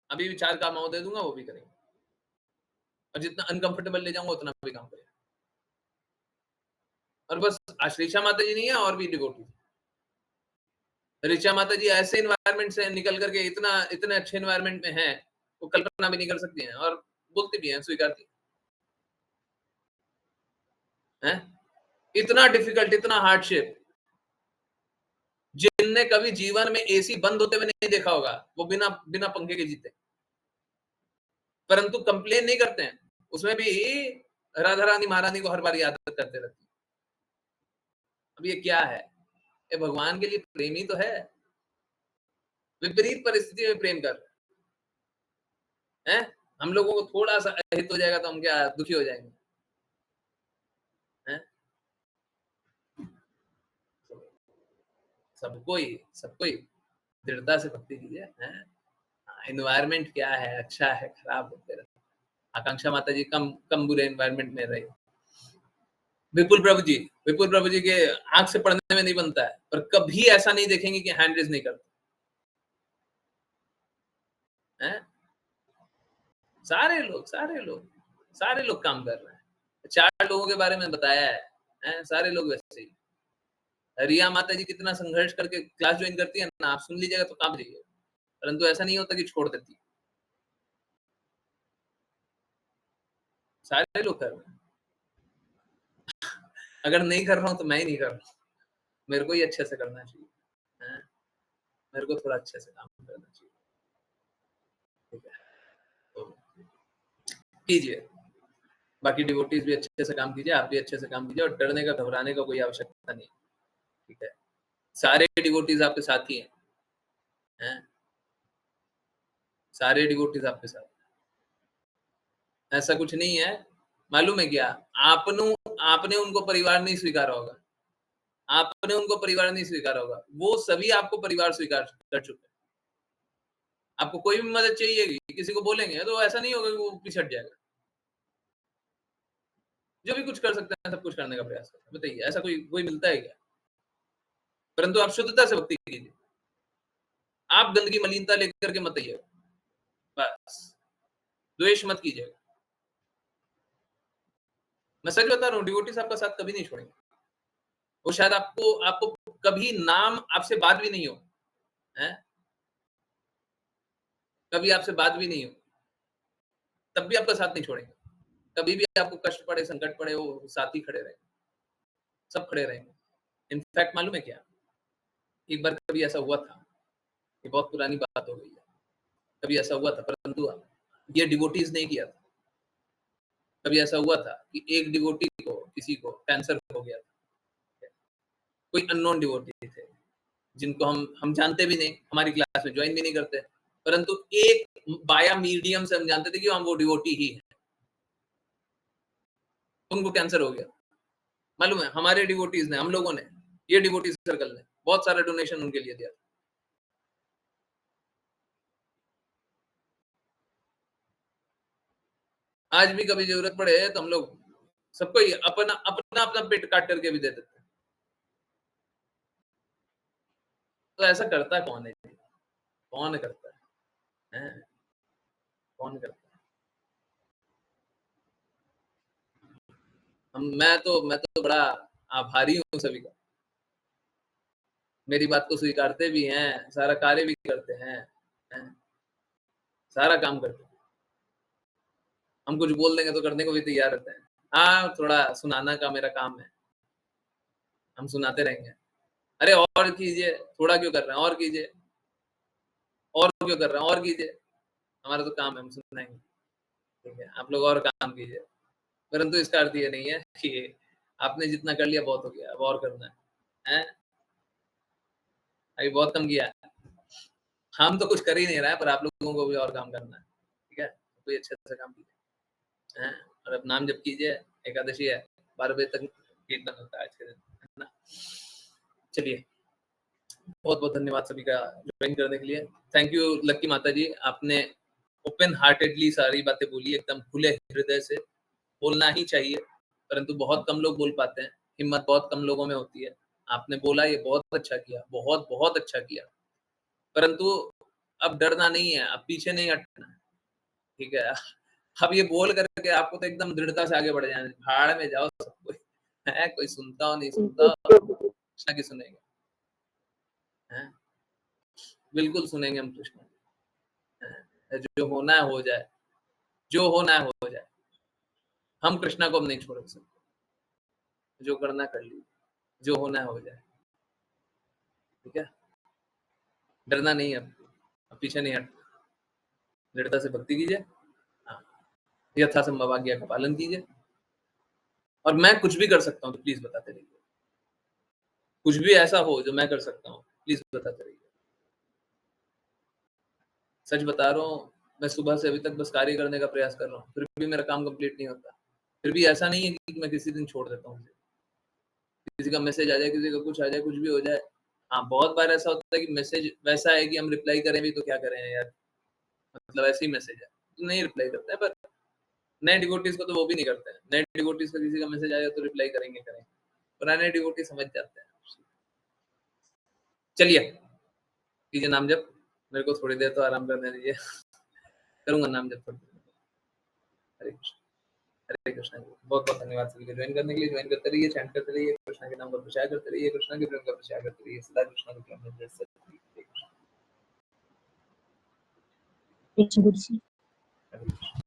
अभी भी 4 काम और दे दूंगा, वो भी करेंगे। और जितना अनकंफर्टेबल ले जाऊंगा उतना भी काम करेंगे। और बस आश्लेषा माता जी नहीं है, और भी डिवोटी। ऋचा माता जी ऐसे एनवायरनमेंट से निकल करके इतने अच्छे एनवायरनमेंट में हैं, वो कल्पना भी नहीं कर सकती हैं, और बोलती भी हैं, स्वीकारती हैं। इतना डिफिकल्ट, इतना हार्डशिप, जिनने कभी जीवन में एसी बंद होते हुए नहीं देखा होगा, वो बिना बिना पंखे के जीते, परंतु कंप्लेन नहीं करते हैं। उसमें भी राधा रानी महारानी को हर बार याद करते रहते हैं। अब ये क्या है? ये भगवान के लिए प्रेमी तो है, विपरीत परिस्थिति में प्रेम कर रहे हैं। हम लोगों को थोड़ा सा अहित हो जाएगा तो हम क्या दुखी हो जाएंगे, हैं? सबको ही दृढ़ता से भक्ति कीजिए, हैं? एनवायरनमेंट क्या है, अच्छा है, खराब होते रहते। आकांक्षा माता जी कम कम बुरे एनवायरनमेंट में रही। विपुल प्रभु जी के आंख से पढ़ने में नहीं बनता है, पर कभी ऐसा नहीं देखेंगे कि हैंड रेज नहीं करते हैं। सारे लोग काम कर रहे हैं। 4 लोगों के बारे में बताया है, हैं? सारे लोग वैसे ही। रिया माता जी कितना संघर्ष करके क्लास ज्वाइन करती है ना, आप सुन लीजिएगा तो काम जाइएगा, परंतु ऐसा नहीं होता कि छोड़ देती है। सारे लोग कर रहे हैं। अगर नहीं कर रहा हूं तो मैं ही नहीं कर रहा हूं, मेरे को ही अच्छे से करना चाहिए, हैं? मेरे को थोड़ा अच्छे से काम करना चाहिए, ठीक है? तो कीजिए, बाकी डिवोटीज भी अच्छे से काम कीजिए, आप भी अच्छे से काम कीजिए, और डरने का, घबराने का कोई आवश्यकता नहीं, ठीक है? सारे डिवोटीज आपके साथी हैं? सारे डिवोटीज आपके साथ, ऐसा कुछ नहीं है। मालूम है क्या? आपने उनको परिवार नहीं स्वीकारा होगा, आपने उनको परिवार नहीं स्वीकारा होगा, वो सभी आपको परिवार स्वीकार कर चुके हैं। आपको कोई भी मदद चाहिए, किसी को बोलेंगे तो ऐसा नहीं होगा कि वो पिछड़ जाएगा। जो भी कुछ कर सकते हैं सब कुछ करने का प्रयास करते हैं। बताइए, ऐसा कोई मिलता है क्या? परंतु आप शुद्धता से भक्ति कीजिए। आप गंदगी मलिनता लेकर के मत आइएगा, बस द्वेष मत कीजिएगा। मैं सच बता रहा हूँ, डिवोटीज आपका साथ कभी नहीं छोड़ेंगे। वो शायद आपको कभी नाम आपसे बात भी नहीं हो, हैं? कभी आपसे बात भी नहीं हो, तब भी आपका साथ नहीं छोड़ेंगे। कभी भी आपको कष्ट पड़े, संकट पड़े, वो साथ ही खड़े रहेंगे, सब खड़े रहेंगे। इनफैक्ट मालूम है क्या? एक बार कभी ऐसा हुआ था, ये बहुत पुरानी बात हो गई है। कभी ऐसा हुआ था, परंतु ये डिवोटीज नहीं किया था। कभी ऐसा हुआ था कि एक डिवोटी को, किसी को कैंसर हो गया था। कोई अननोन डिवोटी थे, जिनको हम जानते भी नहीं, हमारी क्लास में ज्वाइन भी नहीं करते, परंतु एक बाया मीडियम से हम जानते थे कि हम वो डिवोटी ही है। उनको कैंसर हो गया। मालूम है, हमारे डिवोटीज ने, हम लोगों ने, ये डिवोटी सर्कल ने बहुत सारा डोनेशन उनके लिए दिया। आज भी कभी जरूरत पड़े तो हम लोग सबको ही अपना अपना अपना पेट काट करके भी दे देते हैं। तो ऐसा करता कौन है? कौन करता है? कौन करता है? मैं तो बड़ा आभारी हूँ सभी का। मेरी बात को स्वीकारते भी हैं, सारा कार्य भी करते हैं, सारा काम करते हैं। हम कुछ बोल देंगे तो करने को भी तैयार रहते हैं। हाँ, थोड़ा सुनाना का मेरा काम है। हम सुनाते रहेंगे। अरे और कीजिए, थोड़ा क्यों कर रहे हैं? और कीजिए। और क्यों कर रहे हैं? और कीजिए। हमारा तो काम है, हम सुनाएँगे। ठीक है, आप लोग और काम कीजिए। परंतु इसका अर्थ ये नहीं है कि आपने जितना कर लिया बहुत हो गया, अब और करना है। हैं? अभी बहुत कम किया है। हम तो कुछ कर ही नहीं रहे हैं, पर आप लोगों को भी और काम करना है। ठीक है? कोई अच्छे से काम कीजिए। हैं? और अब नाम जप कीजिए, एकादशी है, 12 बजे तक कीर्तन होता है आज के दिन, है ना? चलिए, बहुत-बहुत धन्यवाद सभी का जॉइन करने के लिए। थैंक यू लक्की माता जी, आपने ओपन हार्टेडली सारी बातें बोली, एकदम खुले हृदय से। बोलना ही चाहिए, परंतु बहुत कम लोग बोल पाते हैं, हिम्मत बहुत कम लोगों में होती है। आपने बोला ये बहुत अच्छा किया, बहुत-बहुत अच्छा किया। परंतु अब डरना नहीं है, अब पीछे नहीं हटना है, ठीक है? अब ये बोल कर के आपको तो एकदम दृढ़ता से आगे बढ़ जाना है, भाड़ में जाओ सब कोई, हैं? कोई सुनता हो, नहीं सुनता हो, कृष्णा की सुनेंगे, हैं? बिल्कुल सुनेंगे हम कृष्णा की, हैं? जो होना है हो जाए, जो होना है हो जाए। हम कृष्णा को अब नहीं छोड़ सकते, जो करना है कर लीजिए, जो होना है हो जाए, ठीक है? डरना नहीं है अब पीछे नहीं हटना, दृढ़ता से भक्ति कीजिए, हाँ, यथासंभव आज्ञा का पालन कीजिए और मैं कुछ भी कर सकता हूँ तो प्लीज़ बताते रहिए। कुछ भी ऐसा हो जो मैं कर सकता हूँ, प्लीज़ बताते रहिए। सच बता रहा हूँ, मैं सुबह से अभी तक बस कार्य करने का प्रयास कर रहा हूँ, फिर भी मेरा काम कंप्लीट नहीं होता। फिर भी ऐसा नहीं है कि मैं किसी दिन छोड़ देता हूँ उसे। किसी का मैसेज आ जाए, किसी का कुछ आ जाए, कुछ भी हो जाए। हाँ, बहुत बार ऐसा होता है कि मैसेज वैसा है कि हम रिप्लाई करें भी तो क्या करें यार, मतलब ऐसे ही मैसेज है, तो नहीं रिप्लाई करते हैं पर नए डिवोटीज़ को तो वो भी नहीं करते हैं। नए डिवोटीज़ को किसी का मैसेज आया तो रिप्लाई करेंगे। पुराने डिवोटी समझ जाते हैं। चलिए, कीजिए नाम जप। मेरे को थोड़ी देर तो आराम करने दीजिए। करूँगा नाम जप थोड़ी देर। हरे कृष्ण, हरे कृष्ण। बहुत-बहुत धन्यवाद सभी को जॉइन करने के लिए। जॉइन करते रहिए, चैंट करते रहिए, कृष्णा के नाम का प्रचार करते रहिए, कृष्णा के प्रेम का प्रचार करते रहिए। सदा कृष्णा के प्रेम में जय सच्चिदानंद। हरे कृष्ण, कृष्ण गुरु जी। हरे कृष्ण।